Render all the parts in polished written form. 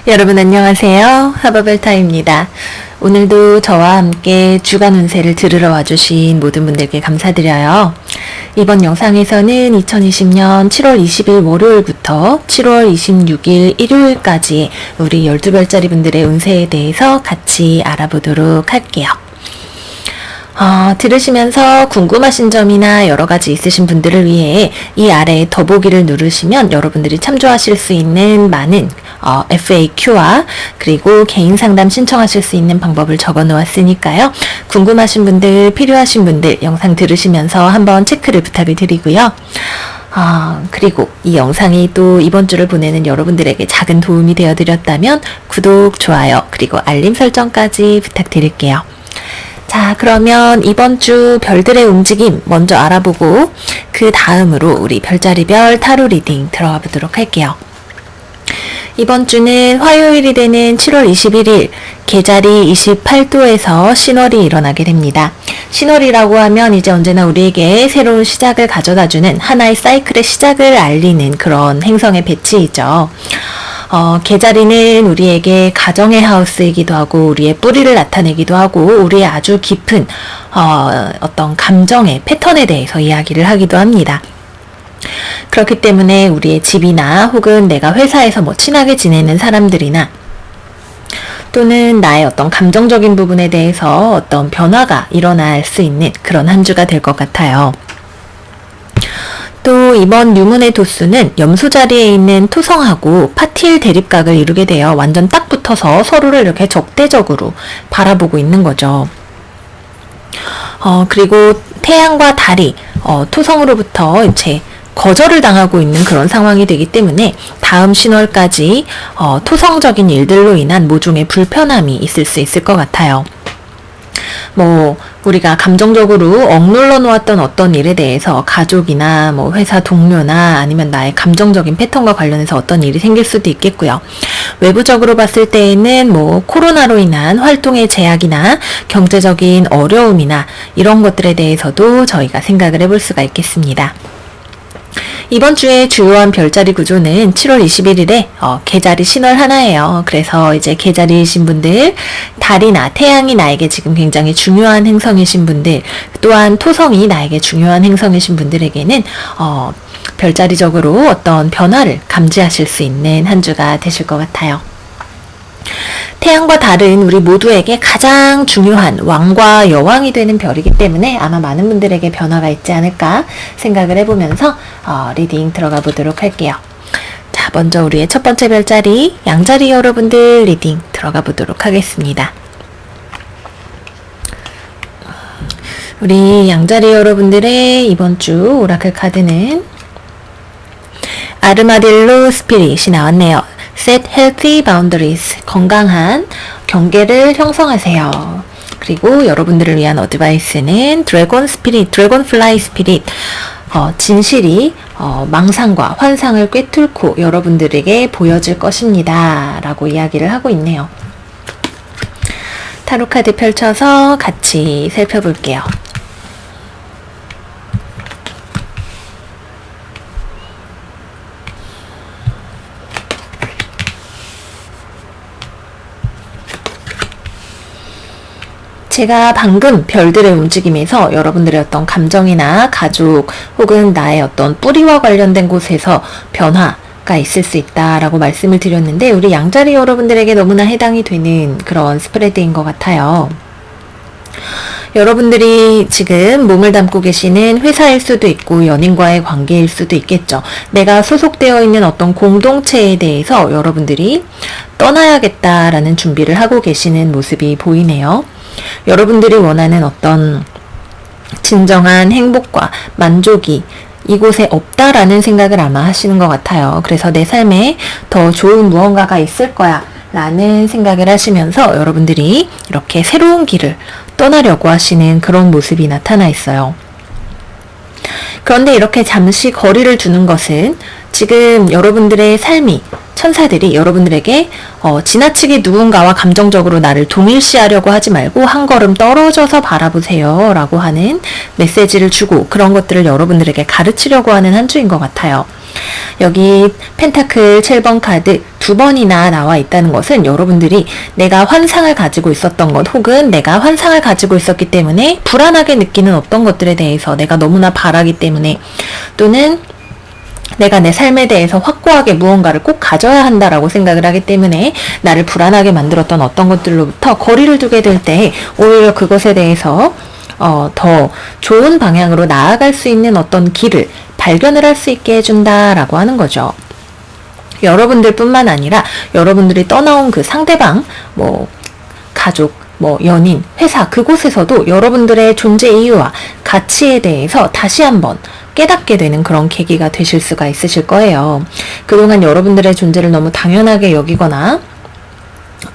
여러분 안녕하세요. 하바벨타입니다. 오늘도 저와 함께 주간 운세를 들으러 와주신 모든 분들께 감사드려요. 이번 영상에서는 2020년 7월 20일 월요일부터 7월 26일 일요일까지 우리 12별자리 분들의 운세에 대해서 같이 알아보도록 할게요. 들으시면서 궁금하신 점이나 여러 가지 있으신 분들을 위해 이 아래에 더보기를 누르시면 여러분들이 참조하실 수 있는 많은 FAQ와 그리고 개인 상담 신청하실 수 있는 방법을 적어 놓았으니까요. 궁금하신 분들, 필요하신 분들 영상 들으시면서 한번 체크를 부탁을 드리고요. 그리고 이 영상이 또 이번 주를 보내는 여러분들에게 작은 도움이 되어 드렸다면 구독, 좋아요, 그리고 알림 설정까지 부탁드릴게요. 자, 그러면 이번 주 별들의 움직임 먼저 알아보고 그 다음으로 우리 별자리별 타로 리딩 들어가 보도록 할게요. 이번 주는 화요일이 되는 7월 21일 계자리 28도에서 신월이 일어나게 됩니다. 신월이라고 하면 이제 언제나 우리에게 새로운 시작을 가져다주는 하나의 사이클의 시작을 알리는 그런 행성의 배치이죠. 계자리는 우리에게 가정의 하우스이기도 하고 우리의 뿌리를 나타내기도 하고 우리의 아주 깊은 어떤 감정의 패턴에 대해서 이야기를 하기도 합니다. 그렇기 때문에 우리의 집이나 혹은 내가 회사에서 친하게 지내는 사람들이나 또는 나의 어떤 감정적인 부분에 대해서 어떤 변화가 일어날 수 있는 그런 한 주가 될 것 같아요. 또 이번 유문의 도수는 염소 자리에 있는 토성하고 파티일 대립각을 이루게 되어 완전 딱 붙어서 서로를 이렇게 적대적으로 바라보고 있는 거죠. 그리고 태양과 달이 토성으로부터 이제 거절을 당하고 있는 그런 상황이 되기 때문에 다음 신월까지 토성적인 일들로 인한 모종의 불편함이 있을 수 있을 것 같아요. 우리가 감정적으로 억눌러 놓았던 어떤 일에 대해서 가족이나 회사 동료나 아니면 나의 감정적인 패턴과 관련해서 어떤 일이 생길 수도 있겠고요. 외부적으로 봤을 때에는 코로나로 인한 활동의 제약이나 경제적인 어려움이나 이런 것들에 대해서도 저희가 생각을 해볼 수가 있겠습니다. 이번 주에 주요한 별자리 구조는 7월 21일에 계자리 신월 하나예요. 그래서 이제 계자리이신 분들, 달이나 태양이 나에게 지금 굉장히 중요한 행성이신 분들, 또한 토성이 나에게 중요한 행성이신 분들에게는 별자리적으로 어떤 변화를 감지하실 수 있는 한 주가 되실 것 같아요. 태양과 달은 우리 모두에게 가장 중요한 왕과 여왕이 되는 별이기 때문에 아마 많은 분들에게 변화가 있지 않을까 생각을 해보면서 리딩 들어가 보도록 할게요. 자, 먼저 우리의 첫 번째 별자리 양자리 여러분들 리딩 들어가 보도록 하겠습니다. 우리 양자리 여러분들의 이번 주 오라클 카드는 아르마딜로 스피릿이 나왔네요. Set healthy boundaries. 건강한 경계를 형성하세요. 그리고 여러분들을 위한 어드바이스는 드래곤 스피릿, 드래곤 플라이 스피릿. 진실이 망상과 환상을 꿰뚫고 여러분들에게 보여질 것입니다. 라고 이야기를 하고 있네요. 타로 카드 펼쳐서 같이 살펴볼게요. 제가 방금 별들의 움직임에서 여러분들의 어떤 감정이나 가족 혹은 나의 어떤 뿌리와 관련된 곳에서 변화가 있을 수 있다라고 말씀을 드렸는데 우리 양자리 여러분들에게 너무나 해당이 되는 그런 스프레드인 것 같아요. 여러분들이 지금 몸을 담고 계시는 회사일 수도 있고 연인과의 관계일 수도 있겠죠. 내가 소속되어 있는 어떤 공동체에 대해서 여러분들이 떠나야겠다라는 준비를 하고 계시는 모습이 보이네요. 여러분들이 원하는 어떤 진정한 행복과 만족이 이곳에 없다라는 생각을 아마 하시는 것 같아요. 그래서 내 삶에 더 좋은 무언가가 있을 거야 라는 생각을 하시면서 여러분들이 이렇게 새로운 길을 떠나려고 하시는 그런 모습이 나타나 있어요. 그런데 이렇게 잠시 거리를 두는 것은 지금 여러분들의 삶이 천사들이 여러분들에게 지나치게 누군가와 감정적으로 나를 동일시하려고 하지 말고 한 걸음 떨어져서 바라보세요 라고 하는 메시지를 주고 그런 것들을 여러분들에게 가르치려고 하는 한 주인 것 같아요. 여기 펜타클 7번 카드 2번이나 나와 있다는 것은 여러분들이 내가 환상을 가지고 있었던 것 혹은 내가 환상을 가지고 있었기 때문에 불안하게 느끼는 어떤 것들에 대해서 내가 너무나 바라기 때문에 또는 내가 내 삶에 대해서 확고하게 무언가를 꼭 가져야 한다라고 생각을 하기 때문에 나를 불안하게 만들었던 어떤 것들로부터 거리를 두게 될 때 오히려 그것에 대해서 더 좋은 방향으로 나아갈 수 있는 어떤 길을 발견을 할 수 있게 해준다라고 하는 거죠. 여러분들 뿐만 아니라 여러분들이 떠나온 그 상대방, 가족, 연인, 회사, 그곳에서도 여러분들의 존재 이유와 가치에 대해서 다시 한번 깨닫게 되는 그런 계기가 되실 수가 있으실 거예요. 그동안 여러분들의 존재를 너무 당연하게 여기거나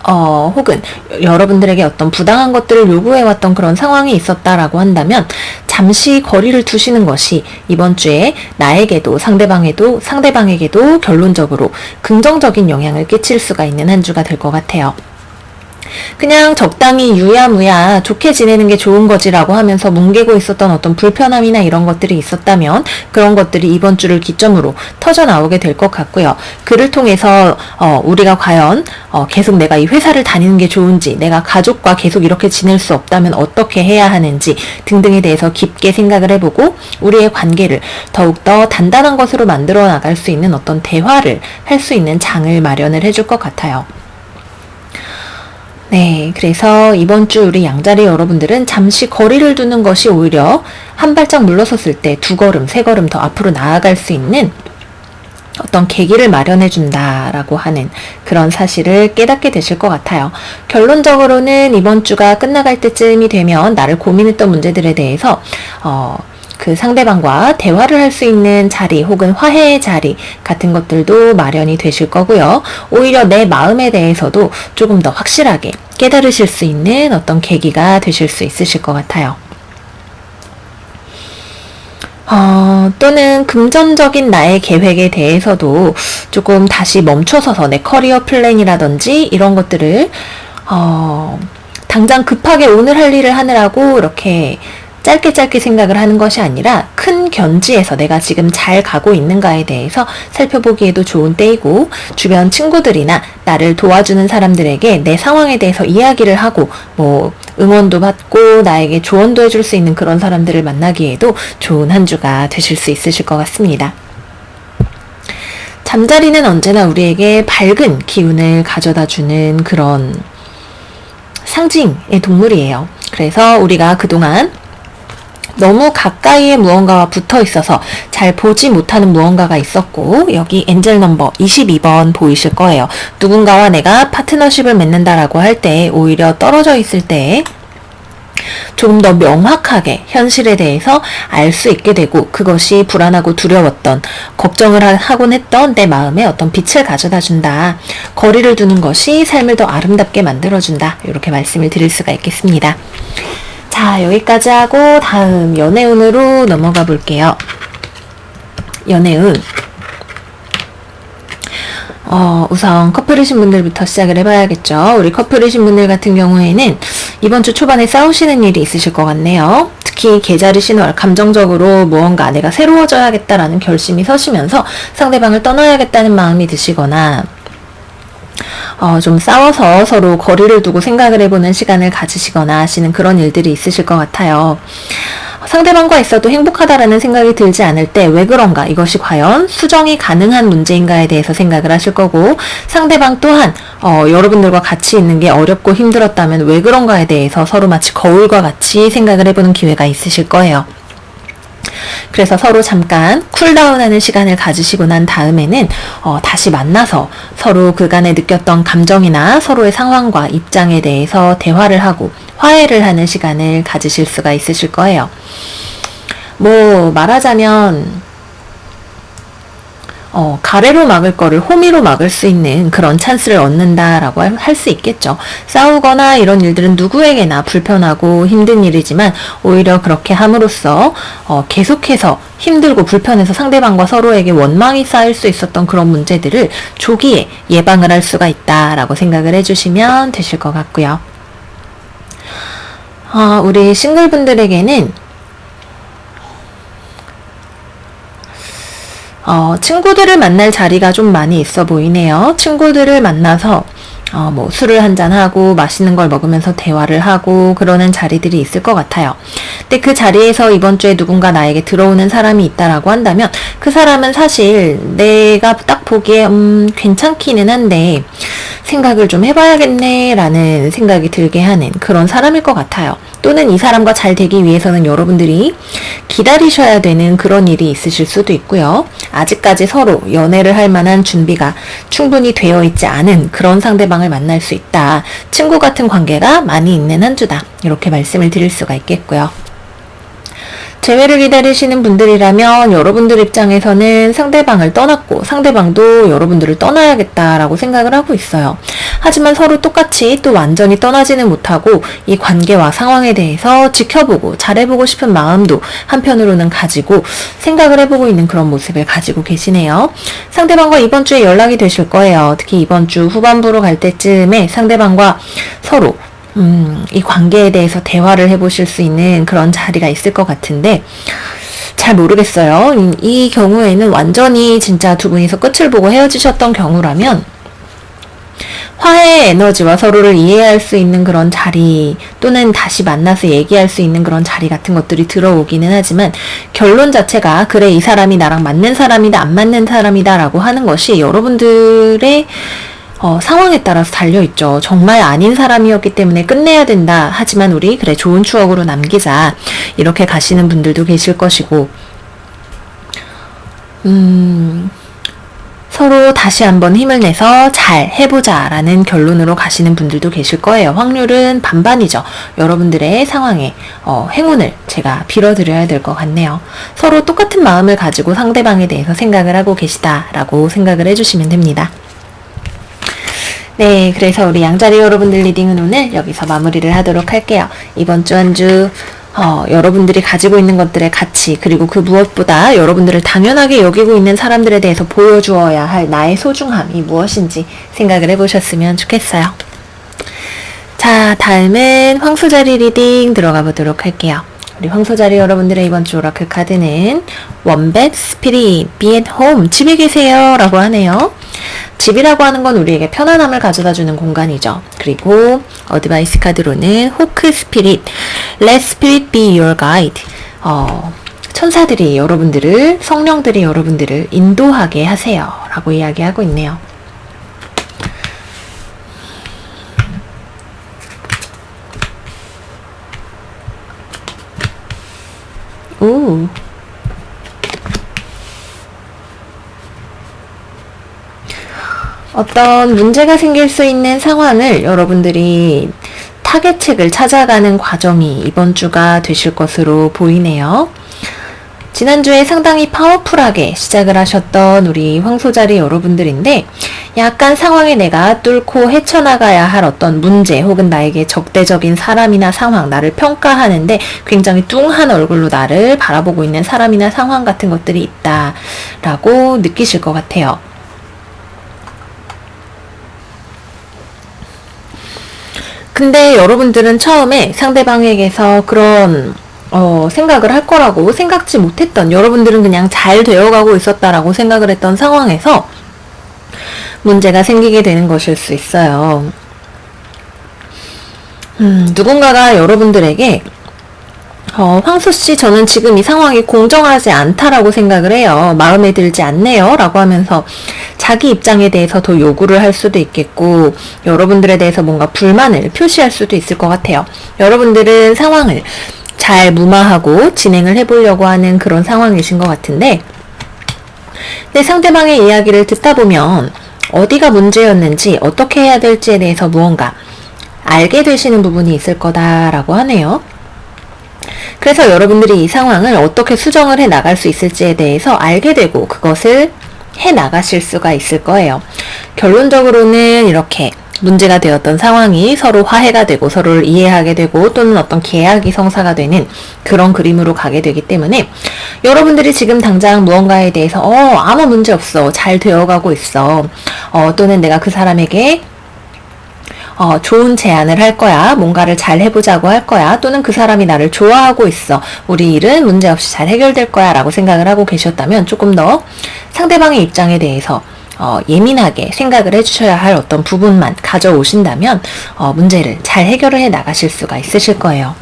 혹은 여러분들에게 어떤 부당한 것들을 요구해왔던 그런 상황이 있었다라고 한다면 잠시 거리를 두시는 것이 이번 주에 나에게도 상대방에게도 결론적으로 긍정적인 영향을 끼칠 수가 있는 한 주가 될 것 같아요. 그냥 적당히 유야무야 좋게 지내는 게 좋은 거지라고 하면서 뭉개고 있었던 어떤 불편함이나 이런 것들이 있었다면 그런 것들이 이번 주를 기점으로 터져 나오게 될 것 같고요. 그를 통해서 우리가 과연 계속 내가 이 회사를 다니는 게 좋은지, 내가 가족과 계속 이렇게 지낼 수 없다면 어떻게 해야 하는지 등등에 대해서 깊게 생각을 해보고 우리의 관계를 더욱더 단단한 것으로 만들어 나갈 수 있는 어떤 대화를 할 수 있는 장을 마련을 해줄 것 같아요. 네, 그래서 이번 주 우리 양자리 여러분들은 잠시 거리를 두는 것이 오히려 한 발짝 물러섰을 때 2걸음, 3걸음 더 앞으로 나아갈 수 있는 어떤 계기를 마련해 준다라고 하는 그런 사실을 깨닫게 되실 것 같아요. 결론적으로는 이번 주가 끝나갈 때쯤이 되면 나를 고민했던 문제들에 대해서 그 상대방과 대화를 할 수 있는 자리 혹은 화해의 자리 같은 것들도 마련이 되실 거고요. 오히려 내 마음에 대해서도 조금 더 확실하게 깨달으실 수 있는 어떤 계기가 되실 수 있으실 것 같아요. 또는 금전적인 나의 계획에 대해서도 조금 다시 멈춰서서 내 커리어 플랜이라든지 이런 것들을 당장 급하게 오늘 할 일을 하느라고 이렇게 짧게 생각을 하는 것이 아니라 큰 견지에서 내가 지금 잘 가고 있는가에 대해서 살펴보기에도 좋은 때이고 주변 친구들이나 나를 도와주는 사람들에게 내 상황에 대해서 이야기를 하고 응원도 받고 나에게 조언도 해줄 수 있는 그런 사람들을 만나기에도 좋은 한 주가 되실 수 있으실 것 같습니다. 잠자리는 언제나 우리에게 밝은 기운을 가져다주는 그런 상징의 동물이에요. 그래서 우리가 그동안 너무 가까이에 무언가와 붙어 있어서 잘 보지 못하는 무언가가 있었고 여기 엔젤 넘버 22번 보이실 거예요. 누군가와 내가 파트너십을 맺는다라고 할 때 오히려 떨어져 있을 때 조금 더 명확하게 현실에 대해서 알 수 있게 되고 그것이 불안하고 두려웠던 걱정을 하곤 했던 내 마음에 어떤 빛을 가져다 준다. 거리를 두는 것이 삶을 더 아름답게 만들어준다. 이렇게 말씀을 드릴 수가 있겠습니다. 자, 여기까지 하고 다음 연애운으로 넘어가 볼게요. 연애운. 우선 커플이신 분들부터 시작을 해봐야겠죠. 우리 커플이신 분들 같은 경우에는 이번 주 초반에 싸우시는 일이 있으실 것 같네요. 특히 계자리 신월, 감정적으로 무언가 내가 새로워져야겠다라는 결심이 서시면서 상대방을 떠나야겠다는 마음이 드시거나 좀 싸워서 서로 거리를 두고 생각을 해보는 시간을 가지시거나 하시는 그런 일들이 있으실 것 같아요. 상대방과 있어도 행복하다라는 생각이 들지 않을 때 왜 그런가, 이것이 과연 수정이 가능한 문제인가에 대해서 생각을 하실 거고, 상대방 또한 여러분들과 같이 있는 게 어렵고 힘들었다면 왜 그런가에 대해서 서로 마치 거울과 같이 생각을 해보는 기회가 있으실 거예요. 그래서 서로 잠깐 쿨다운하는 시간을 가지시고 난 다음에는 다시 만나서 서로 그간에 느꼈던 감정이나 서로의 상황과 입장에 대해서 대화를 하고 화해를 하는 시간을 가지실 수가 있으실 거예요. 말하자면 가래로 막을 거를 호미로 막을 수 있는 그런 찬스를 얻는다라고 할 수 있겠죠. 싸우거나 이런 일들은 누구에게나 불편하고 힘든 일이지만 오히려 그렇게 함으로써 계속해서 힘들고 불편해서 상대방과 서로에게 원망이 쌓일 수 있었던 그런 문제들을 조기에 예방을 할 수가 있다라고 생각을 해주시면 되실 것 같고요. 우리 싱글분들에게는 친구들을 만날 자리가 좀 많이 있어 보이네요. 친구들을 만나서 뭐 술을 한잔하고 맛있는 걸 먹으면서 대화를 하고 그러는 자리들이 있을 것 같아요. 근데 그 자리에서 이번 주에 누군가 나에게 들어오는 사람이 있다라고 한다면 그 사람은 사실 내가 딱 보기에 괜찮기는 한데 생각을 좀 해봐야겠네 라는 생각이 들게 하는 그런 사람일 것 같아요. 또는 이 사람과 잘 되기 위해서는 여러분들이 기다리셔야 되는 그런 일이 있으실 수도 있고요. 아직까지 서로 연애를 할 만한 준비가 충분히 되어 있지 않은 그런 상대방을 만날 수 있다. 친구 같은 관계가 많이 있는 한 주다. 이렇게 말씀을 드릴 수가 있겠고요. 재회를 기다리시는 분들이라면 여러분들 입장에서는 상대방을 떠났고 상대방도 여러분들을 떠나야겠다라고 생각을 하고 있어요. 하지만 서로 똑같이 또 완전히 떠나지는 못하고 이 관계와 상황에 대해서 지켜보고 잘해보고 싶은 마음도 한편으로는 가지고 생각을 해보고 있는 그런 모습을 가지고 계시네요. 상대방과 이번 주에 연락이 되실 거예요. 특히 이번 주 후반부로 갈 때쯤에 상대방과 서로 이 관계에 대해서 대화를 해보실 수 있는 그런 자리가 있을 것 같은데 잘 모르겠어요. 이 경우에는 완전히 진짜 두 분이서 끝을 보고 헤어지셨던 경우라면 화해의 에너지와 서로를 이해할 수 있는 그런 자리 또는 다시 만나서 얘기할 수 있는 그런 자리 같은 것들이 들어오기는 하지만 결론 자체가 그래 이 사람이 나랑 맞는 사람이다 안 맞는 사람이다 라고 하는 것이 여러분들의 상황에 따라서 달려있죠. 정말 아닌 사람이었기 때문에 끝내야 된다. 하지만 우리 그래 좋은 추억으로 남기자. 이렇게 가시는 분들도 계실 것이고 서로 다시 한번 힘을 내서 잘 해보자 라는 결론으로 가시는 분들도 계실 거예요. 확률은 반반이죠. 여러분들의 상황에 행운을 제가 빌어드려야 될 것 같네요. 서로 똑같은 마음을 가지고 상대방에 대해서 생각을 하고 계시다라고 생각을 해주시면 됩니다. 네, 그래서 우리 양자리 여러분들 리딩은 오늘 여기서 마무리를 하도록 할게요. 이번 주 한 주 여러분들이 가지고 있는 것들의 가치 그리고 그 무엇보다 여러분들을 당연하게 여기고 있는 사람들에 대해서 보여주어야 할 나의 소중함이 무엇인지 생각을 해보셨으면 좋겠어요. 자, 다음은 황소자리 리딩 들어가 보도록 할게요. 우리 황소자리 여러분들의 이번 주 오라클 카드는 원벳 스피릿 be at home 집에 계세요 라고 하네요. 집이라고 하는 건 우리에게 편안함을 가져다주는 공간이죠. 그리고 어드바이스 카드로는 호크 스피릿 let spirit be your guide 천사들이 여러분들을 성령들이 여러분들을 인도하게 하세요 라고 이야기하고 있네요. 오. 어떤 문제가 생길 수 있는 상황을 여러분들이 타겟책을 찾아가는 과정이 이번 주가 되실 것으로 보이네요. 지난주에 상당히 파워풀하게 시작을 하셨던 우리 황소자리 여러분들인데 약간 상황에 내가 뚫고 헤쳐나가야 할 어떤 문제 혹은 나에게 적대적인 사람이나 상황, 나를 평가하는데 굉장히 뚱한 얼굴로 나를 바라보고 있는 사람이나 상황 같은 것들이 있다라고 느끼실 것 같아요. 근데 여러분들은 처음에 상대방에게서 그런 생각을 할 거라고 생각지 못했던 여러분들은 그냥 잘 되어가고 있었다라고 생각을 했던 상황에서 문제가 생기게 되는 것일 수 있어요. 누군가가 여러분들에게 황소씨 저는 지금 이 상황이 공정하지 않다라고 생각을 해요. 마음에 들지 않네요. 라고 하면서 자기 입장에 대해서 더 요구를 할 수도 있겠고 여러분들에 대해서 뭔가 불만을 표시할 수도 있을 것 같아요. 여러분들은 상황을 잘 무마하고 진행을 해보려고 하는 그런 상황이신 것 같은데 내 상대방의 이야기를 듣다 보면 어디가 문제였는지 어떻게 해야 될지에 대해서 무언가 알게 되시는 부분이 있을 거다라고 하네요. 그래서 여러분들이 이 상황을 어떻게 수정을 해 나갈 수 있을지에 대해서 알게 되고 그것을 해 나가실 수가 있을 거예요. 결론적으로는 이렇게 문제가 되었던 상황이 서로 화해가 되고 서로를 이해하게 되고 또는 어떤 계약이 성사가 되는 그런 그림으로 가게 되기 때문에 여러분들이 지금 당장 무언가에 대해서 아무 문제 없어 잘 되어가고 있어 또는 내가 그 사람에게 좋은 제안을 할 거야, 뭔가를 잘 해보자고 할 거야, 또는 그 사람이 나를 좋아하고 있어, 우리 일은 문제없이 잘 해결될 거야 라고 생각을 하고 계셨다면 조금 더 상대방의 입장에 대해서 예민하게 생각을 해주셔야 할 어떤 부분만 가져오신다면 문제를 잘 해결을 해 나가실 수가 있으실 거예요.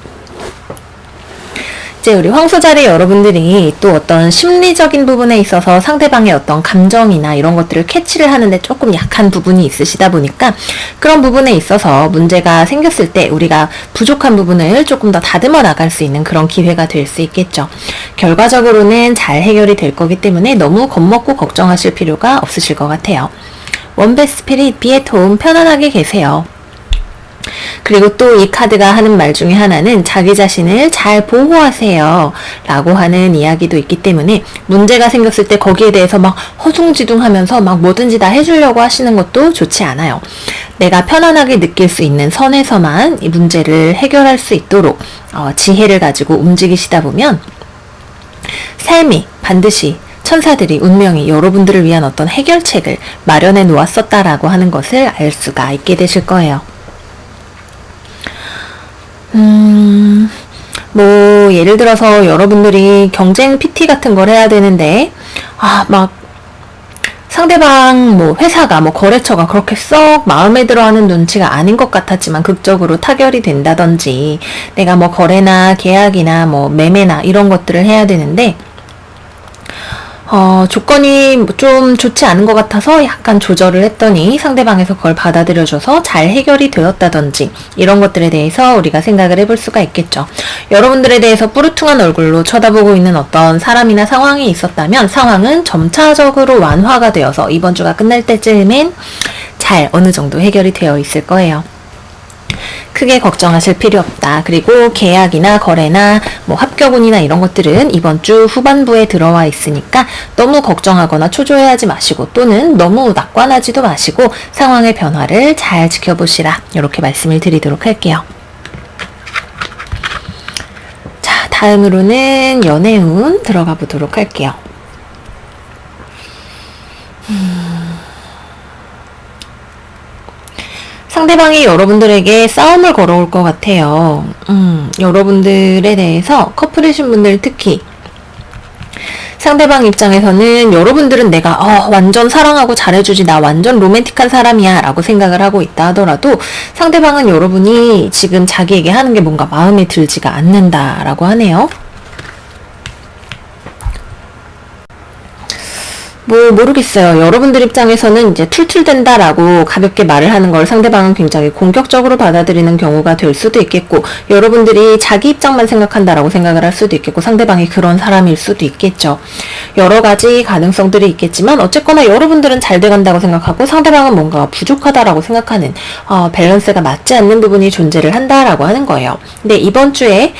이제 우리 황소자리 여러분들이 또 어떤 심리적인 부분에 있어서 상대방의 어떤 감정이나 이런 것들을 캐치를 하는데 조금 약한 부분이 있으시다 보니까 그런 부분에 있어서 문제가 생겼을 때 우리가 부족한 부분을 조금 더 다듬어 나갈 수 있는 그런 기회가 될 수 있겠죠. 결과적으로는 잘 해결이 될 거기 때문에 너무 겁먹고 걱정하실 필요가 없으실 것 같아요. 원배 스피릿 비의 도움 편안하게 계세요. 그리고 또 이 카드가 하는 말 중에 하나는 자기 자신을 잘 보호하세요 라고 하는 이야기도 있기 때문에 문제가 생겼을 때 거기에 대해서 막 허둥지둥하면서 막 뭐든지 다 해주려고 하시는 것도 좋지 않아요. 내가 편안하게 느낄 수 있는 선에서만 이 문제를 해결할 수 있도록 지혜를 가지고 움직이시다 보면 삶이 반드시 천사들이 운명이 여러분들을 위한 어떤 해결책을 마련해 놓았었다라고 하는 것을 알 수가 있게 되실 거예요. 뭐 예를 들어서 여러분들이 경쟁 PT 같은 걸 해야 되는데 막 상대방 뭐 회사가 뭐 거래처가 그렇게 썩 마음에 들어하는 눈치가 아닌 것 같았지만 극적으로 타결이 된다든지 내가 뭐 거래나 계약이나 뭐 매매나 이런 것들을 해야 되는데 조건이 좀 좋지 않은 것 같아서 약간 조절을 했더니 상대방에서 그걸 받아들여줘서 잘 해결이 되었다든지 이런 것들에 대해서 우리가 생각을 해볼 수가 있겠죠. 여러분들에 대해서 뿌르퉁한 얼굴로 쳐다보고 있는 어떤 사람이나 상황이 있었다면 상황은 점차적으로 완화가 되어서 이번 주가 끝날 때쯤엔 잘 어느 정도 해결이 되어 있을 거예요. 크게 걱정하실 필요 없다. 그리고 계약이나 거래나 뭐 합격운이나 이런 것들은 이번 주 후반부에 들어와 있으니까 너무 걱정하거나 초조해하지 마시고 또는 너무 낙관하지도 마시고 상황의 변화를 잘 지켜보시라. 이렇게 말씀을 드리도록 할게요. 자, 다음으로는 연애운 들어가 보도록 할게요. 상대방이 여러분들에게 싸움을 걸어올 것 같아요. 여러분들에 대해서 커플이신 분들 특히 상대방 입장에서는 여러분들은 내가 완전 사랑하고 잘해주지 나 완전 로맨틱한 사람이야 라고 생각을 하고 있다 하더라도 상대방은 여러분이 지금 자기에게 하는 게 뭔가 마음에 들지가 않는다 라고 하네요. 뭐 모르겠어요. 여러분들 입장에서는 이제 툴툴댄다라고 가볍게 말을 하는 걸 상대방은 굉장히 공격적으로 받아들이는 경우가 될 수도 있겠고 여러분들이 자기 입장만 생각한다라고 생각을 할 수도 있겠고 상대방이 그런 사람일 수도 있겠죠. 여러 가지 가능성들이 있겠지만 어쨌거나 여러분들은 잘 돼간다고 생각하고 상대방은 뭔가 부족하다라고 생각하는 밸런스가 맞지 않는 부분이 존재를 한다라고 하는 거예요. 근데 이번 주에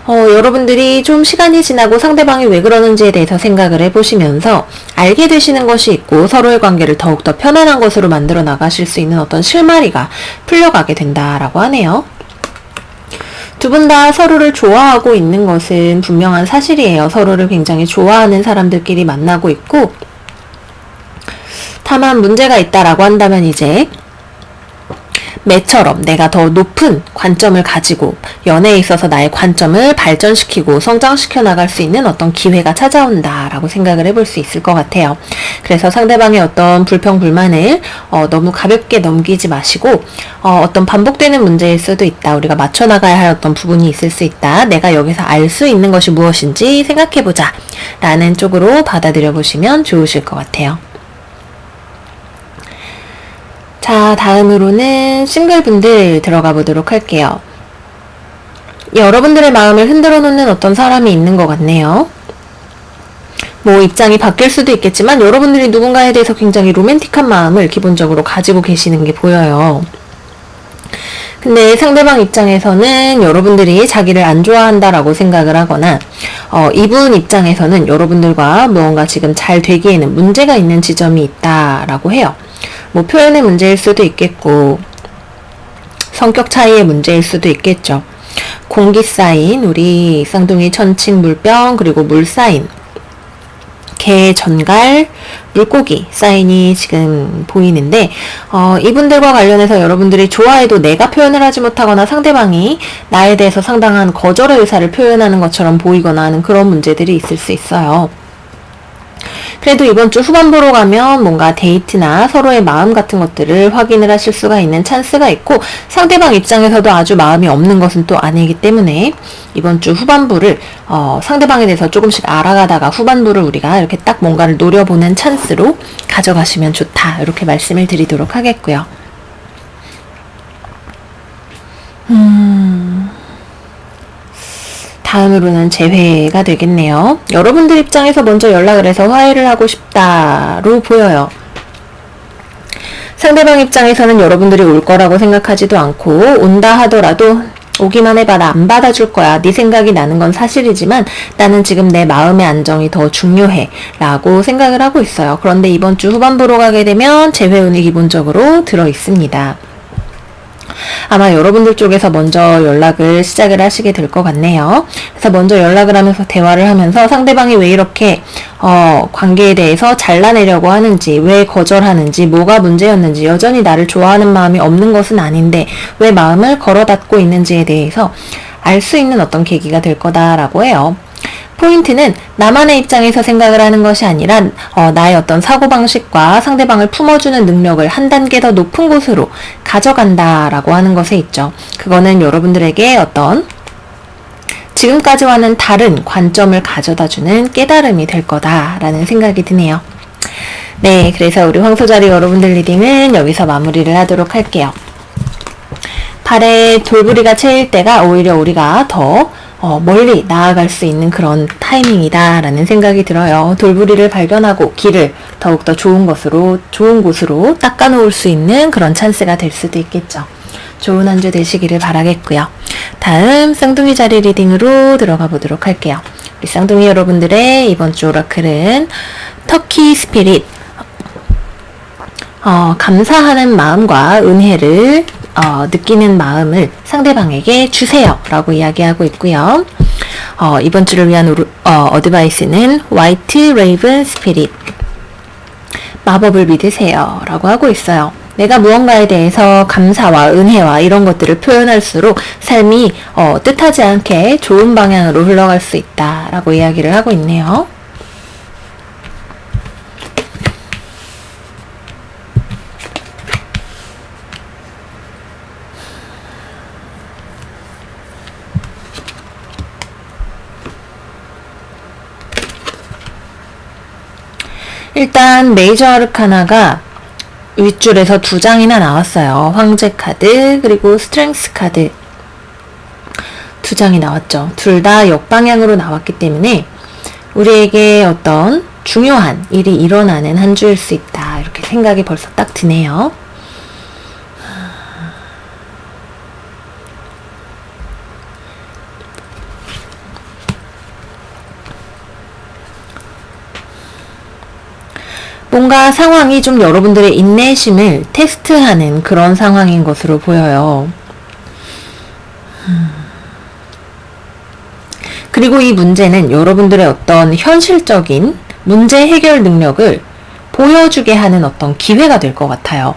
여러분들이 좀 시간이 지나고 상대방이 왜 그러는지에 대해서 생각을 해보시면서 알게 되시는 것이 있고 서로의 관계를 더욱더 편안한 것으로 만들어 나가실 수 있는 어떤 실마리가 풀려가게 된다라고 하네요. 두 분 다 서로를 좋아하고 있는 것은 분명한 사실이에요. 서로를 굉장히 좋아하는 사람들끼리 만나고 있고 다만 문제가 있다라고 한다면 이제 매처럼 내가 더 높은 관점을 가지고 연애에 있어서 나의 관점을 발전시키고 성장시켜 나갈 수 있는 어떤 기회가 찾아온다라고 생각을 해볼 수 있을 것 같아요. 그래서 상대방의 어떤 불평불만을 너무 가볍게 넘기지 마시고 어떤 반복되는 문제일 수도 있다. 우리가 맞춰나가야 할 어떤 부분이 있을 수 있다. 내가 여기서 알 수 있는 것이 무엇인지 생각해보자 라는 쪽으로 받아들여 보시면 좋으실 것 같아요. 자, 다음으로는 싱글분들 들어가 보도록 할게요. 여러분들의 마음을 흔들어 놓는 어떤 사람이 있는 것 같네요. 뭐 입장이 바뀔 수도 있겠지만 여러분들이 누군가에 대해서 굉장히 로맨틱한 마음을 기본적으로 가지고 계시는 게 보여요. 근데 상대방 입장에서는 여러분들이 자기를 안 좋아한다라고 생각을 하거나 이분 입장에서는 여러분들과 무언가 지금 잘 되기에는 문제가 있는 지점이 있다라고 해요. 뭐 표현의 문제일 수도 있겠고 성격 차이의 문제일 수도 있겠죠. 공기 쌓인 우리 쌍둥이 천칭 물병 그리고 물 쌓인 개, 전갈, 물고기 사인이 지금 보이는데 이분들과 관련해서 여러분들이 좋아해도 내가 표현을 하지 못하거나 상대방이 나에 대해서 상당한 거절의 의사를 표현하는 것처럼 보이거나 하는 그런 문제들이 있을 수 있어요. 그래도 이번 주 후반부로 가면 뭔가 데이트나 서로의 마음 같은 것들을 확인을 하실 수가 있는 찬스가 있고, 상대방 입장에서도 아주 마음이 없는 것은 또 아니기 때문에 이번 주 후반부를 상대방에 대해서 조금씩 알아가다가 후반부를 우리가 이렇게 딱 뭔가를 노려보는 찬스로 가져가시면 좋다, 이렇게 말씀을 드리도록 하겠고요. 다음으로는 재회가 되겠네요. 여러분들 입장에서 먼저 연락을 해서 화해를 하고 싶다로 보여요. 상대방 입장에서는 여러분들이 올 거라고 생각하지도 않고, 온다 하더라도 오기만 해봐, 나 안 받아줄 거야, 네 생각이 나는 건 사실이지만 나는 지금 내 마음의 안정이 더 중요해 라고 생각을 하고 있어요. 그런데 이번 주 후반부로 가게 되면 재회운이 기본적으로 들어 있습니다. 아마 여러분들 쪽에서 먼저 연락을 시작을 하시게 될 것 같네요. 그래서 먼저 연락을 하면서 대화를 하면서 상대방이 왜 이렇게 관계에 대해서 잘라내려고 하는지, 왜 거절하는지, 뭐가 문제였는지, 여전히 나를 좋아하는 마음이 없는 것은 아닌데 왜 마음을 걸어 닫고 있는지에 대해서 알 수 있는 어떤 계기가 될 거다라고 해요. 포인트는 나만의 입장에서 생각을 하는 것이 아니라 나의 어떤 사고방식과 상대방을 품어주는 능력을 한 단계 더 높은 곳으로 가져간다라고 하는 것에 있죠. 그거는 여러분들에게 어떤 지금까지와는 다른 관점을 가져다주는 깨달음이 될 거다라는 생각이 드네요. 네, 그래서 우리 황소자리 여러분들 리딩은 여기서 마무리를 하도록 할게요. 발에 돌부리가 채일 때가 오히려 우리가 더 멀리 나아갈 수 있는 그런 타이밍이다 라는 생각이 들어요. 돌부리를 발견하고 길을 더욱더 좋은 곳으로 닦아놓을 수 있는 그런 찬스가 될 수도 있겠죠. 좋은 한 주 되시기를 바라겠고요. 다음 쌍둥이 자리 리딩으로 들어가 보도록 할게요. 우리 쌍둥이 여러분들의 이번 주 오라클은 터키 스피릿, 감사하는 마음과 은혜를 느끼는 마음을 상대방에게 주세요 라고 이야기하고 있고요. 이번 주를 위한 어드바이스는 화이트 레이븐 스피릿, 마법을 믿으세요 라고 하고 있어요. 내가 무언가에 대해서 감사와 은혜와 이런 것들을 표현할수록 삶이 뜻하지 않게 좋은 방향으로 흘러갈 수 있다 라고 이야기를 하고 있네요. 일단 메이저 아르카나가 윗줄에서 2장이나 나왔어요. 황제 카드 그리고 스트렝스 카드 2장이 나왔죠. 둘 다 역방향으로 나왔기 때문에 우리에게 어떤 중요한 일이 일어나는 한 주일 수 있다, 이렇게 생각이 벌써 딱 드네요. 뭔가 상황이 좀 여러분들의 인내심을 테스트하는 그런 상황인 것으로 보여요. 그리고 이 문제는 여러분들의 어떤 현실적인 문제 해결 능력을 보여주게 하는 어떤 기회가 될 것 같아요.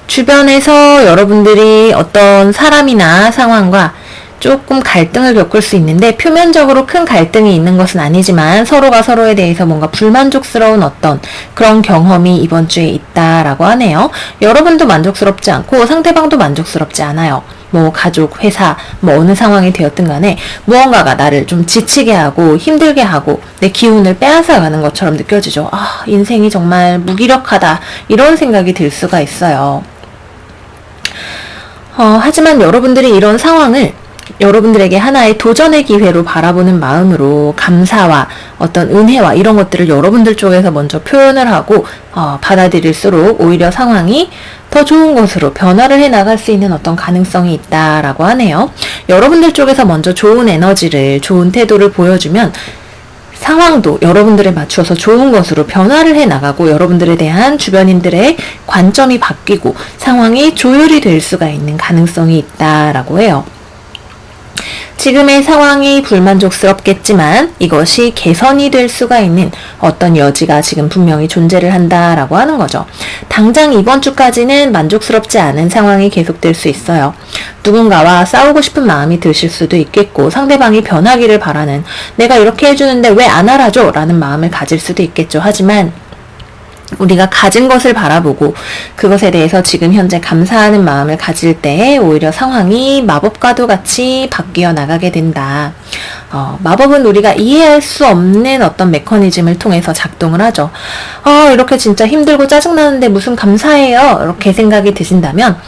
주변에서 여러분들이 어떤 사람이나 상황과 조금 갈등을 겪을 수 있는데, 표면적으로 큰 갈등이 있는 것은 아니지만 서로가 서로에 대해서 뭔가 불만족스러운 어떤 그런 경험이 이번 주에 있다라고 하네요. 여러분도 만족스럽지 않고 상대방도 만족스럽지 않아요. 뭐 가족, 회사, 뭐 어느 상황이 되었든 간에 무언가가 나를 좀 지치게 하고 힘들게 하고 내 기운을 빼앗아가는 것처럼 느껴지죠. 아, 인생이 정말 무기력하다, 이런 생각이 들 수가 있어요. 하지만 여러분들이 이런 상황을 여러분들에게 하나의 도전의 기회로 바라보는 마음으로 감사와 어떤 은혜와 이런 것들을 여러분들 쪽에서 먼저 표현을 하고 받아들일수록 오히려 상황이 더 좋은 것으로 변화를 해 나갈 수 있는 어떤 가능성이 있다라고 하네요. 여러분들 쪽에서 먼저 좋은 에너지를, 좋은 태도를 보여주면 상황도 여러분들에 맞추어서 좋은 것으로 변화를 해 나가고 여러분들에 대한 주변인들의 관점이 바뀌고 상황이 조율이 될 수가 있는 가능성이 있다라고 해요. 지금의 상황이 불만족스럽겠지만 이것이 개선이 될 수가 있는 어떤 여지가 지금 분명히 존재를 한다라고 하는 거죠. 당장 이번 주까지는 만족스럽지 않은 상황이 계속될 수 있어요. 누군가와 싸우고 싶은 마음이 드실 수도 있겠고 상대방이 변하기를 바라는, 내가 이렇게 해주는데 왜 안 알아줘? 라는 마음을 가질 수도 있겠죠. 하지만 우리가 가진 것을 바라보고 그것에 대해서 지금 현재 감사하는 마음을 가질 때에 오히려 상황이 마법과도 같이 바뀌어 나가게 된다. 마법은 우리가 이해할 수 없는 어떤 메커니즘을 통해서 작동을 하죠. 이렇게 진짜 힘들고 짜증나는데 무슨 감사해요? 이렇게 생각이 드신다면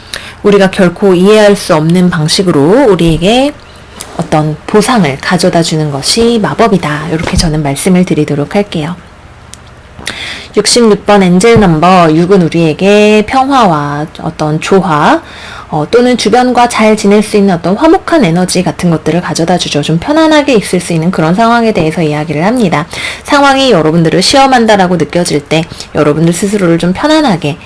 우리가 결코 이해할 수 없는 방식으로 우리에게 어떤 보상을 가져다 주는 것이 마법이다. 이렇게 저는 말씀을 드리도록 할게요. 66번 엔젤 넘버 6은 우리에게 평화와 어떤 조화 또는 주변과 잘 지낼 수 있는 어떤 화목한 에너지 같은 것들을 가져다 주죠. 좀 편안하게 있을 수 있는 그런 상황에 대해서 이야기를 합니다. 상황이 여러분들을 시험한다라고 느껴질 때 여러분들 스스로를 좀 편안하게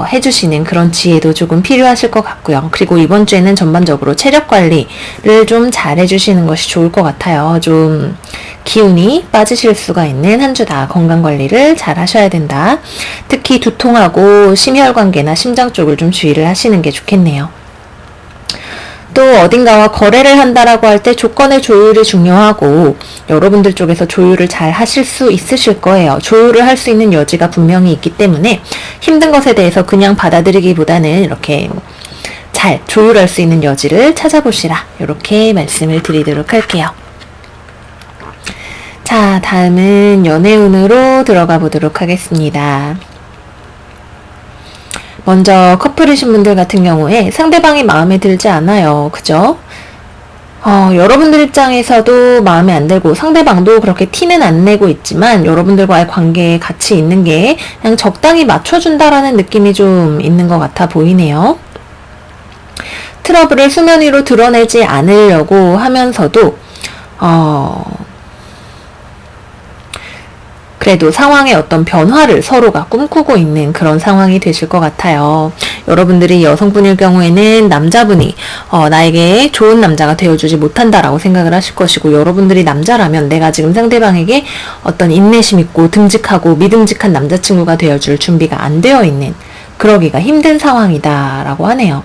해주시는 그런 지혜도 조금 필요하실 것 같고요. 그리고 이번 주에는 전반적으로 체력 관리를 좀 잘 해주시는 것이 좋을 것 같아요. 좀 기운이 빠지실 수가 있는 한 주다. 건강 관리를 잘 하셔야 된다. 특히 두통하고 심혈관계나 심장 쪽을 좀 주의를 하시는 게 좋겠네요. 또 어딘가와 거래를 한다라고 할 때 조건의 조율이 중요하고 여러분들 쪽에서 조율을 잘 하실 수 있으실 거예요. 조율을 할 수 있는 여지가 분명히 있기 때문에 힘든 것에 대해서 그냥 받아들이기보다는 이렇게 잘 조율할 수 있는 여지를 찾아보시라. 이렇게 말씀을 드리도록 할게요. 자, 다음은 연애운으로 들어가 보도록 하겠습니다. 먼저 커플이신 분들 같은 경우에 상대방이 마음에 들지 않아요. 그죠? 여러분들 입장에서도 마음에 안 들고 상대방도 그렇게 티는 안 내고 있지만 여러분들과의 관계에 같이 있는 게 그냥 적당히 맞춰준다라는 느낌이 좀 있는 것 같아 보이네요. 트러블을 수면 위로 드러내지 않으려고 하면서도 그래도 상황의 어떤 변화를 서로가 꿈꾸고 있는 그런 상황이 되실 것 같아요. 여러분들이 여성분일 경우에는 남자분이 나에게 좋은 남자가 되어주지 못한다라고 생각을 하실 것이고, 여러분들이 남자라면 내가 지금 상대방에게 어떤 인내심 있고 듬직하고 믿음직한 남자친구가 되어줄 준비가 안 되어 있는, 그러기가 힘든 상황이다라고 하네요.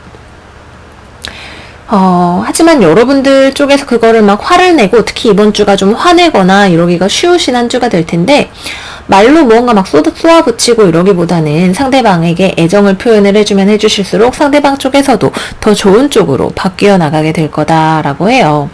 하지만 여러분들 쪽에서 그거를 막 화를 내고, 특히 이번 주가 좀 화내거나 이러기가 쉬우신 한 주가 될 텐데, 말로 무언가 막 쏘아붙이고 이러기보다는 상대방에게 애정을 표현을 해주면 해주실수록 상대방 쪽에서도 더 좋은 쪽으로 바뀌어 나가게 될 거다라고 해요.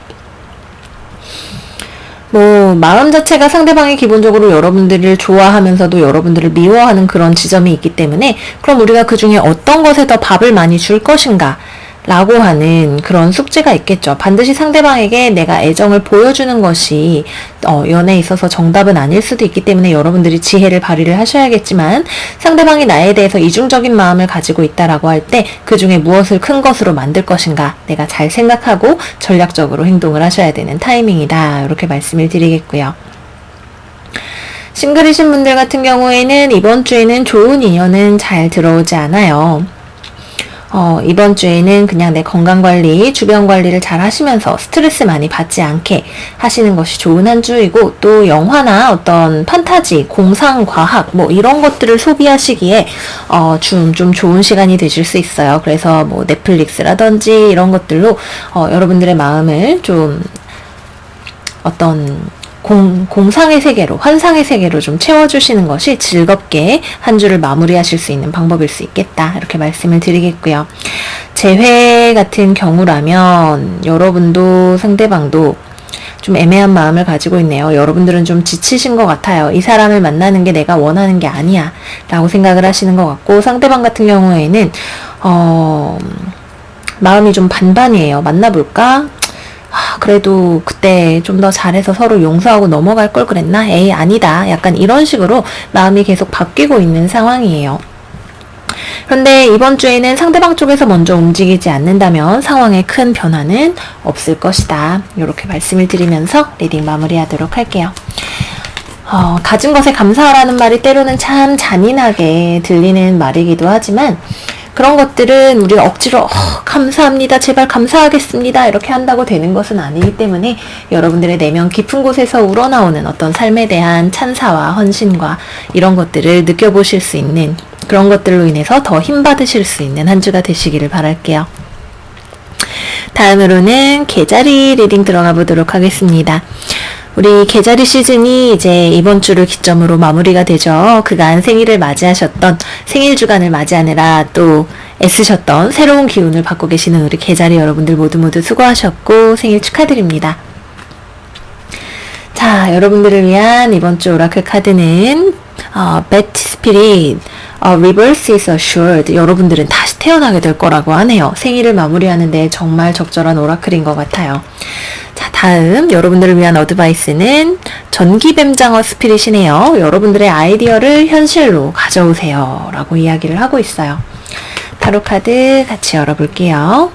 마음 자체가 상대방이 기본적으로 여러분들을 좋아하면서도 여러분들을 미워하는 그런 지점이 있기 때문에, 그럼 우리가 그 중에 어떤 것에 더 밥을 많이 줄 것인가 라고 하는 그런 숙제가 있겠죠. 반드시 상대방에게 내가 애정을 보여주는 것이 연애에 있어서 정답은 아닐 수도 있기 때문에 여러분들이 지혜를 발휘를 하셔야겠지만, 상대방이 나에 대해서 이중적인 마음을 가지고 있다라고 할 때 그 중에 무엇을 큰 것으로 만들 것인가 내가 잘 생각하고 전략적으로 행동을 하셔야 되는 타이밍이다. 이렇게 말씀을 드리겠고요. 싱글이신 분들 같은 경우에는 이번 주에는 좋은 인연은 잘 들어오지 않아요. 이번 주에는 그냥 내 건강관리, 주변관리를 잘 하시면서 스트레스 많이 받지 않게 하시는 것이 좋은 한 주이고, 또 영화나 어떤 판타지, 공상과학 이런 것들을 소비하시기에 좀 좋은 시간이 되실 수 있어요. 그래서 넷플릭스라든지 이런 것들로 여러분들의 마음을 좀 어떤 공상의 세계로, 환상의 세계로 좀 채워주시는 것이 즐겁게 한 주를 마무리하실 수 있는 방법일 수 있겠다. 이렇게 말씀을 드리겠고요. 재회 같은 경우라면 여러분도 상대방도 좀 애매한 마음을 가지고 있네요. 여러분들은 좀 지치신 것 같아요. 이 사람을 만나는 게 내가 원하는 게 아니야 라고 생각을 하시는 것 같고, 상대방 같은 경우에는 마음이 좀 반반이에요. 만나볼까? 그래도 그때 좀 더 잘해서 서로 용서하고 넘어갈 걸 그랬나? 에이, 아니다. 약간 이런 식으로 마음이 계속 바뀌고 있는 상황이에요. 그런데 이번 주에는 상대방 쪽에서 먼저 움직이지 않는다면 상황에 큰 변화는 없을 것이다. 이렇게 말씀을 드리면서 리딩 마무리하도록 할게요. 가진 것에 감사하라는 말이 때로는 참 잔인하게 들리는 말이기도 하지만, 그런 것들은 우리가 억지로 감사합니다, 제발 감사하겠습니다 이렇게 한다고 되는 것은 아니기 때문에 여러분들의 내면 깊은 곳에서 우러나오는 어떤 삶에 대한 찬사와 헌신과 이런 것들을 느껴보실 수 있는, 그런 것들로 인해서 더 힘받으실 수 있는 한 주가 되시기를 바랄게요. 다음으로는 계자리 리딩 들어가 보도록 하겠습니다. 우리 계자리 시즌이 이제 이번 주를 기점으로 마무리가 되죠. 그간 생일을 맞이하셨던, 생일 주간을 맞이하느라 또 애쓰셨던 새로운 기운을 받고 계시는 우리 계자리 여러분들 모두 수고하셨고 생일 축하드립니다. 자, 여러분들을 위한 이번 주 오라클 카드는 Bad Spirit, Reverse is Assured. 여러분들은 다시 태어나게 될 거라고 하네요. 생일을 마무리하는데 정말 적절한 오라클인 것 같아요. 자, 다음 여러분들을 위한 어드바이스는 전기뱀장어 스피릿이네요. 여러분들의 아이디어를 현실로 가져오세요 라고 이야기를 하고 있어요. 타로 카드 같이 열어볼게요.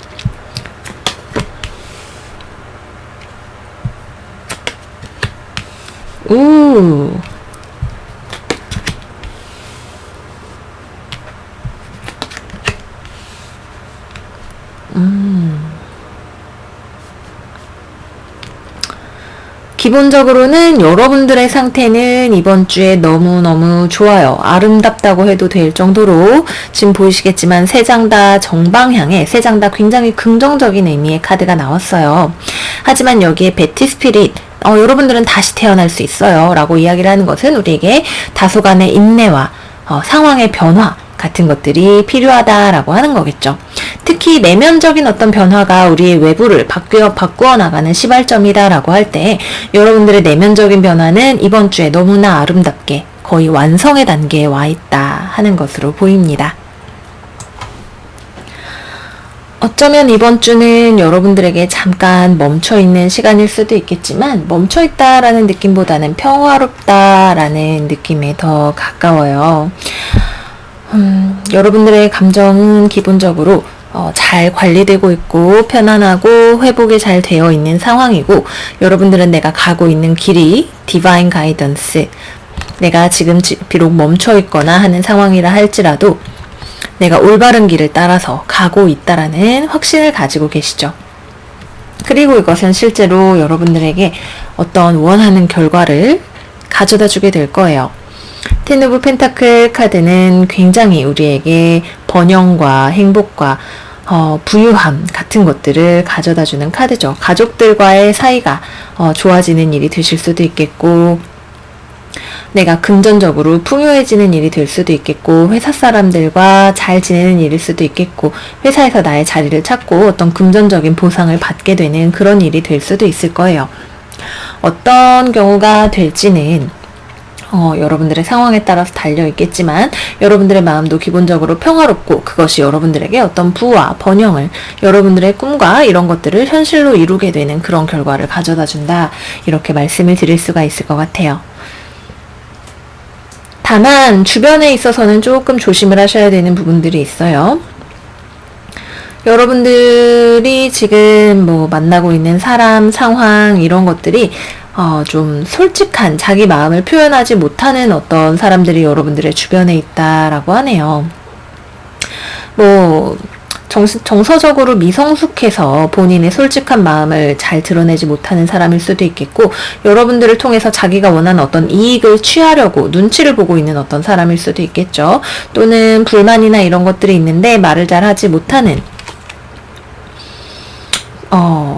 기본적으로는 여러분들의 상태는 이번 주에 너무너무 좋아요. 아름답다고 해도 될 정도로 지금 보이시겠지만 세 장 다 정방향에, 세 장 다 굉장히 긍정적인 의미의 카드가 나왔어요. 하지만 여기에 베티 스피릿, 여러분들은 다시 태어날 수 있어요 라고 이야기를 하는 것은 우리에게 다소간의 인내와 상황의 변화 같은 것들이 필요하다라고 하는 거겠죠. 특히 내면적인 어떤 변화가 우리의 외부를 바꾸어 나가는 시발점이다라고 할 때 여러분들의 내면적인 변화는 이번 주에 너무나 아름답게 거의 완성의 단계에 와 있다 하는 것으로 보입니다. 어쩌면 이번 주는 여러분들에게 잠깐 멈춰있는 시간일 수도 있겠지만 멈춰있다라는 느낌보다는 평화롭다라는 느낌에 더 가까워요. 여러분들의 감정은 기본적으로 잘 관리되고 있고 편안하고 회복이 잘 되어 있는 상황이고, 여러분들은 내가 가고 있는 길이 디바인 가이던스, 내가 지금 비록 멈춰 있거나 하는 상황이라 할지라도 내가 올바른 길을 따라서 가고 있다라는 확신을 가지고 계시죠. 그리고 이것은 실제로 여러분들에게 어떤 원하는 결과를 가져다 주게 될 거예요. 텐 오브 펜타클 카드는 굉장히 우리에게 번영과 행복과 부유함 같은 것들을 가져다주는 카드죠. 가족들과의 사이가 좋아지는 일이 되실 수도 있겠고, 내가 금전적으로 풍요해지는 일이 될 수도 있겠고, 회사 사람들과 잘 지내는 일일 수도 있겠고, 회사에서 나의 자리를 찾고 어떤 금전적인 보상을 받게 되는 그런 일이 될 수도 있을 거예요. 어떤 경우가 될지는 여러분들의 상황에 따라서 달려있겠지만 여러분들의 마음도 기본적으로 평화롭고, 그것이 여러분들에게 어떤 부와 번영을, 여러분들의 꿈과 이런 것들을 현실로 이루게 되는 그런 결과를 가져다 준다, 이렇게 말씀을 드릴 수가 있을 것 같아요. 다만 주변에 있어서는 조금 조심을 하셔야 되는 부분들이 있어요. 여러분들이 지금 만나고 있는 사람, 상황 이런 것들이 좀 솔직한 자기 마음을 표현하지 못하는 어떤 사람들이 여러분들의 주변에 있다라고 하네요. 정서적으로 미성숙해서 본인의 솔직한 마음을 잘 드러내지 못하는 사람일 수도 있겠고, 여러분들을 통해서 자기가 원하는 어떤 이익을 취하려고 눈치를 보고 있는 어떤 사람일 수도 있겠죠. 또는 불만이나 이런 것들이 있는데 말을 잘 하지 못하는,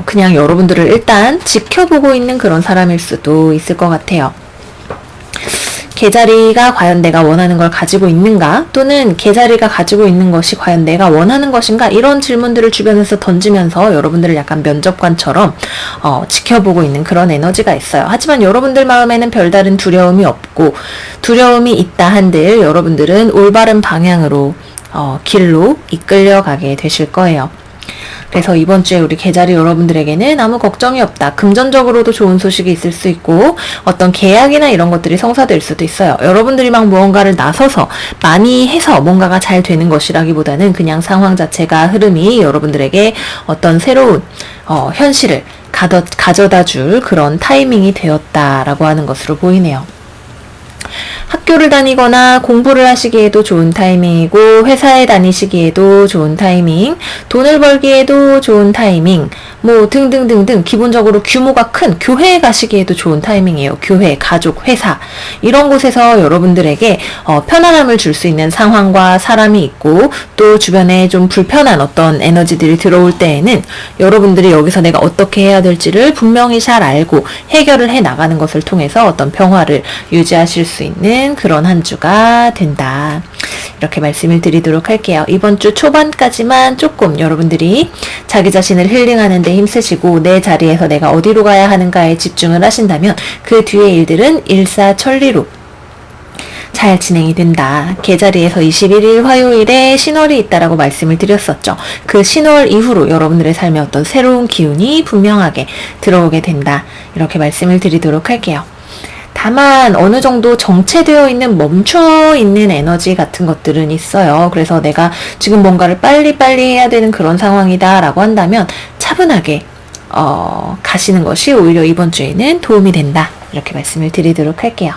그냥 여러분들을 일단 지켜보고 있는 그런 사람일 수도 있을 것 같아요. 계자리가 과연 내가 원하는 걸 가지고 있는가, 또는 계자리가 가지고 있는 것이 과연 내가 원하는 것인가, 이런 질문들을 주변에서 던지면서 여러분들을 약간 면접관처럼 지켜보고 있는 그런 에너지가 있어요. 하지만 여러분들 마음에는 별다른 두려움이 없고, 두려움이 있다 한들 여러분들은 올바른 방향으로 길로 이끌려가게 되실 거예요. 그래서 이번 주에 우리 계자리 여러분들에게는 아무 걱정이 없다. 금전적으로도 좋은 소식이 있을 수 있고, 어떤 계약이나 이런 것들이 성사될 수도 있어요. 여러분들이 막 무언가를 나서서 많이 해서 뭔가가 잘 되는 것이라기보다는 그냥 상황 자체가, 흐름이 여러분들에게 어떤 새로운 현실을 가져다 줄 그런 타이밍이 되었다라고 하는 것으로 보이네요. 학교를 다니거나 공부를 하시기에도 좋은 타이밍이고, 회사에 다니시기에도 좋은 타이밍, 돈을 벌기에도 좋은 타이밍, 뭐 등등등등 기본적으로 규모가 큰 교회에 가시기에도 좋은 타이밍이에요. 교회, 가족, 회사 이런 곳에서 여러분들에게 편안함을 줄 수 있는 상황과 사람이 있고, 또 주변에 좀 불편한 어떤 에너지들이 들어올 때에는 여러분들이 여기서 내가 어떻게 해야 될지를 분명히 잘 알고 해결을 해 나가는 것을 통해서 어떤 평화를 유지하실 수 있는 그런 한 주가 된다. 이렇게 말씀을 드리도록 할게요. 이번 주 초반까지만 조금 여러분들이 자기 자신을 힐링하는 데 힘쓰시고 내 자리에서 내가 어디로 가야 하는가에 집중을 하신다면 그 뒤의 일들은 일사천리로 잘 진행이 된다. 계자리에서 21일 화요일에 신월이 있다라고 말씀을 드렸었죠. 그 신월 이후로 여러분들의 삶에 어떤 새로운 기운이 분명하게 들어오게 된다. 이렇게 말씀을 드리도록 할게요. 다만 어느 정도 정체되어 있는 멈춰 있는 에너지 같은 것들은 있어요. 그래서 내가 지금 뭔가를 빨리빨리 해야 되는 그런 상황이다 라고 한다면 차분하게 가시는 것이 오히려 이번 주에는 도움이 된다. 이렇게 말씀을 드리도록 할게요.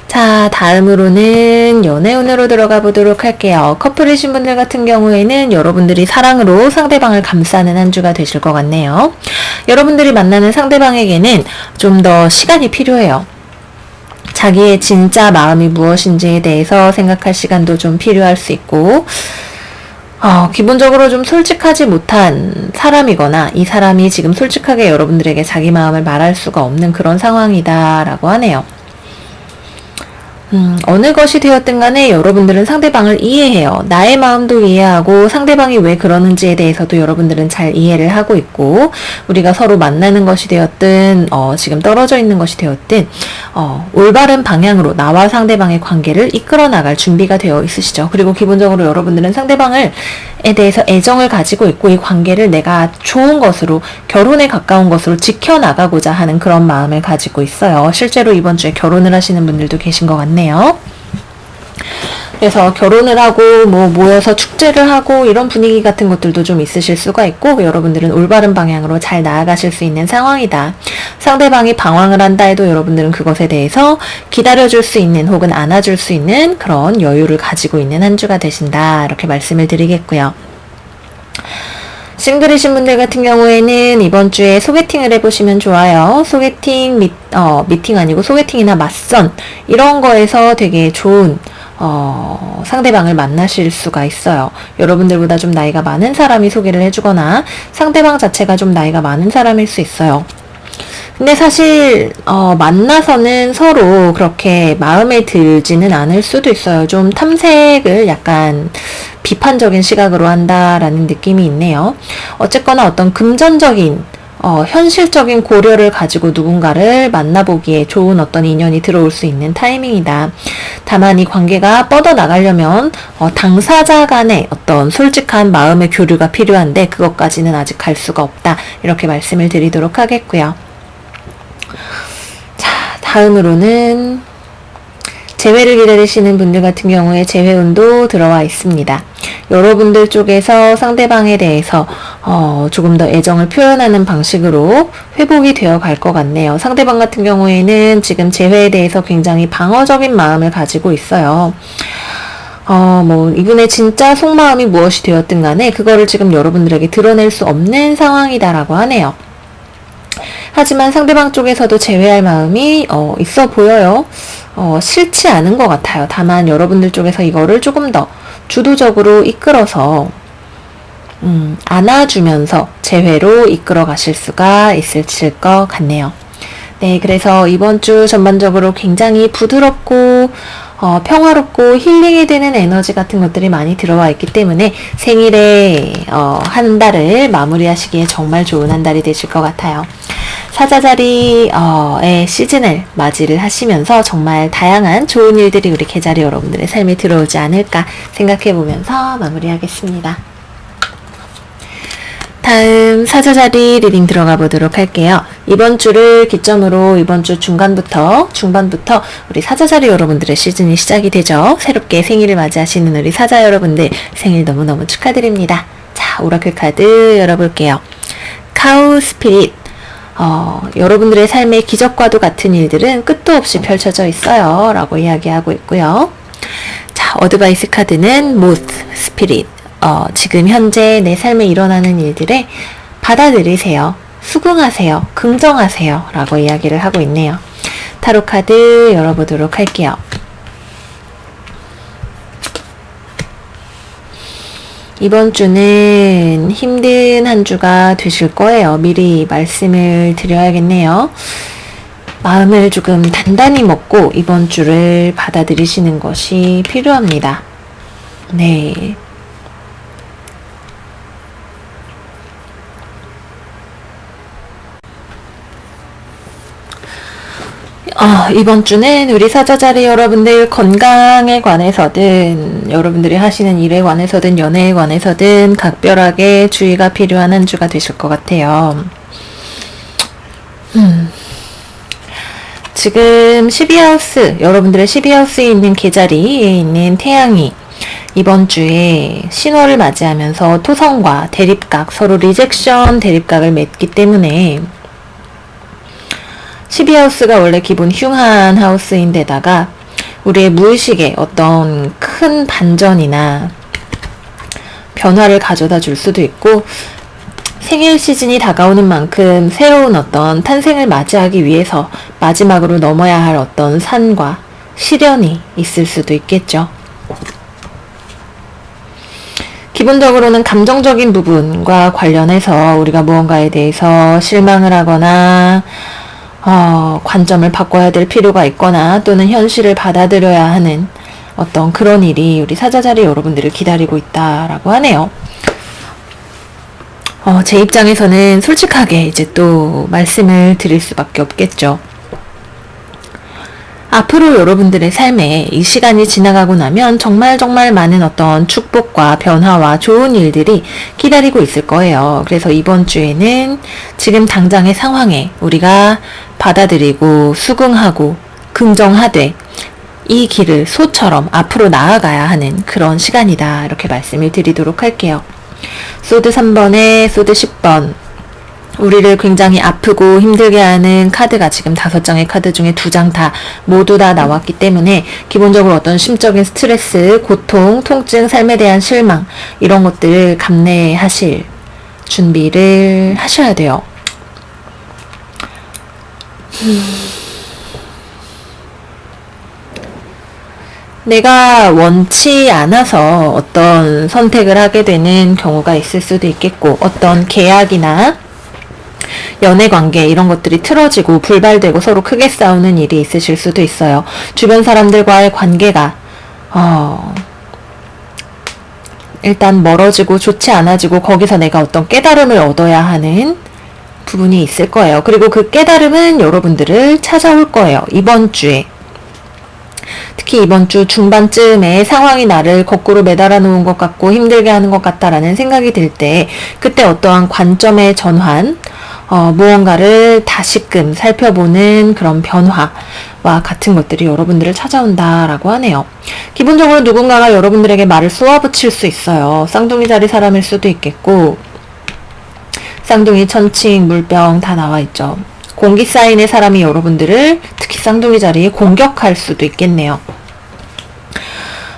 자, 다음으로는 연애운으로 들어가 보도록 할게요. 커플이신 분들 같은 경우에는 여러분들이 사랑으로 상대방을 감싸는 한 주가 되실 것 같네요. 여러분들이 만나는 상대방에게는 좀 더 시간이 필요해요. 자기의 진짜 마음이 무엇인지에 대해서 생각할 시간도 좀 필요할 수 있고, 기본적으로 좀 솔직하지 못한 사람이거나 이 사람이 지금 솔직하게 여러분들에게 자기 마음을 말할 수가 없는 그런 상황이다라고 하네요. 어느 것이 되었든 간에 여러분들은 상대방을 이해해요. 나의 마음도 이해하고 상대방이 왜 그러는지에 대해서도 여러분들은 잘 이해를 하고 있고, 우리가 서로 만나는 것이 되었든 지금 떨어져 있는 것이 되었든 올바른 방향으로 나와 상대방의 관계를 이끌어 나갈 준비가 되어 있으시죠. 그리고 기본적으로 여러분들은 상대방에 대해서 애정을 가지고 있고 이 관계를 내가 좋은 것으로, 결혼에 가까운 것으로 지켜나가고자 하는 그런 마음을 가지고 있어요. 실제로 이번 주에 결혼을 하시는 분들도 계신 것 같네요. 그래서 결혼을 하고 모여서 축제를 하고 이런 분위기 같은 것들도 좀 있으실 수가 있고, 여러분들은 올바른 방향으로 잘 나아가실 수 있는 상황이다. 상대방이 방황을 한다 해도 여러분들은 그것에 대해서 기다려줄 수 있는 혹은 안아줄 수 있는 그런 여유를 가지고 있는 한 주가 되신다. 이렇게 말씀을 드리겠고요. 싱글이신 분들 같은 경우에는 이번 주에 소개팅을 해보시면 좋아요. 소개팅, 미팅 아니고 소개팅이나 맞선 이런 거에서 되게 좋은 상대방을 만나실 수가 있어요. 여러분들보다 좀 나이가 많은 사람이 소개를 해주거나 상대방 자체가 좀 나이가 많은 사람일 수 있어요. 근데 사실 만나서는 서로 그렇게 마음에 들지는 않을 수도 있어요. 좀 탐색을 약간 비판적인 시각으로 한다라는 느낌이 있네요. 어쨌거나 어떤 금전적인 현실적인 고려를 가지고 누군가를 만나보기에 좋은 어떤 인연이 들어올 수 있는 타이밍이다. 다만 이 관계가 뻗어나가려면 당사자 간의 어떤 솔직한 마음의 교류가 필요한데 그것까지는 아직 갈 수가 없다. 이렇게 말씀을 드리도록 하겠고요. 자, 다음으로는 재회를 기다리시는 분들 같은 경우에 재회운도 들어와 있습니다. 여러분들 쪽에서 상대방에 대해서 조금 더 애정을 표현하는 방식으로 회복이 되어 갈 것 같네요. 상대방 같은 경우에는 지금 재회에 대해서 굉장히 방어적인 마음을 가지고 있어요. 이분의 진짜 속마음이 무엇이 되었든 간에 그거를 지금 여러분들에게 드러낼 수 없는 상황이다라고 하네요. 하지만 상대방 쪽에서도 제외할 마음이 있어 보여요. 싫지 않은 것 같아요. 다만 여러분들 쪽에서 이거를 조금 더 주도적으로 이끌어서 안아주면서 재회로 이끌어 가실 수가 있을 것 같네요. 네, 그래서 이번 주 전반적으로 굉장히 부드럽고 평화롭고 힐링이 되는 에너지 같은 것들이 많이 들어와 있기 때문에 생일에 한 달을 마무리하시기에 정말 좋은 한 달이 되실 것 같아요. 사자자리의 시즌을 맞이를 하시면서 정말 다양한 좋은 일들이 우리 개자리 여러분들의 삶에 들어오지 않을까 생각해보면서 마무리하겠습니다. 다음 사자자리 리딩 들어가 보도록 할게요. 이번 주를 기점으로 이번 주 중반부터 우리 사자자리 여러분들의 시즌이 시작이 되죠. 새롭게 생일을 맞이하시는 우리 사자 여러분들 생일 너무너무 축하드립니다. 자, 오라클 카드 열어볼게요. 카우 스피릿, 여러분들의 삶의 기적과도 같은 일들은 끝도 없이 펼쳐져 있어요. 라고 이야기하고 있고요. 자, 어드바이스 카드는 모스, 스피릿. 지금 현재 내 삶에 일어나는 일들에 받아들이세요. 수긍하세요. 긍정하세요. 라고 이야기를 하고 있네요. 타로 카드 열어보도록 할게요. 이번 주는 힘든 한 주가 되실 거예요. 미리 말씀을 드려야겠네요. 마음을 조금 단단히 먹고 이번 주를 받아들이시는 것이 필요합니다. 네. 이번 주는 우리 사자자리 여러분들 건강에 관해서든 여러분들이 하시는 일에 관해서든 연애에 관해서든 각별하게 주의가 필요한 한 주가 되실 것 같아요. 지금 12하우스, 여러분들의 12하우스에 있는 계자리에 있는 태양이 이번 주에 신호를 맞이하면서 토성과 대립각, 서로 리젝션 대립각을 맺기 때문에 12하우스가 원래 기본 흉한 하우스인데다가 우리의 무의식에 어떤 큰 반전이나 변화를 가져다 줄 수도 있고 생일 시즌이 다가오는 만큼 새로운 어떤 탄생을 맞이하기 위해서 마지막으로 넘어야 할 어떤 산과 시련이 있을 수도 있겠죠. 기본적으로는 감정적인 부분과 관련해서 우리가 무언가에 대해서 실망을 하거나 관점을 바꿔야 될 필요가 있거나 또는 현실을 받아들여야 하는 어떤 그런 일이 우리 사자자리 여러분들을 기다리고 있다라고 하네요. 제 입장에서는 솔직하게 이제 또 말씀을 드릴 수밖에 없겠죠. 앞으로 여러분들의 삶에 이 시간이 지나가고 나면 정말 많은 어떤 축복과 변화와 좋은 일들이 기다리고 있을 거예요. 그래서 이번 주에는 지금 당장의 상황에 우리가 받아들이고 수긍하고 긍정하되 이 길을 소처럼 앞으로 나아가야 하는 그런 시간이다. 이렇게 말씀을 드리도록 할게요. 소드 3번에 소드 10번. 우리를 굉장히 아프고 힘들게 하는 카드가 지금 5장의 카드 중에 2장 모두 다 나왔기 때문에 기본적으로 어떤 심적인 스트레스, 고통, 통증, 삶에 대한 실망 이런 것들을 감내하실 준비를 하셔야 돼요. 내가 원치 않아서 어떤 선택을 하게 되는 경우가 있을 수도 있겠고 어떤 계약이나 연애관계 이런 것들이 틀어지고 불발되고 서로 크게 싸우는 일이 있으실 수도 있어요. 주변 사람들과의 관계가 일단 멀어지고 좋지 않아지고 거기서 내가 어떤 깨달음을 얻어야 하는 부분이 있을 거예요. 그리고 그 깨달음은 여러분들을 찾아올 거예요. 이번 주에. 특히 이번 주 중반쯤에 상황이 나를 거꾸로 매달아 놓은 것 같고 힘들게 하는 것 같다라는 생각이 들 때 그때 어떠한 관점의 전환 무언가를 다시금 살펴보는 그런 변화와 같은 것들이 여러분들을 찾아온다라고 하네요. 기본적으로 누군가가 여러분들에게 말을 쏘아붙일 수 있어요. 쌍둥이 자리 사람일 수도 있겠고 쌍둥이, 천칭, 물병 다 나와 있죠. 공기 사인의 사람이 여러분들을 특히 쌍둥이 자리에 공격할 수도 있겠네요.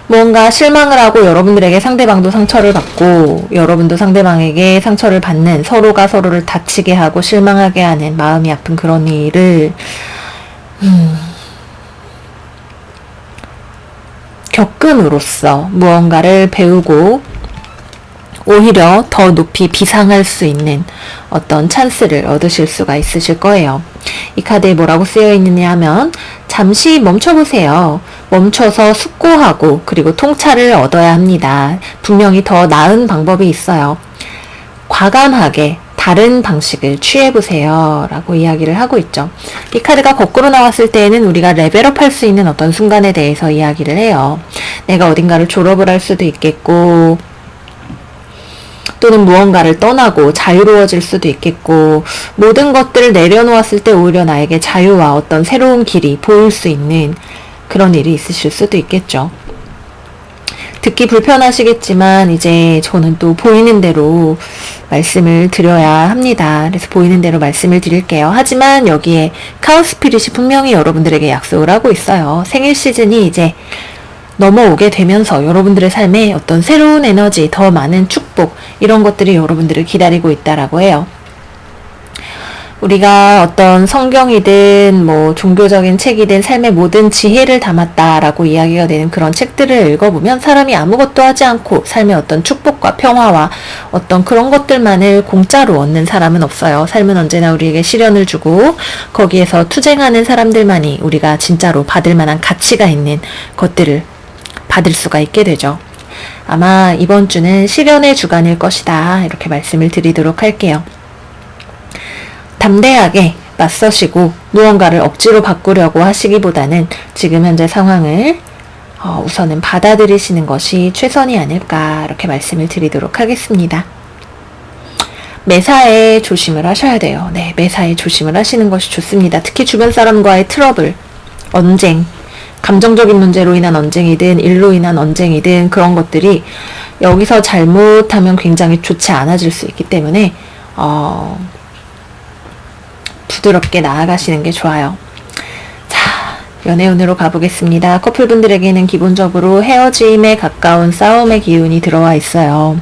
뭔가 실망을 하고 여러분들에게 상대방도 상처를 받고 여러분도 상대방에게 상처를 받는 서로가 서로를 다치게 하고 실망하게 하는 마음이 아픈 그런 일을 겪음으로써 무언가를 배우고 오히려 더 높이 비상할 수 있는 어떤 찬스를 얻으실 수가 있으실 거예요. 이 카드에 뭐라고 쓰여 있느냐 하면 잠시 멈춰보세요. 멈춰서 숙고하고 그리고 통찰을 얻어야 합니다. 분명히 더 나은 방법이 있어요. 과감하게 다른 방식을 취해보세요. 라고 이야기를 하고 있죠. 이 카드가 거꾸로 나왔을 때에는 우리가 레벨업 할 수 있는 어떤 순간에 대해서 이야기를 해요. 내가 어딘가를 졸업을 할 수도 있겠고 또는 무언가를 떠나고 자유로워질 수도 있겠고 모든 것들을 내려놓았을 때 오히려 나에게 자유와 어떤 새로운 길이 보일 수 있는 그런 일이 있으실 수도 있겠죠. 듣기 불편하시겠지만 이제 저는 또 보이는 대로 말씀을 드려야 합니다. 그래서 보이는 대로 말씀을 드릴게요. 하지만 여기에 카오스피릿이 분명히 여러분들에게 약속을 하고 있어요. 생일 시즌이 이제 넘어오게 되면서 여러분들의 삶에 어떤 새로운 에너지, 더 많은 축복, 이런 것들이 여러분들을 기다리고 있다라고 해요. 우리가 어떤 성경이든 뭐 종교적인 책이든 삶의 모든 지혜를 담았다라고 이야기가 되는 그런 책들을 읽어보면 사람이 아무것도 하지 않고 삶의 어떤 축복과 평화와 어떤 그런 것들만을 공짜로 얻는 사람은 없어요. 삶은 언제나 우리에게 시련을 주고 거기에서 투쟁하는 사람들만이 우리가 진짜로 받을 만한 가치가 있는 것들을 받을 수가 있게 되죠. 아마 이번 주는 시련의 주간일 것이다, 이렇게 말씀을 드리도록 할게요. 담대하게 맞서시고 무언가를 억지로 바꾸려고 하시기보다는 지금 현재 상황을 우선은 받아들이시는 것이 최선이 아닐까, 이렇게 말씀을 드리도록 하겠습니다. 매사에 조심을 하셔야 돼요. 네, 매사에 조심을 하시는 것이 좋습니다. 특히 주변 사람과의 트러블, 언쟁, 감정적인 문제로 인한 언쟁이든 일로 인한 언쟁이든 그런 것들이 여기서 잘못하면 굉장히 좋지 않아질 수 있기 때문에 부드럽게 나아가시는 게 좋아요. 자, 연애운으로 가보겠습니다. 커플분들에게는 기본적으로 헤어짐에 가까운 싸움의 기운이 들어와 있어요.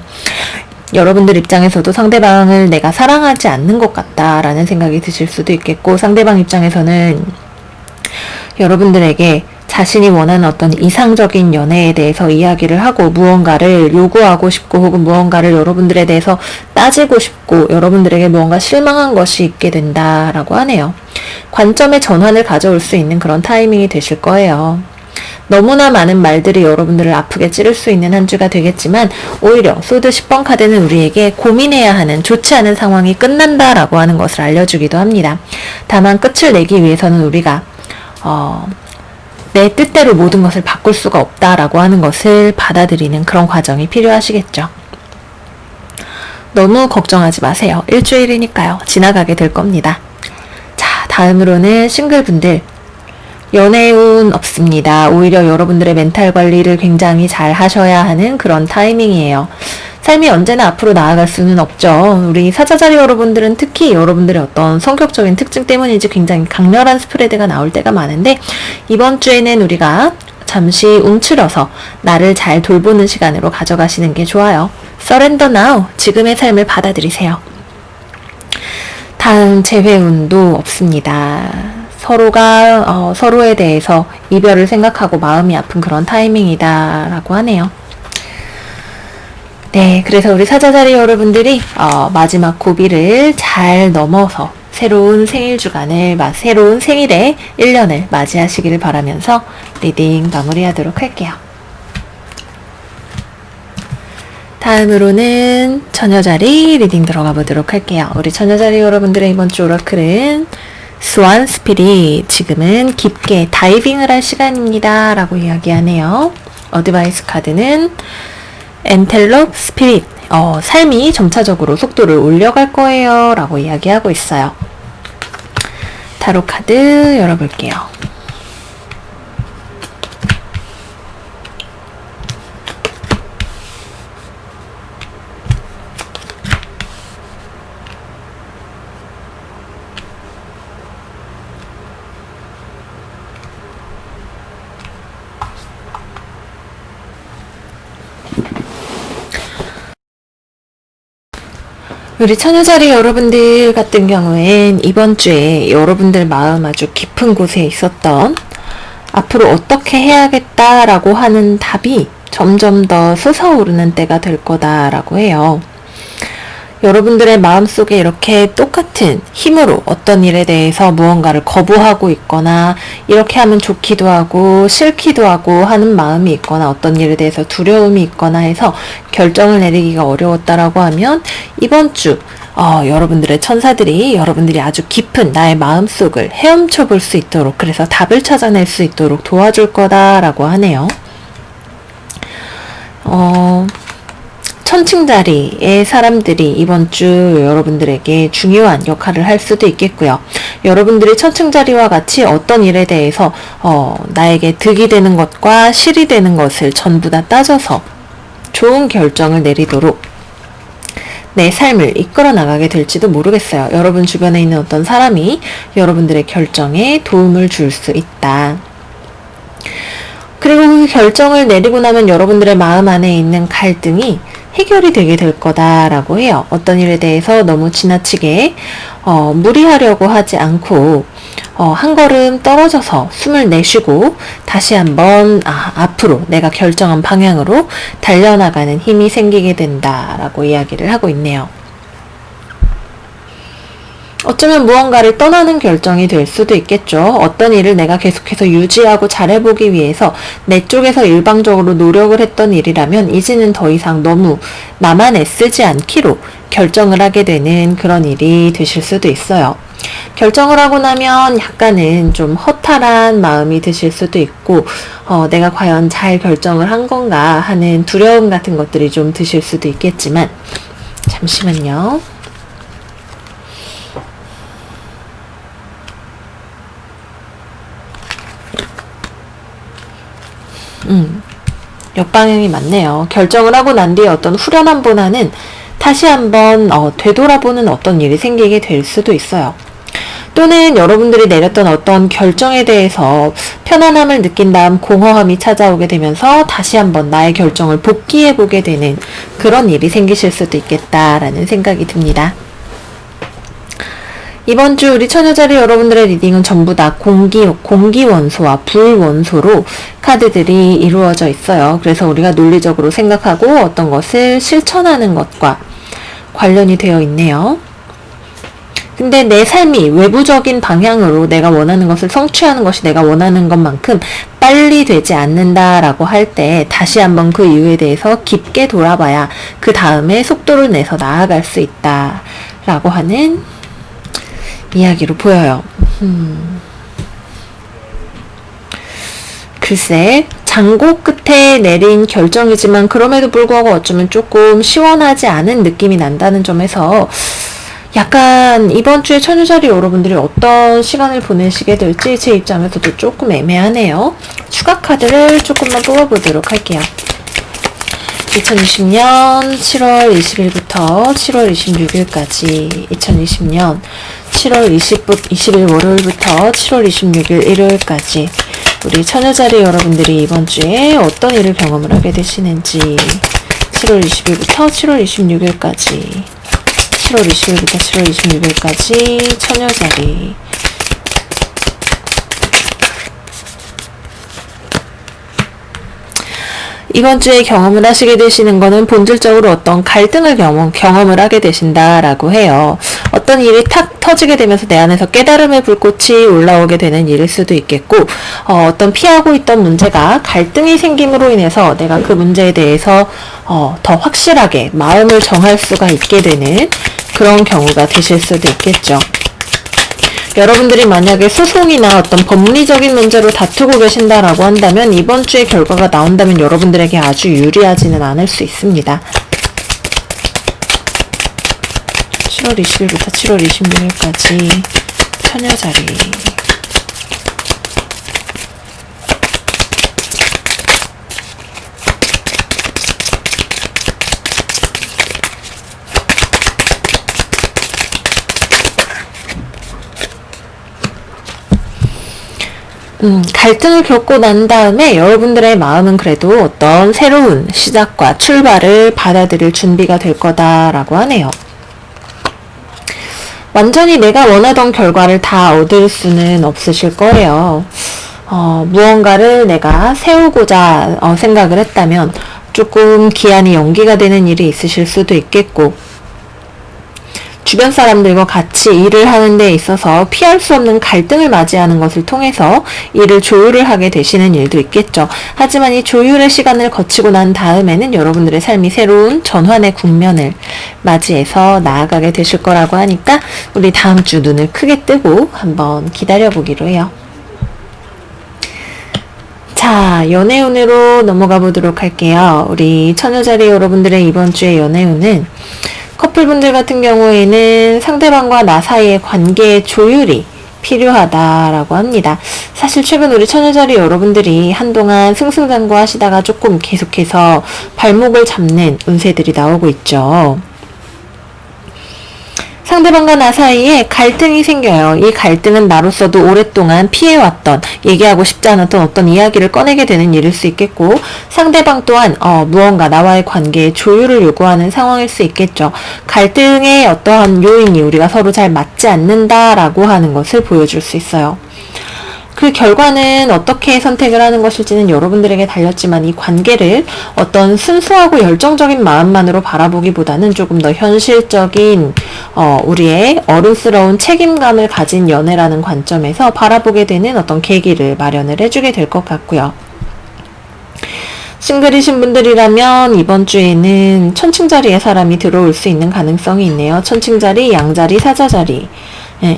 여러분들 입장에서도 상대방을 내가 사랑하지 않는 것 같다라는 생각이 드실 수도 있겠고, 상대방 입장에서는 여러분들에게 자신이 원하는 어떤 이상적인 연애에 대해서 이야기를 하고 무언가를 요구하고 싶고 혹은 무언가를 여러분들에 대해서 따지고 싶고 여러분들에게 무언가 실망한 것이 있게 된다라고 하네요. 관점의 전환을 가져올 수 있는 그런 타이밍이 되실 거예요. 너무나 많은 말들이 여러분들을 아프게 찌를 수 있는 한 주가 되겠지만 오히려 소드 10번 카드는 우리에게 고민해야 하는 좋지 않은 상황이 끝난다라고 하는 것을 알려주기도 합니다. 다만 끝을 내기 위해서는 우리가 내 뜻대로 모든 것을 바꿀 수가 없다라고 하는 것을 받아들이는 그런 과정이 필요하시겠죠. 너무 걱정하지 마세요. 일주일이니까요. 지나가게 될 겁니다. 자, 다음으로는 싱글분들. 연애운 없습니다. 오히려 여러분들의 멘탈 관리를 굉장히 잘 하셔야 하는 그런 타이밍이에요. 삶이 언제나 앞으로 나아갈 수는 없죠. 우리 사자자리 여러분들은 특히 여러분들의 어떤 성격적인 특징 때문인지 굉장히 강렬한 스프레드가 나올 때가 많은데, 이번 주에는 우리가 잠시 움츠려서 나를 잘 돌보는 시간으로 가져가시는 게 좋아요. Surrender now. 지금의 삶을 받아들이세요. 다음 재회운도 없습니다. 서로가 서로에 대해서 이별을 생각하고 마음이 아픈 그런 타이밍이다 라고 하네요. 네, 그래서 우리 사자자리 여러분들이 마지막 고비를 잘 넘어서 새로운 생일 주간을, 새로운 생일의 1년을 맞이하시기를 바라면서 리딩 마무리하도록 할게요. 다음으로는 처녀자리 리딩 들어가 보도록 할게요. 우리 처녀자리 여러분들의 이번 주 오라클은 스완 스피릿, 지금은 깊게 다이빙을 할 시간입니다 라고 이야기하네요. 어드바이스 카드는 엔텔롭 스피릿, 삶이 점차적으로 속도를 올려갈 거예요 라고 이야기하고 있어요. 타로 카드 열어볼게요. 우리 처녀자리 여러분들 같은 경우엔 이번 주에 여러분들 마음 아주 깊은 곳에 있었던 앞으로 어떻게 해야겠다라고 하는 답이 점점 더 솟아오르는 때가 될 거다라고 해요. 여러분들의 마음속에 이렇게 똑같은 힘으로 어떤 일에 대해서 무언가를 거부하고 있거나 이렇게 하면 좋기도 하고 싫기도 하고 하는 마음이 있거나 어떤 일에 대해서 두려움이 있거나 해서 결정을 내리기가 어려웠다라고 하면 이번 주 여러분들의 천사들이 여러분들이 아주 깊은 나의 마음속을 헤엄쳐 볼 수 있도록, 그래서 답을 찾아낼 수 있도록 도와줄 거다라고 하네요. 천칭자리의 사람들이 이번 주 여러분들에게 중요한 역할을 할 수도 있겠고요. 여러분들이 천층자리와 같이 어떤 일에 대해서 나에게 득이 되는 것과 실이 되는 것을 전부 다 따져서 좋은 결정을 내리도록 내 삶을 이끌어 나가게 될지도 모르겠어요. 여러분 주변에 있는 어떤 사람이 여러분들의 결정에 도움을 줄 수 있다. 그리고 그 결정을 내리고 나면 여러분들의 마음 안에 있는 갈등이 해결이 되게 될 거다라고 해요. 어떤 일에 대해서 너무 지나치게 무리하려고 하지 않고 한 걸음 떨어져서 숨을 내쉬고 다시 한번 앞으로 내가 결정한 방향으로 달려나가는 힘이 생기게 된다라고 이야기를 하고 있네요. 어쩌면 무언가를 떠나는 결정이 될 수도 있겠죠. 어떤 일을 내가 계속해서 유지하고 잘해보기 위해서 내 쪽에서 일방적으로 노력을 했던 일이라면 이제는 더 이상 너무 나만 애쓰지 않기로 결정을 하게 되는 그런 일이 되실 수도 있어요. 결정을 하고 나면 약간은 좀 허탈한 마음이 드실 수도 있고 내가 과연 잘 결정을 한 건가 하는 두려움 같은 것들이 좀 드실 수도 있겠지만 잠시만요. 역방향이 맞네요. 결정을 하고 난 뒤에 어떤 후련함보다는 다시 한번 되돌아보는 어떤 일이 생기게 될 수도 있어요. 또는 여러분들이 내렸던 어떤 결정에 대해서 편안함을 느낀 다음 공허함이 찾아오게 되면서 다시 한번 나의 결정을 복귀해보게 되는 그런 일이 생기실 수도 있겠다라는 생각이 듭니다. 이번 주 우리 처녀자리 여러분들의 리딩은 전부 다 공기 원소와 불 원소로 카드들이 이루어져 있어요. 그래서 우리가 논리적으로 생각하고 어떤 것을 실천하는 것과 관련이 되어 있네요. 근데 내 삶이 외부적인 방향으로 내가 원하는 것을 성취하는 것이 내가 원하는 것만큼 빨리 되지 않는다라고 할 때 다시 한번 그 이유에 대해서 깊게 돌아봐야 그 다음에 속도를 내서 나아갈 수 있다라고 하는 이야기로 보여요. 글쎄, 장고 끝에 내린 결정이지만 그럼에도 불구하고 어쩌면 조금 시원하지 않은 느낌이 난다는 점에서 약간 이번 주에 처녀자리 여러분들이 어떤 시간을 보내시게 될지 제 입장에서도 조금 애매하네요. 추가 카드를 조금만 뽑아보도록 할게요. 2020년 7월 20일부터 7월 26일까지 2020년 7월 20일 월요일부터 7월 26일 일요일까지 우리 처녀자리 여러분들이 이번 주에 어떤 일을 경험을 하게 되시는지 7월 20일부터 7월 26일까지 7월 20일부터 7월 26일까지 처녀자리 이번 주에 경험을 하시게 되시는 거는 본질적으로 어떤 갈등을 경험을 하게 되신다라고 해요. 어떤 일이 탁 터지게 되면서 내 안에서 깨달음의 불꽃이 올라오게 되는 일일 수도 있겠고 어떤 피하고 있던 문제가 갈등이 생김으로 인해서 내가 그 문제에 대해서 더 확실하게 마음을 정할 수가 있게 되는 그런 경우가 되실 수도 있겠죠. 여러분들이 만약에 소송이나 어떤 법리적인 문제로 다투고 계신다라고 한다면 이번 주에 결과가 나온다면 여러분들에게 아주 유리하지는 않을 수 있습니다. 7월 20일부터 7월 26일까지 처녀자리 갈등을 겪고 난 다음에 여러분들의 마음은 그래도 어떤 새로운 시작과 출발을 받아들일 준비가 될 거다라고 하네요. 완전히 내가 원하던 결과를 다 얻을 수는 없으실 거예요. 무언가를 내가 세우고자 생각을 했다면 조금 기한이 연기가 되는 일이 있으실 수도 있겠고 주변 사람들과 같이 일을 하는 데 있어서 피할 수 없는 갈등을 맞이하는 것을 통해서 일을 조율을 하게 되시는 일도 있겠죠. 하지만 이 조율의 시간을 거치고 난 다음에는 여러분들의 삶이 새로운 전환의 국면을 맞이해서 나아가게 되실 거라고 하니까 우리 다음 주 눈을 크게 뜨고 한번 기다려보기로 해요. 자, 연애운으로 넘어가 보도록 할게요. 우리 처녀자리 여러분들의 이번 주의 연애운은 커플분들 같은 경우에는 상대방과 나 사이의 관계의 조율이 필요하다라고 합니다. 사실 최근 우리 처녀자리 여러분들이 한동안 승승장구하시다가 조금 계속해서 발목을 잡는 운세들이 나오고 있죠. 상대방과 나 사이에 갈등이 생겨요. 이 갈등은 나로서도 오랫동안 피해왔던, 얘기하고 싶지 않았던 어떤 이야기를 꺼내게 되는 일일 수 있겠고, 상대방 또한 무언가 나와의 관계에 조율을 요구하는 상황일 수 있겠죠. 갈등의 어떠한 요인이 우리가 서로 잘 맞지 않는다라고 하는 것을 보여줄 수 있어요. 그 결과는 어떻게 선택을 하는 것일지는 여러분들에게 달렸지만, 이 관계를 어떤 순수하고 열정적인 마음만으로 바라보기보다는 조금 더 현실적인 우리의 어른스러운 책임감을 가진 연애라는 관점에서 바라보게 되는 어떤 계기를 마련을 해주게 될 것 같고요. 싱글이신 분들이라면 이번 주에는 천칭자리에 사람이 들어올 수 있는 가능성이 있네요. 천칭자리, 양자리, 사자자리,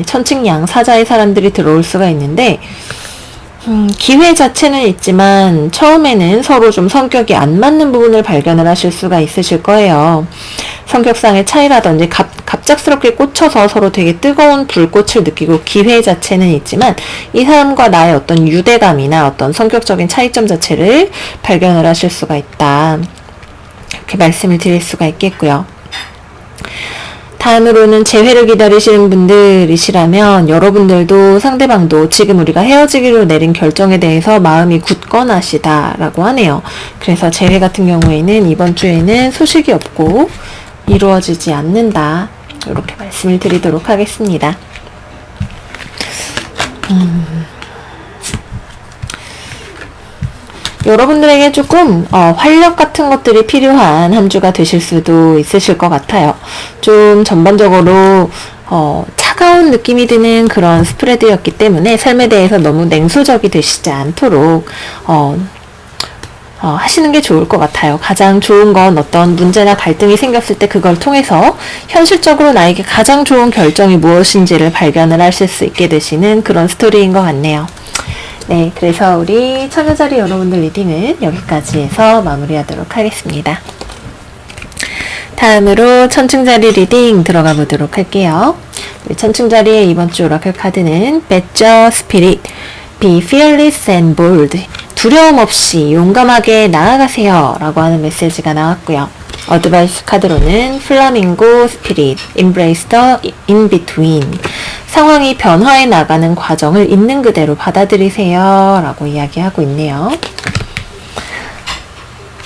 천칭양, 사자의 사람들이 들어올 수가 있는데, 기회 자체는 있지만 처음에는 서로 좀 성격이 안 맞는 부분을 발견을 하실 수가 있으실 거예요. 성격상의 차이라든지 갑작스럽게 꽂혀서 서로 되게 뜨거운 불꽃을 느끼고, 기회 자체는 있지만 이 사람과 나의 어떤 유대감이나 어떤 성격적인 차이점 자체를 발견을 하실 수가 있다, 이렇게 말씀을 드릴 수가 있겠고요. 다음으로는 재회를 기다리시는 분들이시라면 여러분들도 상대방도 지금 우리가 헤어지기로 내린 결정에 대해서 마음이 굳건하시다라고 하네요. 그래서 재회 같은 경우에는 이번 주에는 소식이 없고 이루어지지 않는다, 이렇게 말씀을 드리도록 하겠습니다. 여러분들에게 조금 활력 같은 것들이 필요한 한 주가 되실 수도 있으실 것 같아요. 좀 전반적으로 차가운 느낌이 드는 그런 스프레드였기 때문에 삶에 대해서 너무 냉소적이 되시지 않도록 하시는 게 좋을 것 같아요. 가장 좋은 건 어떤 문제나 갈등이 생겼을 때 그걸 통해서 현실적으로 나에게 가장 좋은 결정이 무엇인지를 발견을 하실 수 있게 되시는 그런 스토리인 것 같네요. 네, 그래서 우리 처녀자리 여러분들 리딩은 여기까지 해서 마무리하도록 하겠습니다. 다음으로 천칭자리 리딩 들어가 보도록 할게요. 우리 천칭자리의 이번 주 오라클 카드는 Badger Spirit, Be Fearless and Bold, 두려움 없이 용감하게 나아가세요 라고 하는 메시지가 나왔고요. 어드바이스 카드로는 플라밍고 스피릿, Embrace the In-Between, 상황이 변화해 나가는 과정을 있는 그대로 받아들이세요 라고 이야기하고 있네요.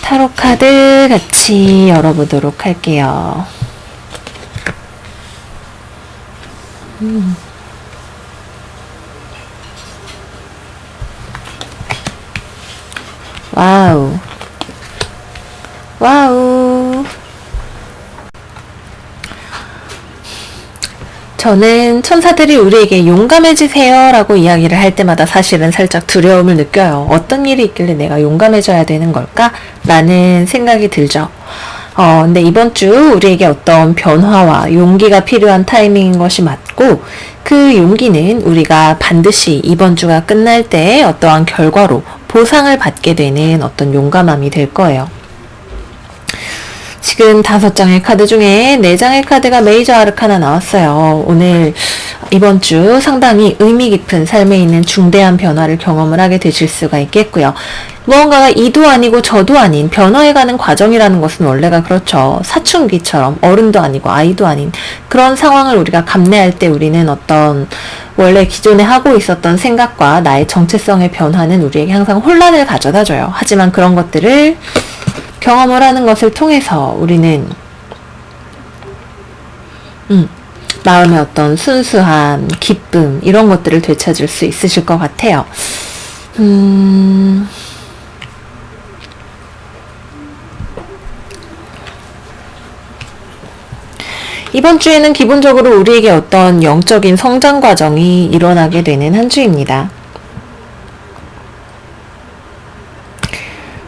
타로 카드 같이 열어보도록 할게요. 와우, 와우. 저는 천사들이 우리에게 용감해지세요 라고 이야기를 할 때마다 사실은 살짝 두려움을 느껴요. 어떤 일이 있길래 내가 용감해져야 되는 걸까? 라는 생각이 들죠. 근데 이번 주 우리에게 어떤 변화와 용기가 필요한 타이밍인 것이 맞고, 그 용기는 우리가 반드시 이번 주가 끝날 때 어떠한 결과로 보상을 받게 되는 어떤 용감함이 될 거예요. 지금 5장의 카드 중에 4장의 카드가 메이저 아르카나 나왔어요. 오늘 이번 주 상당히 의미 깊은 삶에 있는 중대한 변화를 경험을 하게 되실 수가 있겠고요. 무언가가 이도 아니고 저도 아닌 변화해가는 과정이라는 것은 원래가 그렇죠. 사춘기처럼 어른도 아니고 아이도 아닌 그런 상황을 우리가 감내할 때 우리는 어떤 원래 기존에 하고 있었던 생각과 나의 정체성의 변화는 우리에게 항상 혼란을 가져다줘요. 하지만 그런 것들을 경험을 하는 것을 통해서 우리는 마음의 어떤 순수함, 기쁨 이런 것들을 되찾을 수 있으실 것 같아요. 이번 주에는 기본적으로 우리에게 어떤 영적인 성장 과정이 일어나게 되는 한 주입니다.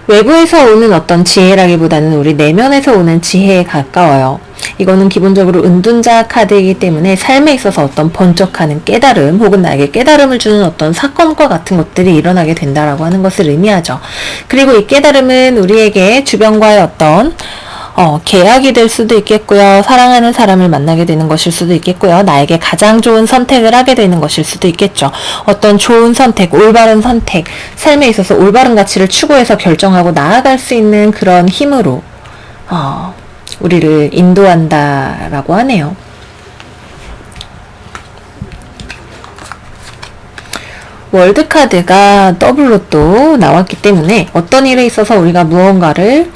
외부에서 오는 어떤 지혜라기보다는 우리 내면에서 오는 지혜에 가까워요. 이거는 기본적으로 은둔자 카드이기 때문에 삶에 있어서 어떤 번쩍하는 깨달음 혹은 나에게 깨달음을 주는 어떤 사건과 같은 것들이 일어나게 된다라고 하는 것을 의미하죠. 그리고 이 깨달음은 우리에게 주변과의 어떤 계약이 될 수도 있겠고요. 사랑하는 사람을 만나게 되는 것일 수도 있겠고요. 나에게 가장 좋은 선택을 하게 되는 것일 수도 있겠죠. 어떤 좋은 선택, 올바른 선택, 삶에 있어서 올바른 가치를 추구해서 결정하고 나아갈 수 있는 그런 힘으로 우리를 인도한다라고 하네요. 월드카드가 더블로 또 나왔기 때문에 어떤 일에 있어서 우리가 무언가를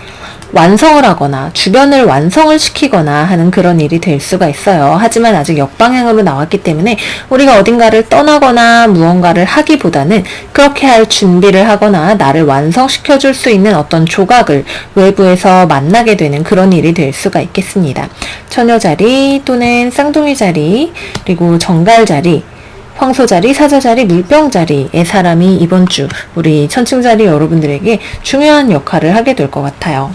완성을 하거나 주변을 완성을 시키거나 하는 그런 일이 될 수가 있어요. 하지만 아직 역방향으로 나왔기 때문에 우리가 어딘가를 떠나거나 무언가를 하기보다는 그렇게 할 준비를 하거나 나를 완성시켜 줄 수 있는 어떤 조각을 외부에서 만나게 되는 그런 일이 될 수가 있겠습니다. 처녀자리 또는 쌍둥이 자리 그리고 정갈자리 황소자리, 사자자리, 물병자리의 사람이 이번 주 우리 천칭자리 여러분들에게 중요한 역할을 하게 될 것 같아요.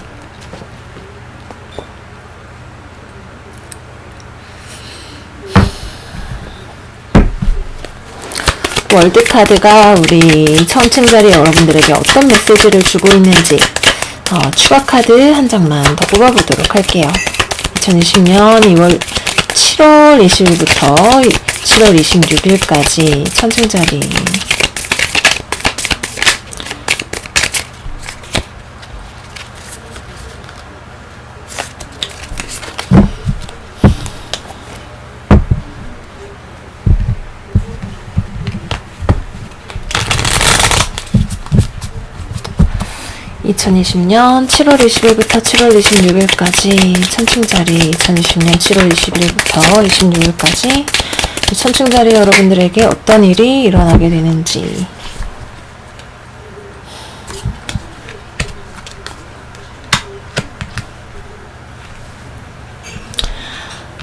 월드카드가 우리 천칭자리 여러분들에게 어떤 메시지를 주고 있는지 추가 카드 한 장만 더 뽑아보도록 할게요. 2020년 7월 20일부터 7월 26일까지 천칭자리 (2020년 7월 20일부터 7월 26일까지) 천칭자리 2020년 7월 20일부터 26일까지 천칭자리 여러분들에게 어떤 일이 일어나게 되는지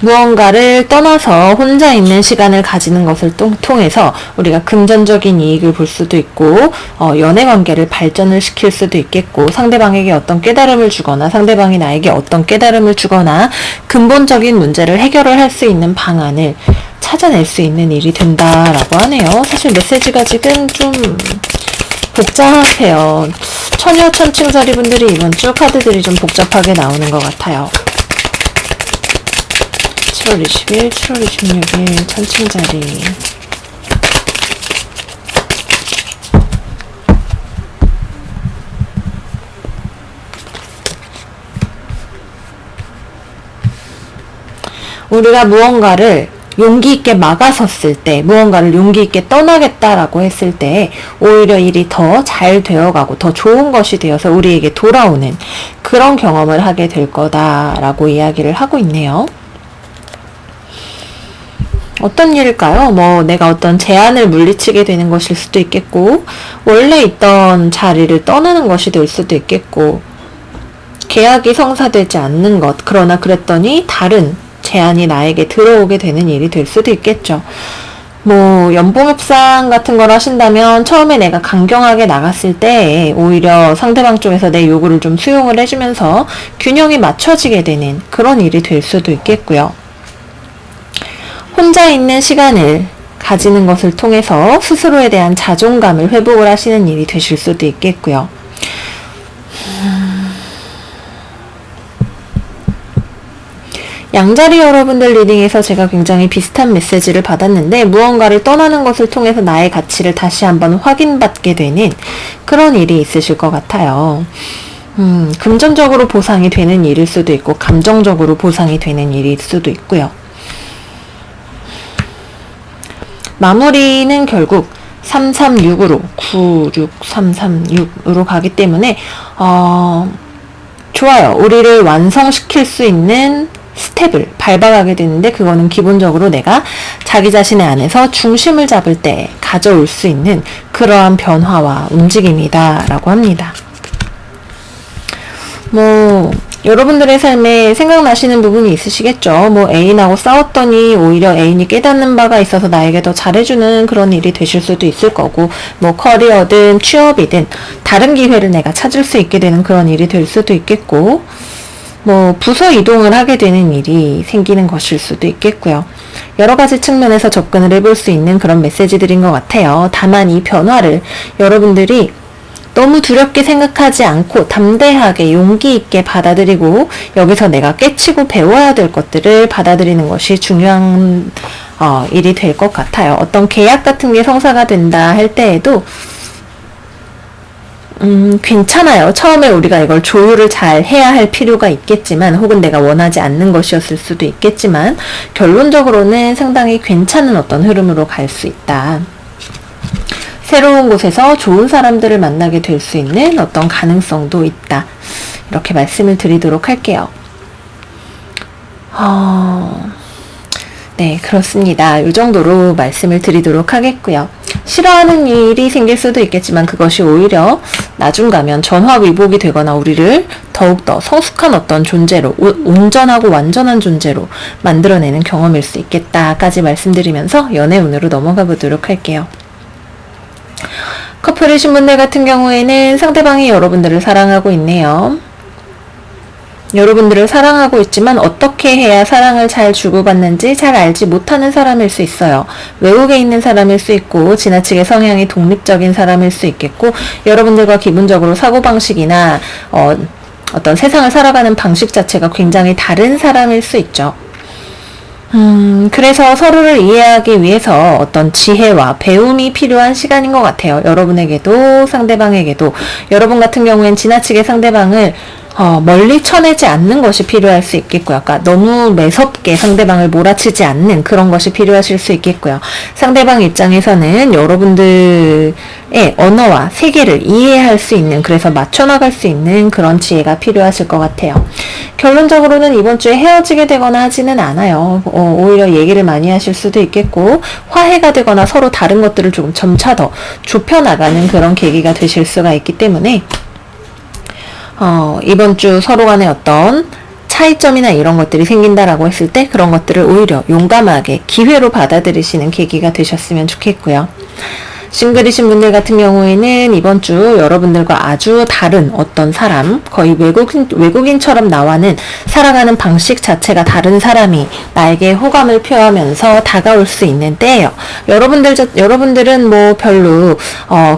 무언가를 떠나서 혼자 있는 시간을 가지는 것을 통해서 우리가 금전적인 이익을 볼 수도 있고 연애관계를 발전을 시킬 수도 있겠고 상대방에게 어떤 깨달음을 주거나 상대방이 나에게 어떤 깨달음을 주거나 근본적인 문제를 해결을 할 수 있는 방안을 찾아낼 수 있는 일이 된다라고 하네요. 사실 메시지가 지금 좀 복잡해요. 처녀 천칭자리 분들이 이번 주 카드들이 좀 복잡하게 나오는 것 같아요. 7월 20일, 7월 26일 천칭자리 우리가 무언가를 용기 있게 막아섰을 때, 무언가를 용기 있게 떠나겠다라고 했을 때 오히려 일이 더 잘 되어가고 더 좋은 것이 되어서 우리에게 돌아오는 그런 경험을 하게 될 거다라고 이야기를 하고 있네요. 어떤 일일까요? 내가 어떤 제한을 물리치게 되는 것일 수도 있겠고, 원래 있던 자리를 떠나는 것이 될 수도 있겠고, 계약이 성사되지 않는 것, 그러나 그랬더니 다른 제한이 나에게 들어오게 되는 일이 될 수도 있겠죠. 연봉 협상 같은 걸 하신다면 처음에 내가 강경하게 나갔을 때 오히려 상대방 쪽에서 내 요구를 좀 수용을 해주면서 균형이 맞춰지게 되는 그런 일이 될 수도 있겠고요. 혼자 있는 시간을 가지는 것을 통해서 스스로에 대한 자존감을 회복을 하시는 일이 되실 수도 있겠고요. 양자리 여러분들 리딩에서 제가 굉장히 비슷한 메시지를 받았는데 무언가를 떠나는 것을 통해서 나의 가치를 다시 한번 확인받게 되는 그런 일이 있으실 것 같아요. 금전적으로 보상이 되는 일일 수도 있고 감정적으로 보상이 되는 일일 수도 있고요. 마무리는 결국 336으로 96336으로 가기 때문에 좋아요. 우리를 완성시킬 수 있는 스텝을 밟아가게 되는데 그거는 기본적으로 내가 자기 자신의 안에서 중심을 잡을 때 가져올 수 있는 그러한 변화와 움직임이다 라고 합니다. 여러분들의 삶에 생각나시는 부분이 있으시겠죠. 애인하고 싸웠더니 오히려 애인이 깨닫는 바가 있어서 나에게 더 잘해주는 그런 일이 되실 수도 있을 거고, 커리어든 취업이든 다른 기회를 내가 찾을 수 있게 되는 그런 일이 될 수도 있겠고, 부서 이동을 하게 되는 일이 생기는 것일 수도 있겠고요. 여러 가지 측면에서 접근을 해볼 수 있는 그런 메시지들인 것 같아요. 다만 이 변화를 여러분들이 너무 두렵게 생각하지 않고 담대하게 용기 있게 받아들이고 여기서 내가 깨치고 배워야 될 것들을 받아들이는 것이 중요한 일이 될 것 같아요. 어떤 계약 같은 게 성사가 된다 할 때에도 괜찮아요. 처음에 우리가 이걸 조율을 잘 해야 할 필요가 있겠지만, 혹은 내가 원하지 않는 것이었을 수도 있겠지만, 결론적으로는 상당히 괜찮은 어떤 흐름으로 갈 수 있다. 새로운 곳에서 좋은 사람들을 만나게 될 수 있는 어떤 가능성도 있다. 이렇게 말씀을 드리도록 할게요. 네, 그렇습니다. 이 정도로 말씀을 드리도록 하겠고요. 싫어하는 일이 생길 수도 있겠지만 그것이 오히려 나중 가면 전화위복이 되거나 우리를 더욱더 성숙한 어떤 존재로, 온전하고 완전한 존재로 만들어내는 경험일 수 있겠다까지 말씀드리면서 연애운으로 넘어가 보도록 할게요. 커플이신 분들 같은 경우에는 상대방이 여러분들을 사랑하고 있네요. 여러분들을 사랑하고 있지만 어떻게 해야 사랑을 잘 주고받는지 잘 알지 못하는 사람일 수 있어요. 외국에 있는 사람일 수 있고 지나치게 성향이 독립적인 사람일 수 있겠고 여러분들과 기본적으로 사고방식이나 어떤 세상을 살아가는 방식 자체가 굉장히 다른 사람일 수 있죠. 그래서 서로를 이해하기 위해서 어떤 지혜와 배움이 필요한 시간인 것 같아요. 여러분에게도 상대방에게도. 여러분 같은 경우엔 지나치게 상대방을 멀리 쳐내지 않는 것이 필요할 수 있겠고요. 그러니까 너무 매섭게 상대방을 몰아치지 않는 그런 것이 필요하실 수 있겠고요. 상대방 입장에서는 여러분들의 언어와 세계를 이해할 수 있는, 그래서 맞춰나갈 수 있는 그런 지혜가 필요하실 것 같아요. 결론적으로는 이번 주에 헤어지게 되거나 하지는 않아요. 오히려 얘기를 많이 하실 수도 있겠고 화해가 되거나 서로 다른 것들을 조금 점차 더 좁혀나가는 그런 계기가 되실 수가 있기 때문에 이번 주 서로 간의 어떤 차이점이나 이런 것들이 생긴다라고 했을 때 그런 것들을 오히려 용감하게 기회로 받아들이시는 계기가 되셨으면 좋겠고요. 싱글이신 분들 같은 경우에는 이번 주 여러분들과 아주 다른 어떤 사람, 거의 외국인처럼 나와는 살아가는 방식 자체가 다른 사람이 나에게 호감을 표하면서 다가올 수 있는 때예요. 여러분들은 뭐 별로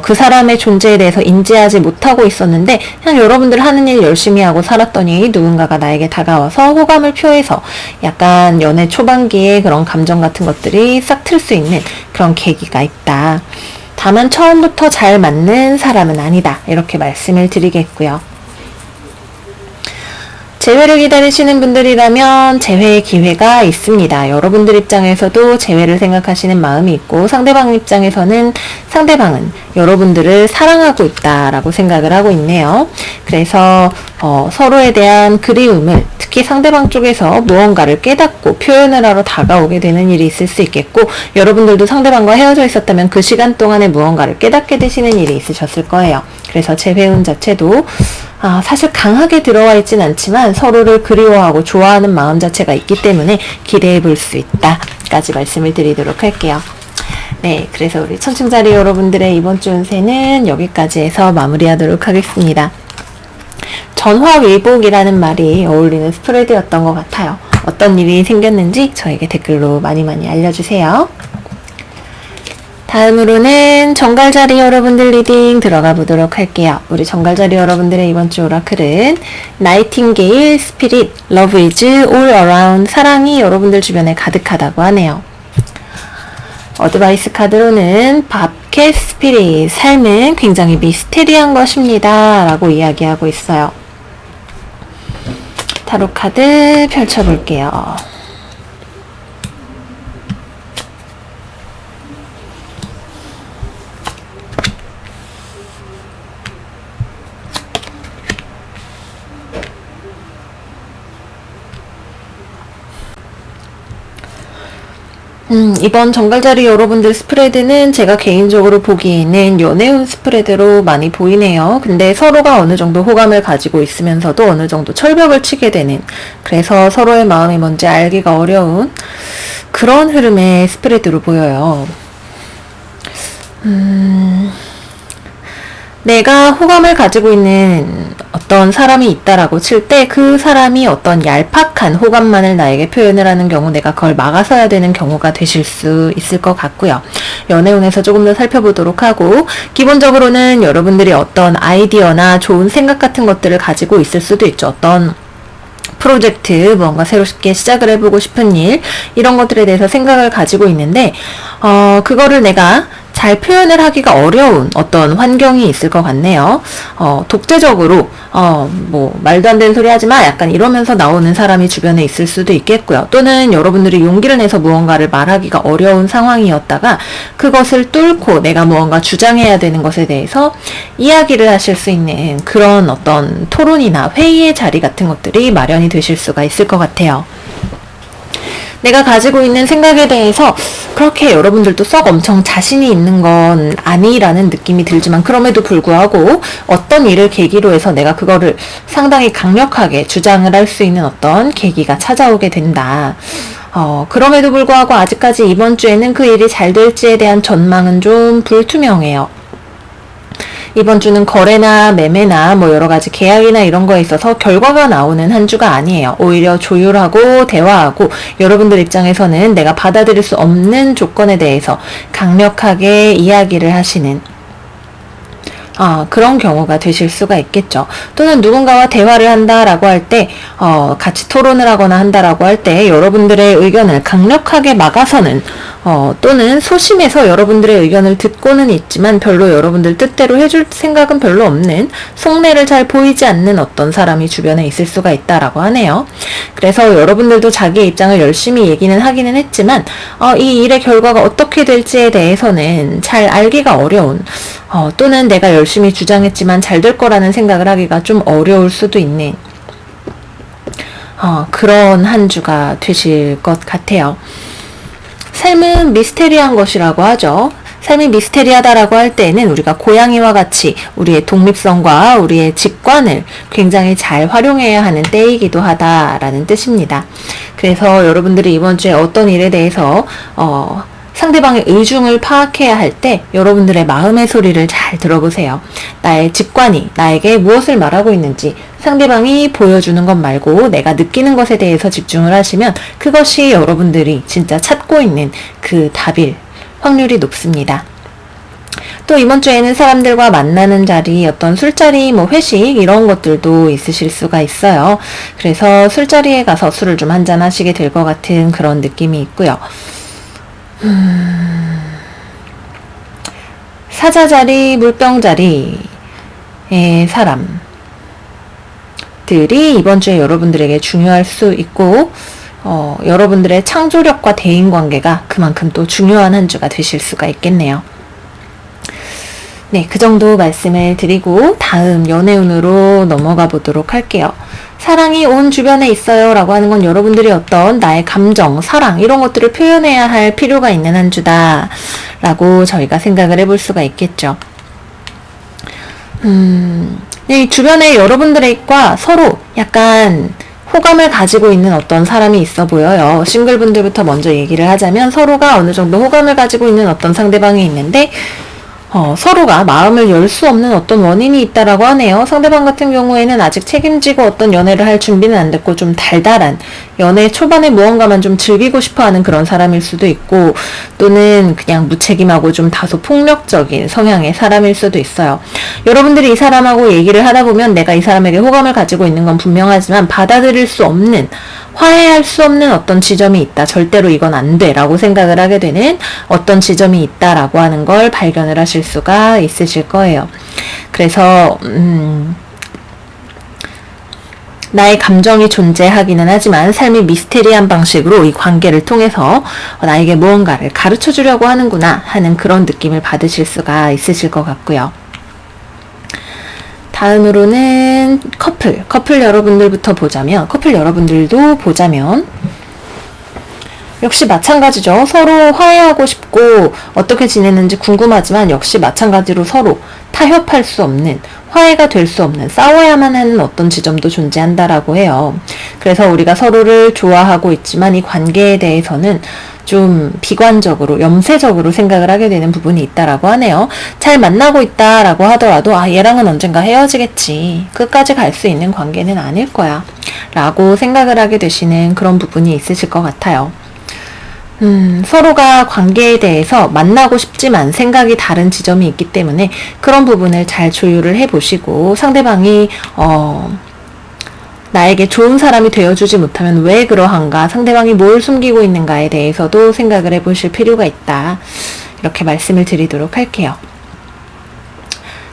그 사람의 존재에 대해서 인지하지 못하고 있었는데 그냥 여러분들 하는 일 열심히 하고 살았더니 누군가가 나에게 다가와서 호감을 표해서 약간 연애 초반기에 그런 감정 같은 것들이 싹 틀 수 있는 그런 계기가 있다. 다만 처음부터 잘 맞는 사람은 아니다. 이렇게 말씀을 드리겠고요. 재회를 기다리시는 분들이라면 재회의 기회가 있습니다. 여러분들 입장에서도 재회를 생각하시는 마음이 있고 상대방 입장에서는 상대방은 여러분들을 사랑하고 있다라고 생각을 하고 있네요. 그래서 서로에 대한 그리움을 특히 상대방 쪽에서 무언가를 깨닫고 표현을 하러 다가오게 되는 일이 있을 수 있겠고 여러분들도 상대방과 헤어져 있었다면 그 시간 동안에 무언가를 깨닫게 되시는 일이 있으셨을 거예요. 그래서 재회운 자체도 사실 강하게 들어와 있진 않지만 서로를 그리워하고 좋아하는 마음 자체가 있기 때문에 기대해 볼 수 있다까지 말씀을 드리도록 할게요. 네, 그래서 우리 천칭자리 여러분들의 이번 주 운세는 여기까지 해서 마무리하도록 하겠습니다. 전화위복이라는 말이 어울리는 스프레드였던 것 같아요. 어떤 일이 생겼는지 저에게 댓글로 많이 알려주세요. 다음으로는 정갈자리 여러분들 리딩 들어가 보도록 할게요. 우리 정갈자리 여러분들의 이번 주 오라클은 나이팅게일 스피릿 Love is all around, 사랑이 여러분들 주변에 가득하다고 하네요. 어드바이스 카드로는 밥캣 스피릿, 삶은 굉장히 미스테리한 것입니다 라고 이야기하고 있어요. 타로 카드 펼쳐볼게요. 이번 정갈자리 여러분들 스프레드는 제가 개인적으로 보기에는 연애운 스프레드로 많이 보이네요. 근데 서로가 어느 정도 호감을 가지고 있으면서도 어느 정도 철벽을 치게 되는, 그래서 서로의 마음이 뭔지 알기가 어려운 그런 흐름의 스프레드로 보여요. 내가 호감을 가지고 있는 어떤 사람이 있다라고 칠 때 그 사람이 어떤 얄팍한 호감만을 나에게 표현을 하는 경우 내가 그걸 막아서야 되는 경우가 되실 수 있을 것 같고요. 연애운에서 조금 더 살펴보도록 하고, 기본적으로는 여러분들이 어떤 아이디어나 좋은 생각 같은 것들을 가지고 있을 수도 있죠. 어떤 프로젝트, 뭔가 새롭게 시작을 해보고 싶은 일, 이런 것들에 대해서 생각을 가지고 있는데, 그거를 내가 잘 표현을 하기가 어려운 어떤 환경이 있을 것 같네요. 독재적으로, 말도 안 되는 소리 하지 마, 약간 이러면서 나오는 사람이 주변에 있을 수도 있겠고요. 또는 여러분들이 용기를 내서 무언가를 말하기가 어려운 상황이었다가 그것을 뚫고 내가 무언가 주장해야 되는 것에 대해서 이야기를 하실 수 있는 그런 어떤 토론이나 회의의 자리 같은 것들이 마련이 되실 수가 있을 것 같아요. 내가 가지고 있는 생각에 대해서 그렇게 여러분들도 썩 엄청 자신이 있는 건 아니라는 느낌이 들지만, 그럼에도 불구하고 어떤 일을 계기로 해서 내가 그거를 상당히 강력하게 주장을 할 수 있는 어떤 계기가 찾아오게 된다. 그럼에도 불구하고 아직까지 이번 주에는 그 일이 잘 될지에 대한 전망은 좀 불투명해요. 이번 주는 거래나 매매나 여러 가지 계약이나 이런 거에 있어서 결과가 나오는 한 주가 아니에요. 오히려 조율하고 대화하고 여러분들 입장에서는 내가 받아들일 수 없는 조건에 대해서 강력하게 이야기를 하시는 그런 경우가 되실 수가 있겠죠. 또는 누군가와 대화를 한다라고 할 때, 같이 토론을 하거나 한다라고 할 때 여러분들의 의견을 강력하게 막아서는, 또는 소심해서 여러분들의 의견을 듣고는 있지만 별로 여러분들 뜻대로 해줄 생각은 별로 없는, 속내를 잘 보이지 않는 어떤 사람이 주변에 있을 수가 있다라고 하네요. 그래서 여러분들도 자기의 입장을 열심히 얘기는 하기는 했지만, 이 일의 결과가 어떻게 될지에 대해서는 잘 알기가 어려운, 또는 내가 열심히 주장했지만 잘 될 거라는 생각을 하기가 좀 어려울 수도 있는 그런 한 주가 되실 것 같아요. 삶은 미스테리한 것이라고 하죠. 삶이 미스테리하다라고 할 때에는 우리가 고양이와 같이 우리의 독립성과 우리의 직관을 굉장히 잘 활용해야 하는 때이기도 하다라는 뜻입니다. 그래서 여러분들이 이번 주에 어떤 일에 대해서 상대방의 의중을 파악해야 할 때 여러분들의 마음의 소리를 잘 들어보세요. 나의 직관이 나에게 무엇을 말하고 있는지 상대방이 보여주는 것 말고 내가 느끼는 것에 대해서 집중을 하시면 그것이 여러분들이 진짜 찾고 있는 그 답일 확률이 높습니다. 또 이번 주에는 사람들과 만나는 자리, 어떤 술자리, 회식 이런 것들도 있으실 수가 있어요. 그래서 술자리에 가서 술을 좀 한잔 하시게 될 것 같은 그런 느낌이 있고요. 사자자리, 물병자리의 사람들이 이번 주에 여러분들에게 중요할 수 있고, 여러분들의 창조력과 대인관계가 그만큼 또 중요한 한 주가 되실 수가 있겠네요. 네, 그 정도 말씀을 드리고 다음 연애운으로 넘어가 보도록 할게요. 사랑이 온 주변에 있어요 라고 하는 건 여러분들이 어떤 나의 감정, 사랑 이런 것들을 표현해야 할 필요가 있는 한 주다 라고 저희가 생각을 해볼 수가 있겠죠. 이 주변에 여러분들과 서로 약간 호감을 가지고 있는 어떤 사람이 있어 보여요. 싱글분들부터 먼저 얘기를 하자면 서로가 어느 정도 호감을 가지고 있는 어떤 상대방이 있는데 서로가 마음을 열 수 없는 어떤 원인이 있다라고 하네요. 상대방 같은 경우에는 아직 책임지고 어떤 연애를 할 준비는 안 됐고 좀 달달한 연애 초반에 무언가만 좀 즐기고 싶어하는 그런 사람일 수도 있고, 또는 그냥 무책임하고 좀 다소 폭력적인 성향의 사람일 수도 있어요. 여러분들이 이 사람하고 얘기를 하다 보면 내가 이 사람에게 호감을 가지고 있는 건 분명하지만 받아들일 수 없는, 화해할 수 없는 어떤 지점이 있다. 절대로 이건 안 돼 라고 생각을 하게 되는 어떤 지점이 있다라고 하는 걸 발견을 하실 수가 있으실 거예요. 그래서 나의 감정이 존재하기는 하지만 삶이 미스테리한 방식으로 이 관계를 통해서 나에게 무언가를 가르쳐 주려고 하는구나 하는 그런 느낌을 받으실 수가 있으실 것 같고요. 다음으로는 커플 여러분들부터 보자면, 커플 여러분들도 보자면 역시 마찬가지죠. 서로 화해하고 싶고 어떻게 지내는지 궁금하지만 역시 마찬가지로 서로 타협할 수 없는, 화해가 될 수 없는, 싸워야만 하는 어떤 지점도 존재한다라고 해요. 그래서 우리가 서로를 좋아하고 있지만 이 관계에 대해서는 좀 비관적으로, 염세적으로 생각을 하게 되는 부분이 있다라고 하네요. 잘 만나고 있다라고 하더라도 얘랑은 언젠가 헤어지겠지, 끝까지 갈 수 있는 관계는 아닐 거야 라고 생각을 하게 되시는 그런 부분이 있으실 것 같아요. 서로가 관계에 대해서 만나고 싶지만 생각이 다른 지점이 있기 때문에 그런 부분을 잘 조율을 해보시고, 상대방이 나에게 좋은 사람이 되어주지 못하면 왜 그러한가, 상대방이 뭘 숨기고 있는가에 대해서도 생각을 해보실 필요가 있다, 이렇게 말씀을 드리도록 할게요.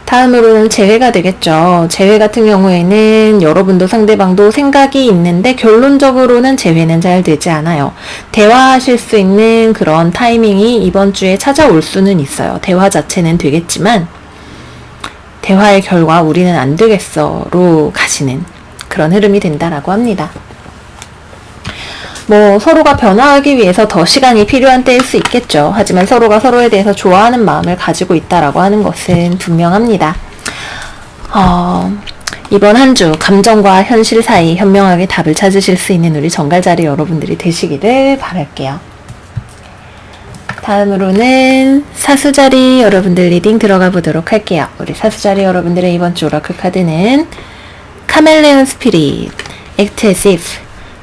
다음으로는 재회 되겠죠. 재회 같은 경우에는 여러분도 상대방도 생각이 있는데 결론적으로는 재회는 잘 되지 않아요. 대화하실 수 있는 그런 타이밍이 이번 주에 찾아올 수는 있어요. 대화 자체는 되겠지만 대화의 결과 우리는 안 되겠어로 가시는 그런 흐름이 된다라고 합니다. 서로가 변화하기 위해서 더 시간이 필요한 때일 수 있겠죠. 하지만 서로가 서로에 대해서 좋아하는 마음을 가지고 있다라고 하는 것은 분명합니다. 이번 한 주 감정과 현실 사이 현명하게 답을 찾으실 수 있는 우리 정갈자리 여러분들이 되시기를 바랄게요. 다음으로는 사수자리 여러분들 리딩 들어가 보도록 할게요. 우리 사수자리 여러분들의 이번 주 오라클 카드는 카멜레온 스피릿, Act as if,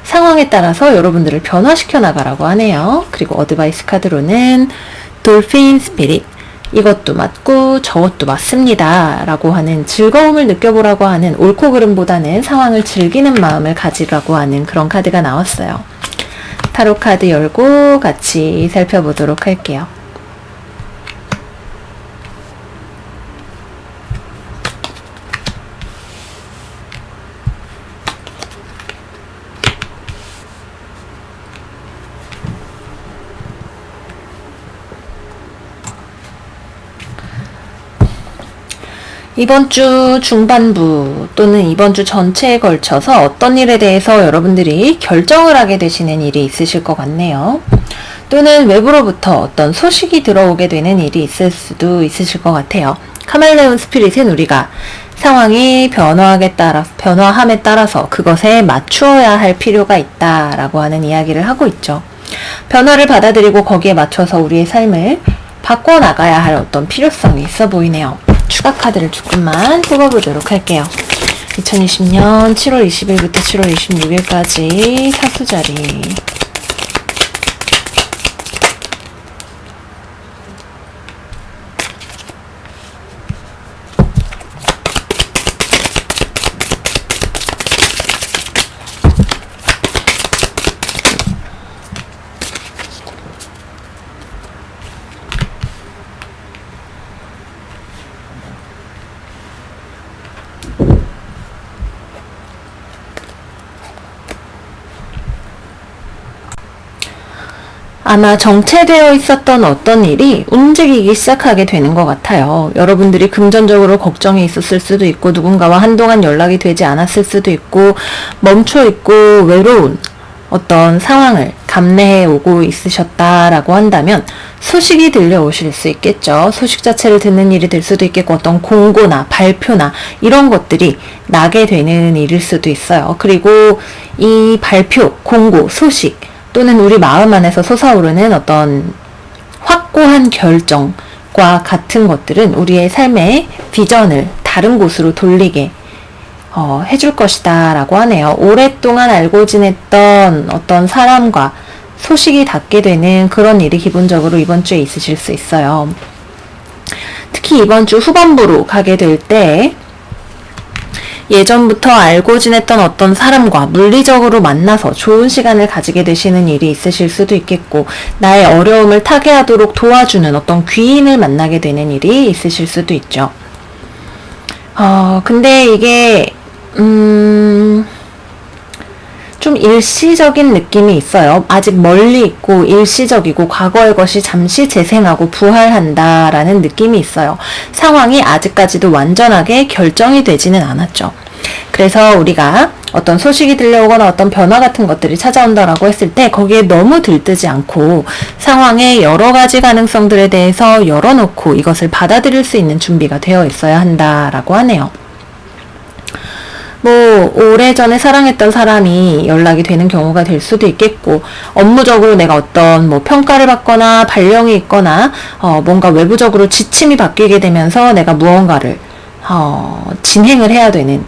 상황에 따라서 여러분들을 변화시켜 나가라고 하네요. 그리고 어드바이스 카드로는 돌핀 스피릿, 이것도 맞고 저것도 맞습니다 라고 하는, 즐거움을 느껴보라고 하는, 옳고 그름보다는 상황을 즐기는 마음을 가지라고 하는 그런 카드가 나왔어요. 타로 카드 열고 같이 살펴보도록 할게요. 이번 주 중반부 또는 이번 주 전체에 걸쳐서 어떤 일에 대해서 여러분들이 결정을 하게 되시는 일이 있으실 것 같네요. 또는 외부로부터 어떤 소식이 들어오게 되는 일이 있을 수도 있으실 것 같아요. 카멜레온 스피릿은 우리가 상황이 변화함에 따라서 그것에 맞추어야 할 필요가 있다라고 하는 이야기를 하고 있죠. 변화를 받아들이고 거기에 맞춰서 우리의 삶을 바꿔나가야 할 어떤 필요성이 있어 보이네요. 추가 카드를 조금만 뽑아보도록 할게요. 2020년 7월 20일부터 7월 26일까지 사수자리. 아마 정체되어 있었던 어떤 일이 움직이기 시작하게 되는 것 같아요. 여러분들이 금전적으로 걱정이 있었을 수도 있고, 누군가와 한동안 연락이 되지 않았을 수도 있고, 멈춰있고 외로운 어떤 상황을 감내해 오고 있으셨다라고 한다면 소식이 들려오실 수 있겠죠. 소식 자체를 듣는 일이 될 수도 있겠고, 어떤 공고나 발표나 이런 것들이 나게 되는 일일 수도 있어요. 그리고 이 발표, 공고, 소식 또는 우리 마음 안에서 솟아오르는 어떤 확고한 결정과 같은 것들은 우리의 삶의 비전을 다른 곳으로 돌리게 해줄 것이다 라고 하네요. 오랫동안 알고 지냈던 어떤 사람과 소식이 닿게 되는 그런 일이 기본적으로 이번 주에 있으실 수 있어요. 특히 이번 주 후반부로 가게 될 때 예전부터 알고 지냈던 어떤 사람과 물리적으로 만나서 좋은 시간을 가지게 되시는 일이 있으실 수도 있겠고, 나의 어려움을 타개하도록 도와주는 어떤 귀인을 만나게 되는 일이 있으실 수도 있죠. 근데 이게 좀 일시적인 느낌이 있어요. 아직 멀리 있고 일시적이고 과거의 것이 잠시 재생하고 부활한다라는 느낌이 있어요. 상황이 아직까지도 완전하게 결정이 되지는 않았죠. 그래서 우리가 어떤 소식이 들려오거나 어떤 변화 같은 것들이 찾아온다라고 했을 때 거기에 너무 들뜨지 않고 상황의 여러 가지 가능성들에 대해서 열어놓고 이것을 받아들일 수 있는 준비가 되어 있어야 한다라고 하네요. 뭐 오래전에 사랑했던 사람이 연락이 되는 경우가 될 수도 있겠고, 업무적으로 내가 어떤 뭐 평가를 받거나 발령이 있거나 뭔가 외부적으로 지침이 바뀌게 되면서 내가 무언가를 진행을 해야 되는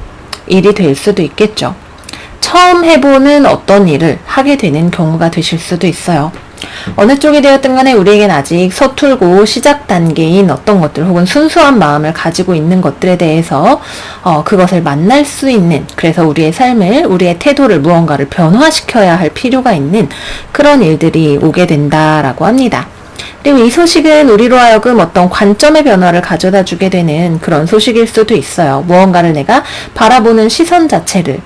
일이 될 수도 있겠죠. 처음 해보는 어떤 일을 하게 되는 경우가 되실 수도 있어요. 어느 쪽이 되었든 간에 우리에겐 아직 서툴고 시작 단계인 어떤 것들 혹은 순수한 마음을 가지고 있는 것들에 대해서 그것을 만날 수 있는, 그래서 우리의 삶을, 우리의 태도를 무언가를 변화시켜야 할 필요가 있는 그런 일들이 오게 된다라고 합니다. 그리고 이 소식은 우리로 하여금 어떤 관점의 변화를 가져다 주게 되는 그런 소식일 수도 있어요. 무언가를 내가 바라보는 시선 자체를,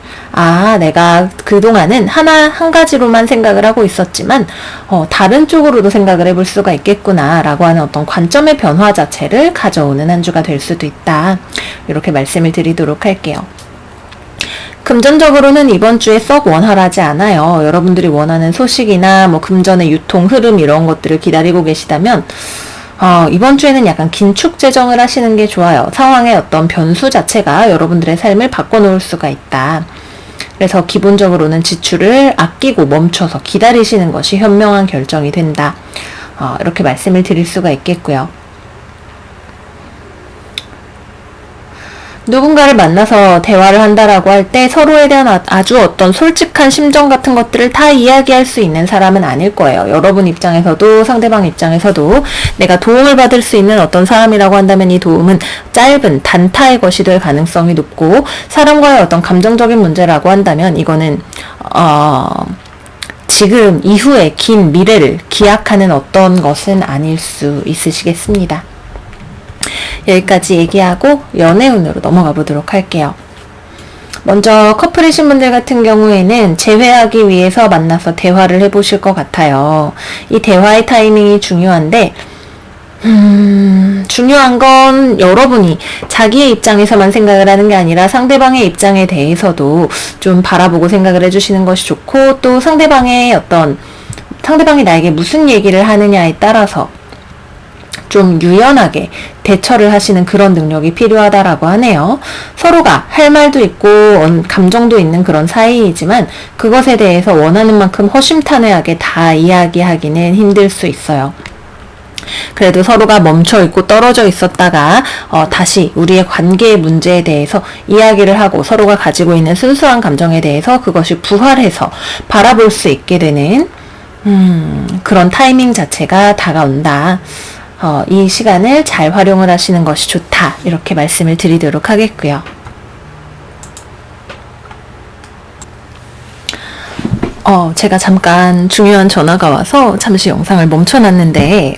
내가 그동안은 한 가지로만 생각을 하고 있었지만 다른 쪽으로도 생각을 해볼 수가 있겠구나 라고 하는 어떤 관점의 변화 자체를 가져오는 한 주가 될 수도 있다, 이렇게 말씀을 드리도록 할게요. 금전적으로는 이번 주에 썩 원활하지 않아요. 여러분들이 원하는 소식이나 뭐 금전의 유통 흐름 이런 것들을 기다리고 계시다면 이번 주에는 약간 긴축 재정을 하시는 게 좋아요. 상황의 어떤 변수 자체가 여러분들의 삶을 바꿔놓을 수가 있다. 그래서 기본적으로는 지출을 아끼고 멈춰서 기다리시는 것이 현명한 결정이 된다. 이렇게 말씀을 드릴 수가 있겠고요. 누군가를 만나서 대화를 한다라고 할 때 서로에 대한 아주 어떤 솔직한 심정 같은 것들을 다 이야기할 수 있는 사람은 아닐 거예요. 여러분 입장에서도 상대방 입장에서도 내가 도움을 받을 수 있는 어떤 사람이라고 한다면 이 도움은 짧은 단타의 것이 될 가능성이 높고, 사람과의 어떤 감정적인 문제라고 한다면 이거는 지금 이후의 긴 미래를 기약하는 어떤 것은 아닐 수 있으시겠습니다. 여기까지 얘기하고 연애운으로 넘어가 보도록 할게요. 먼저 커플이신 분들 같은 경우에는 재회하기 위해서 만나서 대화를 해보실 것 같아요. 이 대화의 타이밍이 중요한데 중요한 건 여러분이 자기의 입장에서만 생각을 하는 게 아니라 상대방의 입장에 대해서도 좀 바라보고 생각을 해주시는 것이 좋고, 또 상대방이 나에게 무슨 얘기를 하느냐에 따라서 좀 유연하게 대처를 하시는 그런 능력이 필요하다라고 하네요. 서로가 할 말도 있고 감정도 있는 그런 사이이지만 그것에 대해서 원하는 만큼 허심탄회하게 다 이야기하기는 힘들 수 있어요. 그래도 서로가 멈춰있고 떨어져 있었다가 다시 우리의 관계의 문제에 대해서 이야기를 하고 서로가 가지고 있는 순수한 감정에 대해서 그것이 부활해서 바라볼 수 있게 되는 그런 타이밍 자체가 다가온다. 이 시간을 잘 활용을 하시는 것이 좋다, 이렇게 말씀을 드리도록 하겠고요. 제가 잠깐 중요한 전화가 와서 잠시 영상을 멈춰놨는데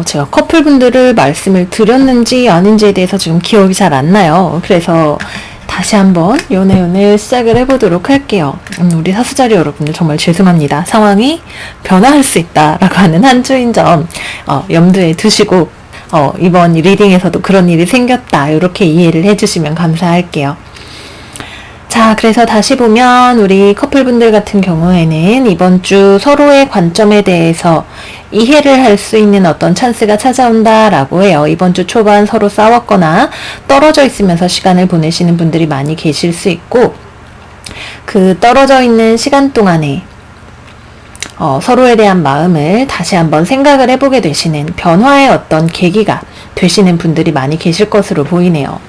제가 커플분들을 말씀을 드렸는지 아닌지에 대해서 지금 기억이 잘 안 나요. 그래서 다시 한번 연애운을 시작을 해보도록 할게요. 우리 사수자리 여러분들 정말 죄송합니다. 상황이 변화할 수 있다라고 하는 한 주인 점 염두에 두시고 이번 리딩에서도 그런 일이 생겼다, 이렇게 이해를 해주시면 감사할게요. 자, 그래서 다시 보면 우리 커플분들 같은 경우에는 이번 주 서로의 관점에 대해서 이해를 할 수 있는 어떤 찬스가 찾아온다라고 해요. 이번 주 초반 서로 싸웠거나 떨어져 있으면서 시간을 보내시는 분들이 많이 계실 수 있고, 그 떨어져 있는 시간 동안에 서로에 대한 마음을 다시 한번 생각을 해보게 되시는 변화의 어떤 계기가 되시는 분들이 많이 계실 것으로 보이네요.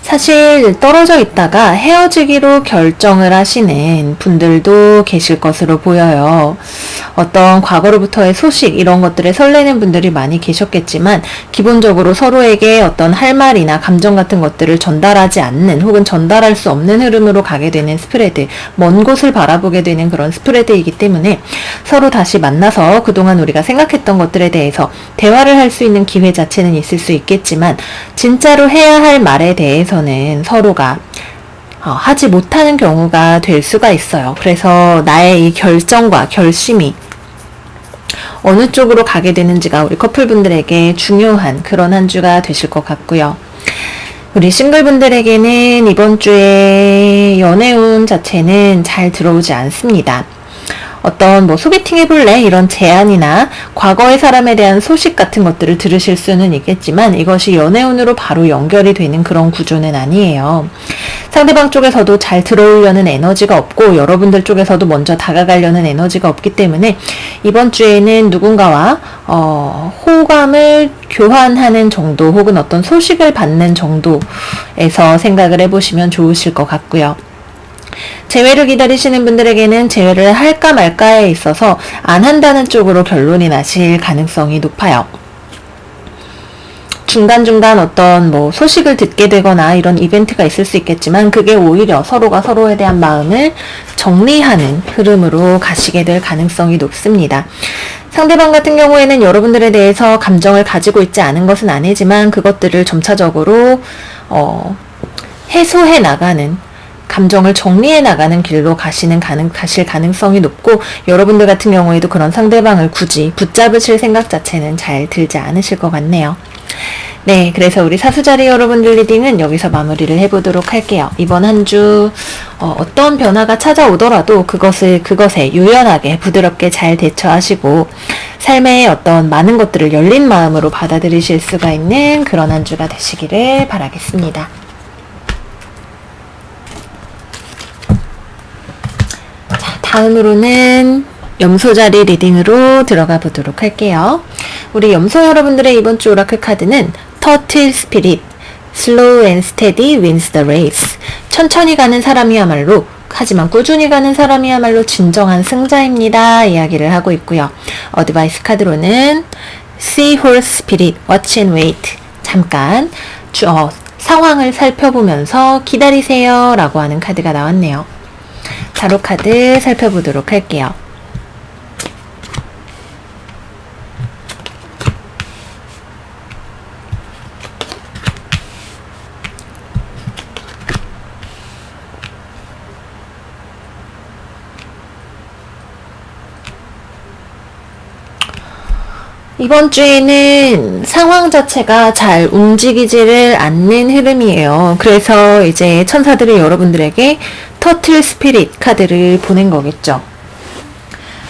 사실 떨어져 있다가 헤어지기로 결정을 하시는 분들도 계실 것으로 보여요. 어떤 과거로부터의 소식 이런 것들에 설레는 분들이 많이 계셨겠지만 기본적으로 서로에게 어떤 할 말이나 감정 같은 것들을 전달하지 않는, 혹은 전달할 수 없는 흐름으로 가게 되는 스프레드, 먼 곳을 바라보게 되는 그런 스프레드이기 때문에 서로 다시 만나서 그동안 우리가 생각했던 것들에 대해서 대화를 할 수 있는 기회 자체는 있을 수 있겠지만 진짜로 해야 할 말에 대해서는 서로가 하지 못하는 경우가 될 수가 있어요. 그래서 나의 이 결정과 결심이 어느 쪽으로 가게 되는지가 우리 커플분들에게 중요한 그런 한 주가 되실 것 같고요. 우리 싱글분들에게는 이번 주에 연애운 자체는 잘 들어오지 않습니다. 어떤 소개팅 해볼래? 이런 제안이나 과거의 사람에 대한 소식 같은 것들을 들으실 수는 있겠지만 이것이 연애운으로 바로 연결이 되는 그런 구조는 아니에요. 상대방 쪽에서도 잘 들어오려는 에너지가 없고 여러분들 쪽에서도 먼저 다가가려는 에너지가 없기 때문에 이번 주에는 누군가와 호감을 교환하는 정도 혹은 어떤 소식을 받는 정도에서 생각을 해보시면 좋으실 것 같고요. 재회를 기다리시는 분들에게는 재회를 할까 말까에 있어서 안 한다는 쪽으로 결론이 나실 가능성이 높아요. 중간중간 어떤 소식을 듣게 되거나 이런 이벤트가 있을 수 있겠지만 그게 오히려 서로가 서로에 대한 마음을 정리하는 흐름으로 가시게 될 가능성이 높습니다. 상대방 같은 경우에는 여러분들에 대해서 감정을 가지고 있지 않은 것은 아니지만 그것들을 점차적으로 해소해 나가는, 감정을 정리해 나가는 길로 가실 가능성이 높고 여러분들 같은 경우에도 그런 상대방을 굳이 붙잡으실 생각 자체는 잘 들지 않으실 것 같네요. 네, 그래서 우리 사수자리 여러분들 리딩은 여기서 마무리를 해보도록 할게요. 이번 한 주 어떤 변화가 찾아오더라도 그것에 유연하게 부드럽게 잘 대처하시고 삶의 어떤 많은 것들을 열린 마음으로 받아들이실 수가 있는 그런 한 주가 되시기를 바라겠습니다. 다음으로는 염소자리 리딩으로 들어가 보도록 할게요. 우리 염소 여러분들의 이번 주 오라클 카드는 Turtle Spirit, Slow and Steady Wins the Race. 천천히 가는 사람이야말로, 하지만 꾸준히 가는 사람이야말로 진정한 승자입니다. 이야기를 하고 있고요. 어드바이스 카드로는 Seahorse Spirit, Watch and Wait. 잠깐 상황을 살펴보면서 기다리세요 라고 하는 카드가 나왔네요. 타로 카드 살펴보도록 할게요. 이번 주에는 상황 자체가 잘 움직이지를 않는 흐름이에요. 그래서 이제 천사들이 여러분들에게 터틀 스피릿 카드를 보낸 거겠죠.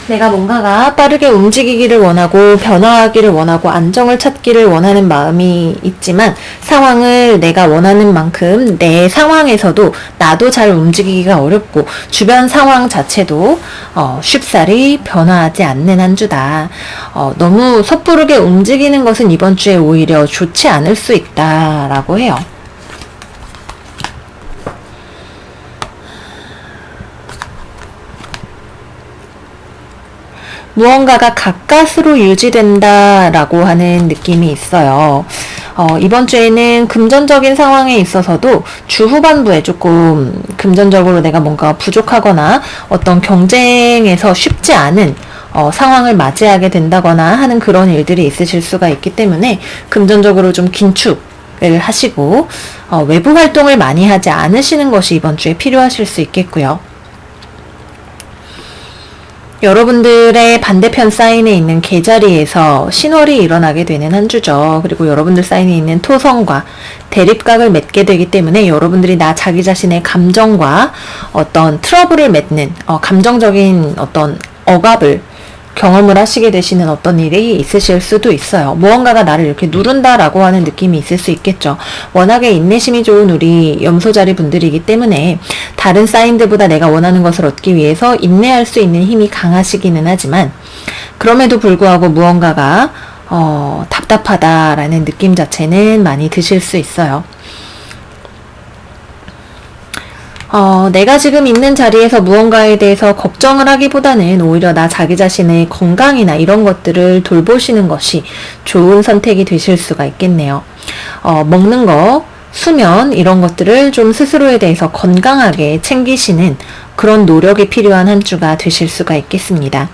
내가 뭔가가 빠르게 움직이기를 원하고 변화하기를 원하고 안정을 찾기를 원하는 마음이 있지만 상황을 내가 원하는 만큼 내 상황에서도 나도 잘 움직이기가 어렵고 주변 상황 자체도 쉽사리 변화하지 않는 한 주다. 너무 섣부르게 움직이는 것은 이번 주에 오히려 좋지 않을 수 있다라고 해요. 무언가가 가까스로 유지된다라고 하는 느낌이 있어요. 이번 주에는 금전적인 상황에 있어서도 주 후반부에 조금 금전적으로 내가 뭔가 부족하거나 어떤 경쟁에서 쉽지 않은 상황을 맞이하게 된다거나 하는 그런 일들이 있으실 수가 있기 때문에 금전적으로 좀 긴축을 하시고 외부 활동을 많이 하지 않으시는 것이 이번 주에 필요하실 수 있겠고요. 여러분들의 반대편 사인에 있는 계자리에서 신월이 일어나게 되는 한 주죠. 그리고 여러분들 사인에 있는 토성과 대립각을 맺게 되기 때문에 여러분들이 자기 자신의 감정과 어떤 트러블을 맺는 감정적인 어떤 억압을 경험을 하시게 되시는 어떤 일이 있으실 수도 있어요. 무언가가 나를 이렇게 누른다라고 하는 느낌이 있을 수 있겠죠. 워낙에 인내심이 좋은 우리 염소자리 분들이기 때문에 다른 사인들보다 내가 원하는 것을 얻기 위해서 인내할 수 있는 힘이 강하시기는 하지만 그럼에도 불구하고 무언가가 답답하다라는 느낌 자체는 많이 드실 수 있어요. 내가 지금 있는 자리에서 무언가에 대해서 걱정을 하기보다는 오히려 자기 자신의 건강이나 이런 것들을 돌보시는 것이 좋은 선택이 되실 수가 있겠네요. 먹는 거, 수면 이런 것들을 좀 스스로에 대해서 건강하게 챙기시는 그런 노력이 필요한 한 주가 되실 수가 있겠습니다.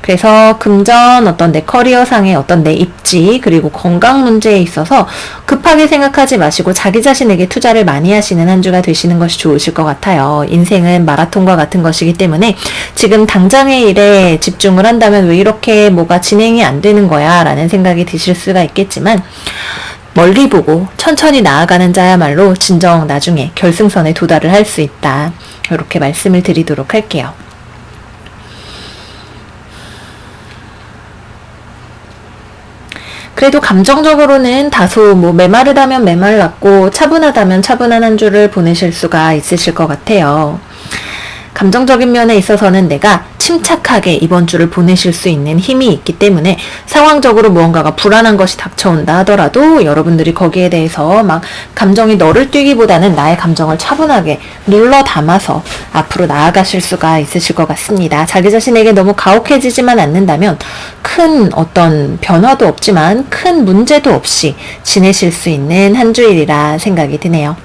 그래서 금전, 어떤 내 커리어상의 어떤 내 입지, 그리고 건강 문제에 있어서 급하게 생각하지 마시고 자기 자신에게 투자를 많이 하시는 한 주가 되시는 것이 좋으실 것 같아요. 인생은 마라톤과 같은 것이기 때문에 지금 당장의 일에 집중을 한다면 왜 이렇게 뭐가 진행이 안 되는 거야? 라는 생각이 드실 수가 있겠지만 멀리 보고 천천히 나아가는 자야말로 진정 나중에 결승선에 도달을 할 수 있다. 이렇게 말씀을 드리도록 할게요. 그래도 감정적으로는 다소 메마르다면 메말랐고 차분하다면 차분한 한 주를 보내실 수가 있으실 것 같아요. 감정적인 면에 있어서는 내가 침착하게 이번 주를 보내실 수 있는 힘이 있기 때문에 상황적으로 무언가가 불안한 것이 닥쳐온다 하더라도 여러분들이 거기에 대해서 막 감정이 너를 뛰기보다는 나의 감정을 차분하게 눌러 담아서 앞으로 나아가실 수가 있으실 것 같습니다. 자기 자신에게 너무 가혹해지지만 않는다면 큰 어떤 변화도 없지만 큰 문제도 없이 지내실 수 있는 한 주일이라 생각이 드네요.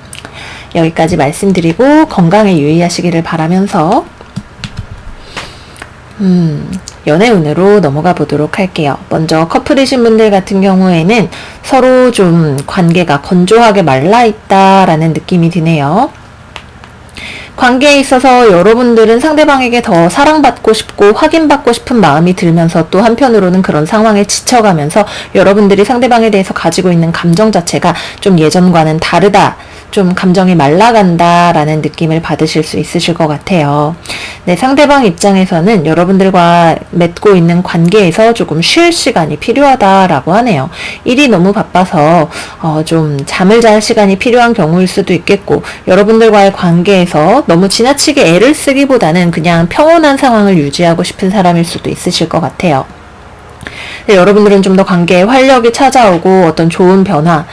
여기까지 말씀드리고 건강에 유의하시기를 바라면서 연애운으로 넘어가 보도록 할게요. 먼저 커플이신 분들 같은 경우에는 서로 좀 관계가 건조하게 말라있다라는 느낌이 드네요. 관계에 있어서 여러분들은 상대방에게 더 사랑받고 싶고 확인받고 싶은 마음이 들면서 또 한편으로는 그런 상황에 지쳐가면서 여러분들이 상대방에 대해서 가지고 있는 감정 자체가 좀 예전과는 다르다, 좀 감정이 말라간다라는 느낌을 받으실 수 있으실 것 같아요. 네, 상대방 입장에서는 여러분들과 맺고 있는 관계에서 조금 쉴 시간이 필요하다라고 하네요. 일이 너무 바빠서 좀 잠을 잘 시간이 필요한 경우일 수도 있겠고, 여러분들과의 관계에서 너무 지나치게 애를 쓰기보다는 그냥 평온한 상황을 유지하고 싶은 사람일 수도 있으실 것 같아요. 네, 여러분들은 좀 더 관계에 활력이 찾아오고 어떤 좋은 변화,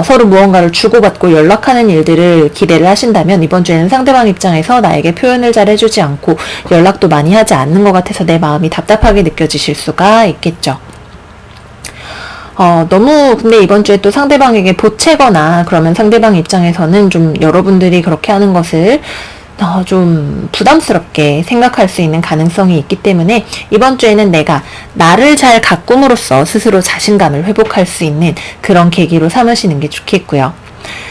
서로 무언가를 주고받고 연락하는 일들을 기대를 하신다면 이번 주에는 상대방 입장에서 나에게 표현을 잘 해주지 않고 연락도 많이 하지 않는 것 같아서 내 마음이 답답하게 느껴지실 수가 있겠죠. 너무 근데 이번 주에 또 상대방에게 보채거나 그러면 상대방 입장에서는 좀 여러분들이 그렇게 하는 것을 좀 부담스럽게 생각할 수 있는 가능성이 있기 때문에 이번 주에는 내가 나를 잘 가꿈으로써 스스로 자신감을 회복할 수 있는 그런 계기로 삼으시는 게 좋겠고요.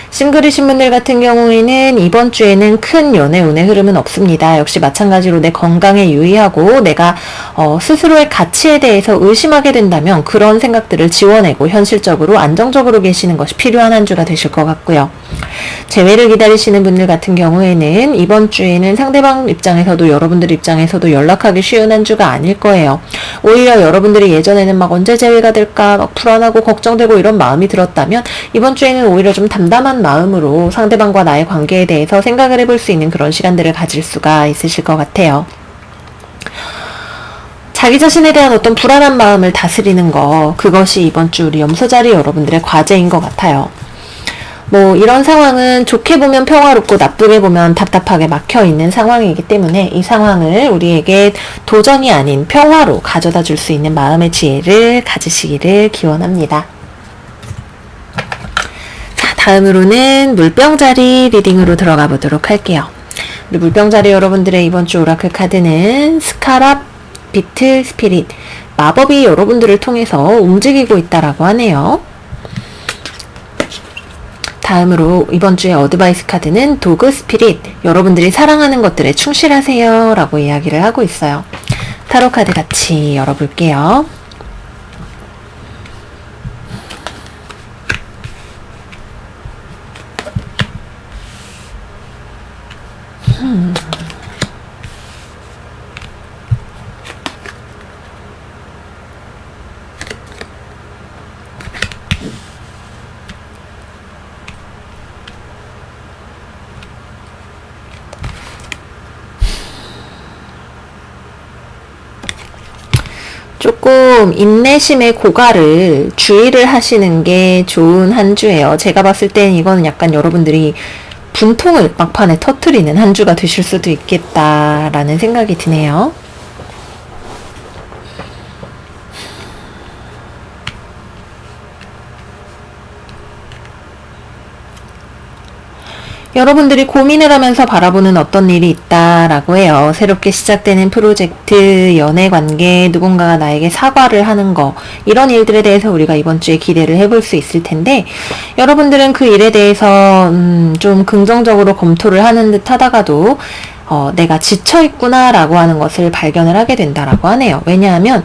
싱글이신 분들 같은 경우에는 이번 주에는 큰 연애운의 흐름은 없습니다. 역시 마찬가지로 내 건강에 유의하고 내가 스스로의 가치에 대해서 의심하게 된다면 그런 생각들을 지워내고 현실적으로 안정적으로 계시는 것이 필요한 한 주가 되실 것 같고요. 재회를 기다리시는 분들 같은 경우에는 이번 주에는 상대방 입장에서도 여러분들 입장에서도 연락하기 쉬운 한 주가 아닐 거예요. 오히려 여러분들이 예전에는 막 언제 재회가 될까 막 불안하고 걱정되고 이런 마음이 들었다면 이번 주에는 오히려 좀 담담한 마음으로 상대방과 나의 관계에 대해서 생각을 해볼 수 있는 그런 시간들을 가질 수가 있으실 것 같아요. 자기 자신에 대한 어떤 불안한 마음을 다스리는 거, 그것이 이번 주 우리 염소자리 여러분들의 과제인 것 같아요. 이런 상황은 좋게 보면 평화롭고 나쁘게 보면 답답하게 막혀있는 상황이기 때문에 이 상황을 우리에게 도전이 아닌 평화로 가져다 줄 수 있는 마음의 지혜를 가지시기를 기원합니다. 자, 다음으로는 물병자리 리딩으로 들어가 보도록 할게요. 우리 물병자리 여러분들의 이번 주 오라클 카드는 스카랍 비트 스피릿, 마법이 여러분들을 통해서 움직이고 있다라고 하네요. 다음으로 이번 주의 어드바이스 카드는 도그 스피릿, 여러분들이 사랑하는 것들에 충실하세요 라고 이야기를 하고 있어요. 타로 카드 같이 열어볼게요. 조금 인내심의 고갈을 주의를 하시는 게 좋은 한 주예요. 제가 봤을 땐 이거는 약간 여러분들이 분통을 막판에 터뜨리는 한 주가 되실 수도 있겠다라는 생각이 드네요. 여러분들이 고민을 하면서 바라보는 어떤 일이 있다라고 해요. 새롭게 시작되는 프로젝트, 연애관계, 누군가가 나에게 사과를 하는 거, 이런 일들에 대해서 우리가 이번 주에 기대를 해볼 수 있을 텐데 여러분들은 그 일에 대해서 좀 긍정적으로 검토를 하는 듯 하다가도 내가 지쳐있구나 라고 하는 것을 발견을 하게 된다라고 하네요. 왜냐하면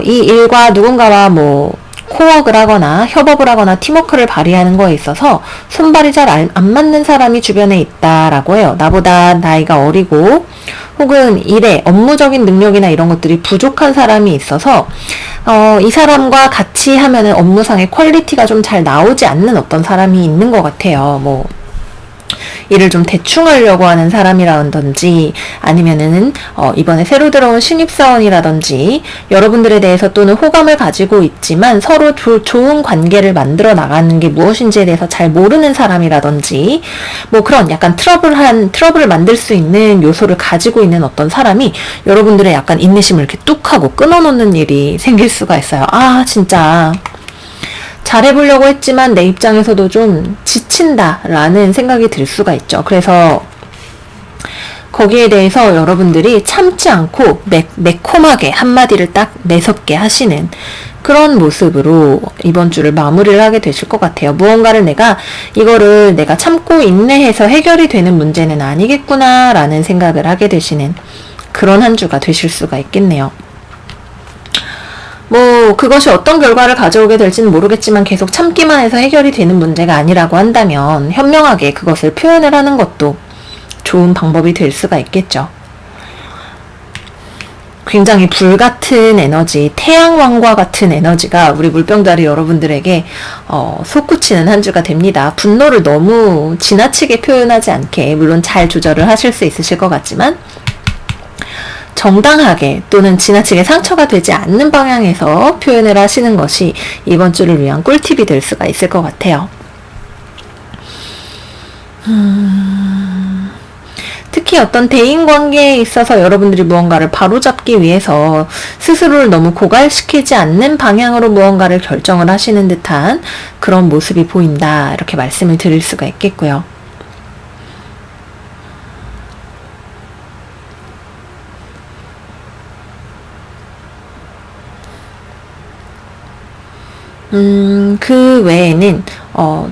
이 일과 누군가와 코워크를 하거나 협업을 하거나 팀워크를 발휘하는 거에 있어서 손발이 잘 안 맞는 사람이 주변에 있다라고 해요. 나보다 나이가 어리고 혹은 일에 업무적인 능력이나 이런 것들이 부족한 사람이 있어서 이 사람과 같이 하면은 업무상의 퀄리티가 좀 잘 나오지 않는 어떤 사람이 있는 것 같아요. 뭐 일을 좀 대충 하려고 하는 사람이라든지 아니면은 이번에 새로 들어온 신입사원이라든지 여러분들에 대해서 또는 호감을 가지고 있지만 서로 좋은 관계를 만들어 나가는 게 무엇인지에 대해서 잘 모르는 사람이라든지 뭐 그런 약간 트러블을 만들 수 있는 요소를 가지고 있는 어떤 사람이 여러분들의 약간 인내심을 이렇게 뚝 하고 끊어놓는 일이 생길 수가 있어요. 아 진짜 잘해보려고 했지만 내 입장에서도 좀 지친다라는 생각이 들 수가 있죠. 그래서 거기에 대해서 여러분들이 참지 않고 매콤하게 한마디를 딱 매섭게 하시는 그런 모습으로 이번 주를 마무리를 하게 되실 것 같아요. 무언가를 이거를 내가 참고 인내해서 해결이 되는 문제는 아니겠구나 라는 생각을 하게 되시는 그런 한 주가 되실 수가 있겠네요. 뭐 그것이 어떤 결과를 가져오게 될지는 모르겠지만 계속 참기만 해서 해결이 되는 문제가 아니라고 한다면 현명하게 그것을 표현을 하는 것도 좋은 방법이 될 수가 있겠죠. 굉장히 불같은 에너지, 태양왕과 같은 에너지가 우리 물병자리 여러분들에게 솟구치는 한 주가 됩니다. 분노를 너무 지나치게 표현하지 않게 물론 잘 조절을 하실 수 있으실 것 같지만 정당하게 또는 지나치게 상처가 되지 않는 방향에서 표현을 하시는 것이 이번 주를 위한 꿀팁이 될 수가 있을 것 같아요. 특히 어떤 대인관계에 있어서 여러분들이 무언가를 바로잡기 위해서 스스로를 너무 고갈시키지 않는 방향으로 무언가를 결정을 하시는 듯한 그런 모습이 보인다. 이렇게 말씀을 드릴 수가 있겠고요. 그 외에는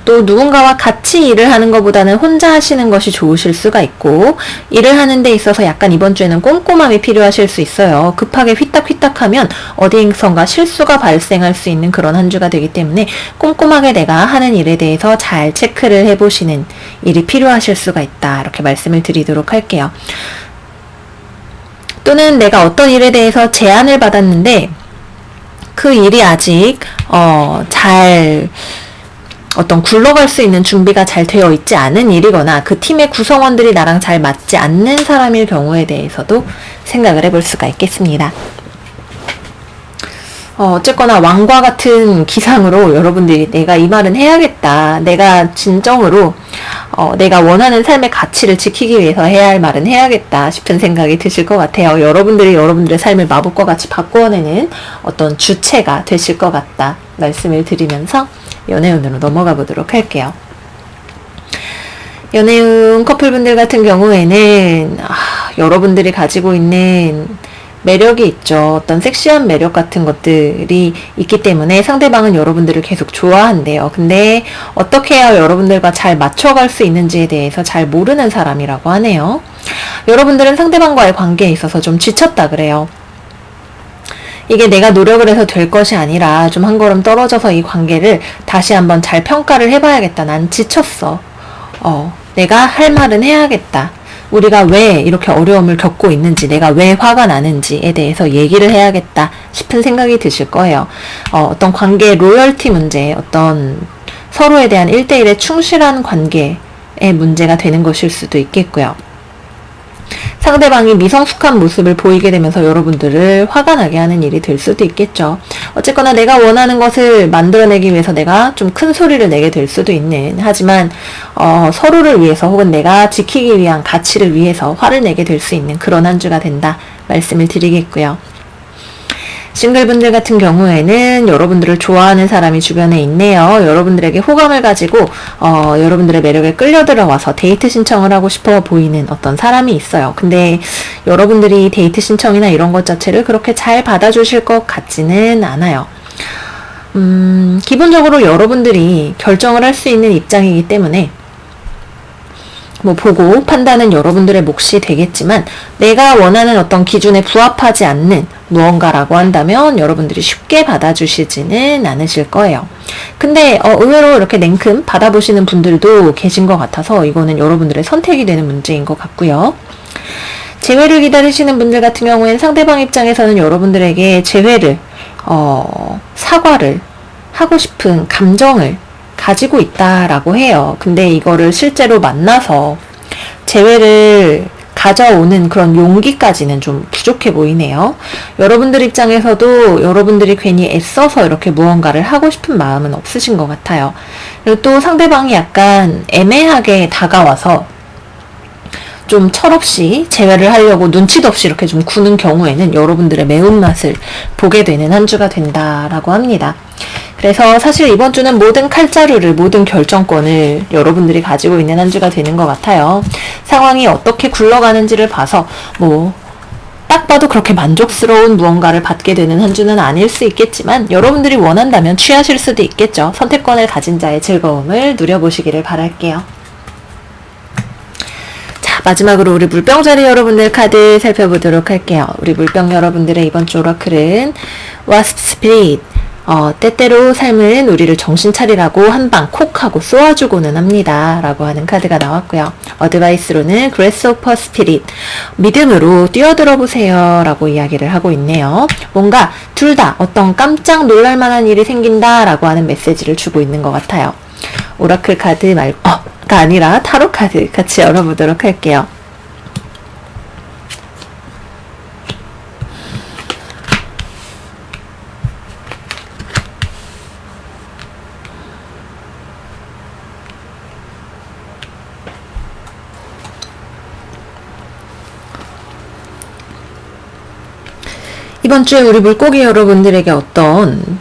또 누군가와 같이 일을 하는 것보다는 혼자 하시는 것이 좋으실 수가 있고 일을 하는 데 있어서 약간 이번 주에는 꼼꼼함이 필요하실 수 있어요. 급하게 휘딱휘딱하면 어디선가 실수가 발생할 수 있는 그런 한 주가 되기 때문에 꼼꼼하게 내가 하는 일에 대해서 잘 체크를 해보시는 일이 필요하실 수가 있다. 이렇게 말씀을 드리도록 할게요. 또는 내가 어떤 일에 대해서 제안을 받았는데 그 일이 아직 잘 어떤 굴러갈 수 있는 준비가 잘 되어 있지 않은 일이거나 그 팀의 구성원들이 나랑 잘 맞지 않는 사람일 경우에 대해서도 생각을 해볼 수가 있겠습니다. 어쨌거나 왕과 같은 기상으로 여러분들이 내가 이 말은 해야겠다. 내가 진정으로 내가 원하는 삶의 가치를 지키기 위해서 해야 할 말은 해야겠다 싶은 생각이 드실 것 같아요. 여러분들이 여러분들의 삶을 마법과 같이 바꾸어내는 어떤 주체가 되실 것 같다 말씀을 드리면서 연애운으로 넘어가 보도록 할게요. 연애운 커플분들 같은 경우에는 여러분들이 가지고 있는 매력이 있죠. 어떤 섹시한 매력 같은 것들이 있기 때문에 상대방은 여러분들을 계속 좋아한대요. 근데 어떻게 해야 여러분들과 잘 맞춰갈 수 있는지에 대해서 잘 모르는 사람이라고 하네요. 여러분들은 상대방과의 관계에 있어서 좀 지쳤다 그래요. 이게 내가 노력을 해서 될 것이 아니라 좀 한 걸음 떨어져서 이 관계를 다시 한번 잘 평가를 해봐야겠다. 난 지쳤어. 내가 할 말은 해야겠다. 우리가 왜 이렇게 어려움을 겪고 있는지, 내가 왜 화가 나는지에 대해서 얘기를 해야겠다 싶은 생각이 드실 거예요. 어떤 관계의 로열티 문제, 어떤 서로에 대한 1대1에 충실한 관계의 문제가 되는 것일 수도 있겠고요. 상대방이 미성숙한 모습을 보이게 되면서 여러분들을 화가 나게 하는 일이 될 수도 있겠죠. 어쨌거나 내가 원하는 것을 만들어내기 위해서 내가 좀 큰 소리를 내게 될 수도 있는, 하지만 서로를 위해서 혹은 내가 지키기 위한 가치를 위해서 화를 내게 될 수 있는 그런 한 주가 된다 말씀을 드리겠고요. 싱글분들 같은 경우에는 여러분들을 좋아하는 사람이 주변에 있네요. 여러분들에게 호감을 가지고 여러분들의 매력에 끌려들어와서 데이트 신청을 하고 싶어 보이는 어떤 사람이 있어요. 근데 여러분들이 데이트 신청이나 이런 것 자체를 그렇게 잘 받아주실 것 같지는 않아요. 기본적으로 여러분들이 결정을 할 수 있는 입장이기 때문에 뭐 보고 판단은 여러분들의 몫이 되겠지만 내가 원하는 어떤 기준에 부합하지 않는 무언가라고 한다면 여러분들이 쉽게 받아주시지는 않으실 거예요. 근데 의외로 이렇게 냉큼 받아보시는 분들도 계신 것 같아서 이거는 여러분들의 선택이 되는 문제인 것 같고요. 재회를 기다리시는 분들 같은 경우에는 상대방 입장에서는 여러분들에게 재회를 사과를 하고 싶은 감정을 가지고 있다라고 해요. 근데 이거를 실제로 만나서 재회를 가져오는 그런 용기까지는 좀 부족해 보이네요. 여러분들 입장에서도 여러분들이 괜히 애써서 이렇게 무언가를 하고 싶은 마음은 없으신 것 같아요. 그리고 또 상대방이 약간 애매하게 다가와서 좀 철없이 재회를 하려고 눈치도 없이 이렇게 좀 구는 경우에는 여러분들의 매운맛을 보게 되는 한 주가 된다라고 합니다. 그래서 사실 이번 주는 모든 칼자루를, 모든 결정권을 여러분들이 가지고 있는 한 주가 되는 것 같아요. 상황이 어떻게 굴러가는지를 봐서 딱 봐도 그렇게 만족스러운 무언가를 받게 되는 한 주는 아닐 수 있겠지만 여러분들이 원한다면 취하실 수도 있겠죠. 선택권을 가진 자의 즐거움을 누려보시기를 바랄게요. 자, 마지막으로 우리 물병자리 여러분들 카드 살펴보도록 할게요. 우리 물병 여러분들의 이번 주 오라클은 Wasp Spirit, 때때로 삶은 우리를 정신 차리라고 한 방 콕 하고 쏘아주고는 합니다 라고 하는 카드가 나왔고요. 어드바이스로는 Grasshopper Spirit, 믿음으로 뛰어들어 보세요 라고 이야기를 하고 있네요. 뭔가 둘 다 어떤 깜짝 놀랄만한 일이 생긴다 라고 하는 메시지를 주고 있는 것 같아요. 오라클 카드 말고 가 아니라 타로 카드 같이 열어보도록 할게요. 이번 주에 우리 물고기 여러분들에게 어떤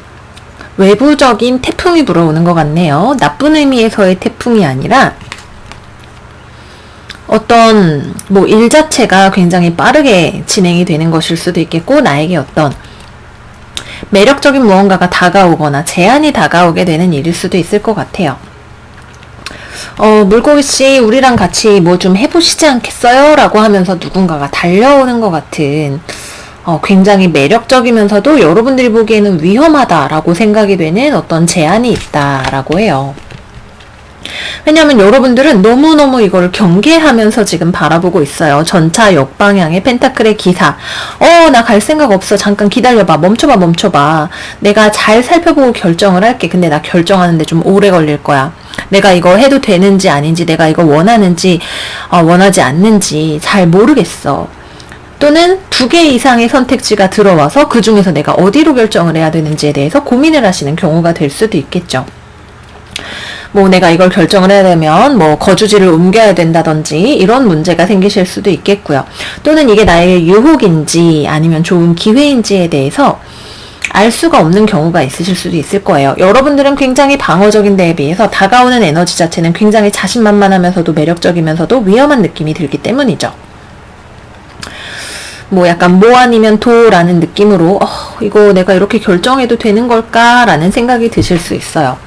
외부적인 태풍이 불어오는 것 같네요. 나쁜 의미에서의 태풍이 아니라 어떤 일 자체가 굉장히 빠르게 진행이 되는 것일 수도 있겠고, 나에게 어떤 매력적인 무언가가 다가오거나 제안이 다가오게 되는 일일 수도 있을 것 같아요. 물고기씨 우리랑 같이 뭐 좀 해보시지 않겠어요? 라고 하면서 누군가가 달려오는 것 같은 굉장히 매력적이면서도 여러분들이 보기에는 위험하다라고 생각이 되는 어떤 제안이 있다라고 해요. 왜냐하면 여러분들은 너무너무 이걸 경계하면서 지금 바라보고 있어요. 전차 역방향의 펜타클의 기사. 나 갈 생각 없어. 잠깐 기다려봐. 멈춰봐. 내가 잘 살펴보고 결정을 할게. 근데 나 결정하는데 좀 오래 걸릴 거야. 내가 이거 해도 되는지 아닌지, 내가 이거 원하는지 원하지 않는지 잘 모르겠어. 또는 2개 이상의 선택지가 들어와서 그 중에서 내가 어디로 결정을 해야 되는지에 대해서 고민을 하시는 경우가 될 수도 있겠죠. 내가 이걸 결정을 해야 되면 거주지를 옮겨야 된다든지 이런 문제가 생기실 수도 있겠고요. 또는 이게 나의 유혹인지 아니면 좋은 기회인지에 대해서 알 수가 없는 경우가 있으실 수도 있을 거예요. 여러분들은 굉장히 방어적인 데에 비해서 다가오는 에너지 자체는 굉장히 자신만만하면서도 매력적이면서도 위험한 느낌이 들기 때문이죠. 약간 뭐 아니면 도라는 느낌으로 이거 내가 이렇게 결정해도 되는 걸까? 라는 생각이 드실 수 있어요.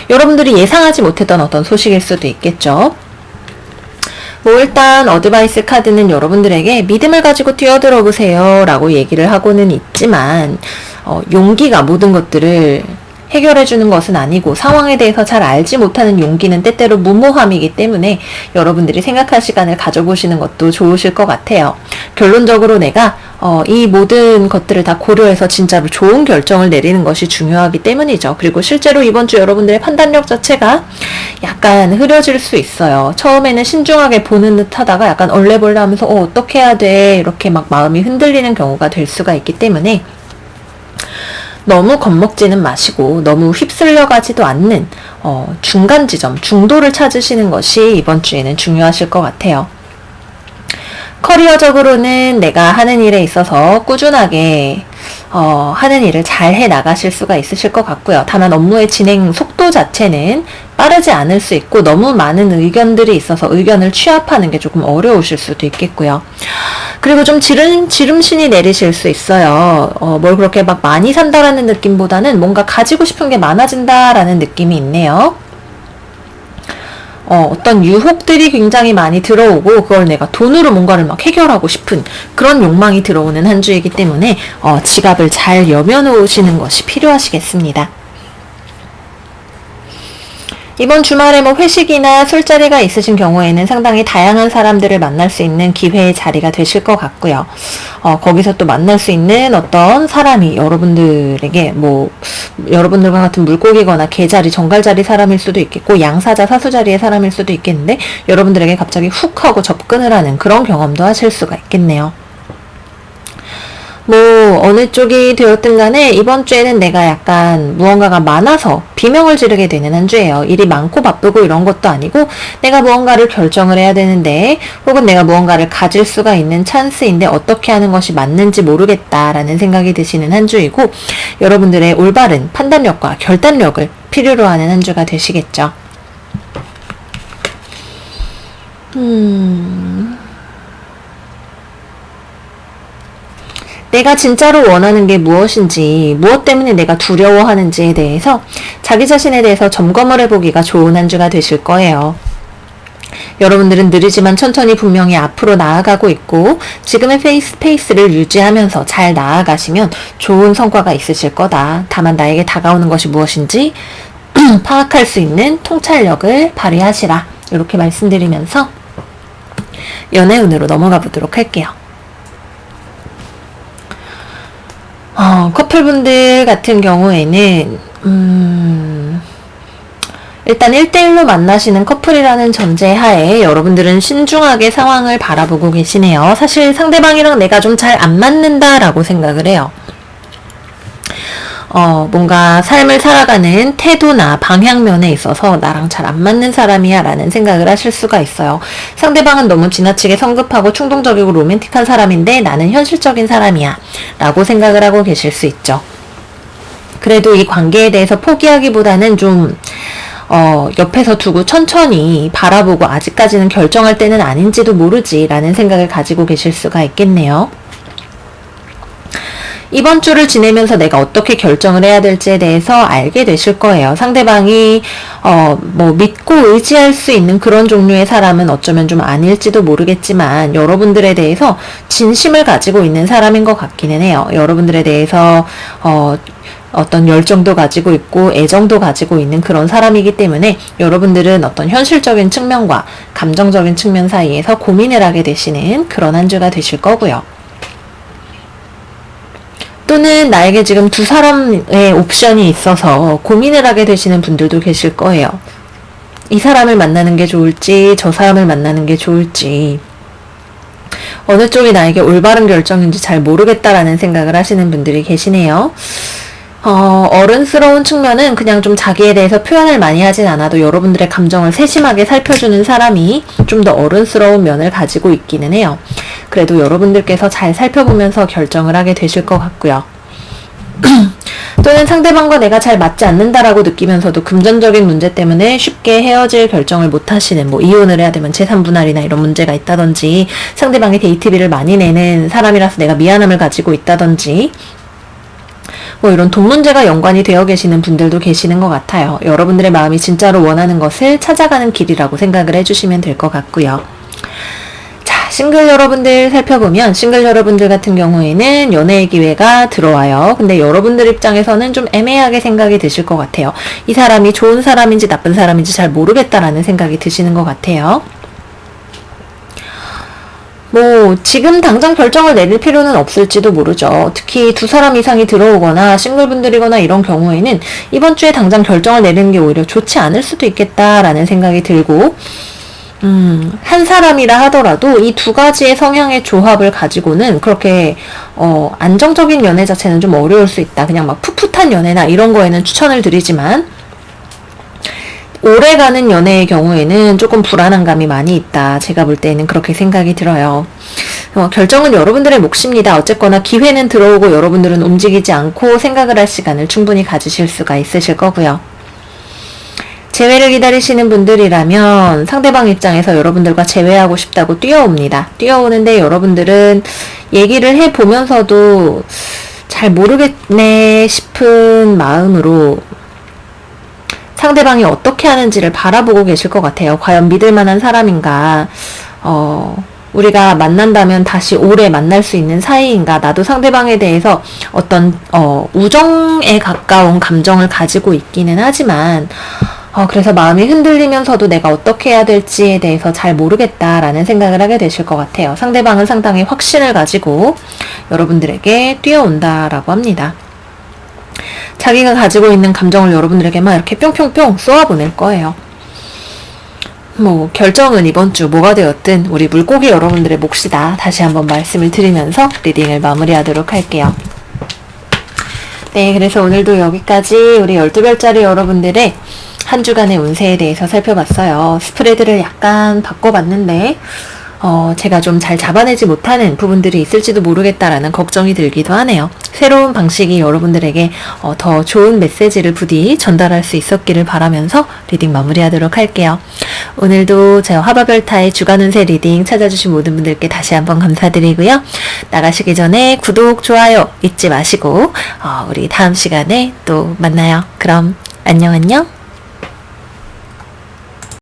여러분들이 예상하지 못했던 어떤 소식일 수도 있겠죠. 일단 어드바이스 카드는 여러분들에게 믿음을 가지고 뛰어들어 보세요 라고 얘기를 하고는 있지만 용기가 모든 것들을 해결해주는 것은 아니고, 상황에 대해서 잘 알지 못하는 용기는 때때로 무모함이기 때문에 여러분들이 생각할 시간을 가져보시는 것도 좋으실 것 같아요. 결론적으로 내가 이 모든 것들을 다 고려해서 진짜로 좋은 결정을 내리는 것이 중요하기 때문이죠. 그리고 실제로 이번 주 여러분들의 판단력 자체가 약간 흐려질 수 있어요. 처음에는 신중하게 보는 듯 하다가 약간 얼레벌레 하면서 어떻게 해야 돼? 이렇게 막 마음이 흔들리는 경우가 될 수가 있기 때문에 너무 겁먹지는 마시고 너무 휩쓸려 가지도 않는 중간 지점, 중도를 찾으시는 것이 이번 주에는 중요하실 것 같아요. 커리어적으로는 내가 하는 일에 있어서 꾸준하게 하는 일을 잘 해 나가실 수가 있으실 것 같고요. 다만 업무의 진행 속도 자체는 빠르지 않을 수 있고, 너무 많은 의견들이 있어서 의견을 취합하는 게 조금 어려우실 수도 있겠고요. 그리고 좀 지름신이 내리실 수 있어요. 뭘 그렇게 막 많이 산다라는 느낌보다는 뭔가 가지고 싶은 게 많아진다라는 느낌이 있네요. 어떤 유혹들이 굉장히 많이 들어오고 그걸 내가 돈으로 뭔가를 막 해결하고 싶은 그런 욕망이 들어오는 한 주이기 때문에 지갑을 잘 여며놓으시는 것이 필요하시겠습니다. 이번 주말에 뭐 회식이나 술자리가 있으신 경우에는 상당히 다양한 사람들을 만날 수 있는 기회의 자리가 되실 것 같고요. 거기서 또 만날 수 있는 어떤 사람이 여러분들에게 뭐 여러분들과 같은 물고기거나 개자리, 정갈자리 사람일 수도 있겠고 양사자, 사수자리의 사람일 수도 있겠는데 여러분들에게 갑자기 훅 하고 접근을 하는 그런 경험도 하실 수가 있겠네요. 뭐 어느 쪽이 되었든 간에 이번 주에는 내가 약간 무언가가 많아서 비명을 지르게 되는 한 주예요. 일이 많고 바쁘고 이런 것도 아니고 내가 무언가를 결정을 해야 되는데 혹은 내가 무언가를 가질 수가 있는 찬스인데 어떻게 하는 것이 맞는지 모르겠다라는 생각이 드시는 한 주이고 여러분들의 올바른 판단력과 결단력을 필요로 하는 한 주가 되시겠죠. 내가 진짜로 원하는 게 무엇인지, 무엇 때문에 내가 두려워하는지에 대해서 자기 자신에 대해서 점검을 해보기가 좋은 한 주가 되실 거예요. 여러분들은 느리지만 천천히 분명히 앞으로 나아가고 있고 지금의 페이스를 유지하면서 잘 나아가시면 좋은 성과가 있으실 거다. 다만 나에게 다가오는 것이 무엇인지 파악할 수 있는 통찰력을 발휘하시라. 이렇게 말씀드리면서 연애운으로 넘어가 보도록 할게요. 커플분들 같은 경우에는 일단 1대1로 만나시는 커플이라는 전제 하에 여러분들은 신중하게 상황을 바라보고 계시네요. 사실 상대방이랑 내가 좀 잘 안 맞는다라고 생각을 해요. 뭔가 삶을 살아가는 태도나 방향면에 있어서 나랑 잘 안 맞는 사람이야 라는 생각을 하실 수가 있어요. 상대방은 너무 지나치게 성급하고 충동적이고 로맨틱한 사람인데 나는 현실적인 사람이야 라고 생각을 하고 계실 수 있죠. 그래도 이 관계에 대해서 포기하기보다는 좀 옆에서 두고 천천히 바라보고 아직까지는 결정할 때는 아닌지도 모르지 라는 생각을 가지고 계실 수가 있겠네요. 이번 주를 지내면서 내가 어떻게 결정을 해야 될지에 대해서 알게 되실 거예요. 상대방이 뭐 믿고 의지할 수 있는 그런 종류의 사람은 어쩌면 좀 아닐지도 모르겠지만 여러분들에 대해서 진심을 가지고 있는 사람인 것 같기는 해요. 여러분들에 대해서 어떤 열정도 가지고 있고 애정도 가지고 있는 그런 사람이기 때문에 여러분들은 어떤 현실적인 측면과 감정적인 측면 사이에서 고민을 하게 되시는 그런 한 주가 되실 거고요. 또는 나에게 지금 두 사람의 옵션이 있어서 고민을 하게 되시는 분들도 계실 거예요. 이 사람을 만나는 게 좋을지 저 사람을 만나는 게 좋을지 어느 쪽이 나에게 올바른 결정인지 잘 모르겠다라는 생각을 하시는 분들이 계시네요. 어른스러운 측면은 그냥 좀 자기에 대해서 표현을 많이 하진 않아도 여러분들의 감정을 세심하게 살펴주는 사람이 좀 더 어른스러운 면을 가지고 있기는 해요. 그래도 여러분들께서 잘 살펴보면서 결정을 하게 되실 것 같고요. 또는 상대방과 내가 잘 맞지 않는다라고 느끼면서도 금전적인 문제 때문에 쉽게 헤어질 결정을 못 하시는, 뭐 이혼을 해야 되면 재산분할이나 이런 문제가 있다든지 상대방이 데이트비를 많이 내는 사람이라서 내가 미안함을 가지고 있다든지 뭐 이런 돈 문제가 연관이 되어 계시는 분들도 계시는 것 같아요. 여러분들의 마음이 진짜로 원하는 것을 찾아가는 길이라고 생각을 해주시면 될 것 같고요. 자, 싱글 여러분들 살펴보면 싱글 여러분들 같은 경우에는 연애의 기회가 들어와요. 근데 여러분들 입장에서는 좀 애매하게 생각이 드실 것 같아요. 이 사람이 좋은 사람인지 나쁜 사람인지 잘 모르겠다라는 생각이 드시는 것 같아요. 뭐 지금 당장 결정을 내릴 필요는 없을지도 모르죠. 특히 두 사람 이상이 들어오거나 싱글분들이거나 이런 경우에는 이번 주에 당장 결정을 내리는 게 오히려 좋지 않을 수도 있겠다라는 생각이 들고 한 사람이라 하더라도 이 두 가지의 성향의 조합을 가지고는 그렇게 안정적인 연애 자체는 좀 어려울 수 있다. 그냥 막 풋풋한 연애나 이런 거에는 추천을 드리지만 오래가는 연애의 경우에는 조금 불안한 감이 많이 있다. 제가 볼 때는 그렇게 생각이 들어요. 결정은 여러분들의 몫입니다. 어쨌거나 기회는 들어오고 여러분들은 움직이지 않고 생각을 할 시간을 충분히 가지실 수가 있으실 거고요. 재회를 기다리시는 분들이라면 상대방 입장에서 여러분들과 재회하고 싶다고 뛰어옵니다. 뛰어오는데 여러분들은 얘기를 해보면서도 잘 모르겠네 싶은 마음으로 상대방이 어떻게 하는지를 바라보고 계실 것 같아요. 과연 믿을 만한 사람인가? 우리가 만난다면 다시 오래 만날 수 있는 사이인가? 나도 상대방에 대해서 어떤 우정에 가까운 감정을 가지고 있기는 하지만 그래서 마음이 흔들리면서도 내가 어떻게 해야 될지에 대해서 잘 모르겠다라는 생각을 하게 되실 것 같아요. 상대방은 상당히 확신을 가지고 여러분들에게 뛰어온다라고 합니다. 자기가 가지고 있는 감정을 여러분들에게 막 이렇게 뿅뿅뿅 쏘아보낼 거예요. 결정은 이번 주 뭐가 되었든 우리 물고기 여러분들의 몫이다. 다시 한번 말씀을 드리면서 리딩을 마무리하도록 할게요. 네, 그래서 오늘도 여기까지 우리 12별짜리 여러분들의 한 주간의 운세에 대해서 살펴봤어요. 스프레드를 약간 바꿔봤는데 제가 좀 잘 잡아내지 못하는 부분들이 있을지도 모르겠다라는 걱정이 들기도 하네요. 새로운 방식이 여러분들에게 더 좋은 메시지를 부디 전달할 수 있었기를 바라면서 리딩 마무리하도록 할게요. 오늘도 제 화바별타의 주간 운세 리딩 찾아주신 모든 분들께 다시 한번 감사드리고요. 나가시기 전에 구독, 좋아요 잊지 마시고 우리 다음 시간에 또 만나요. 그럼 안녕.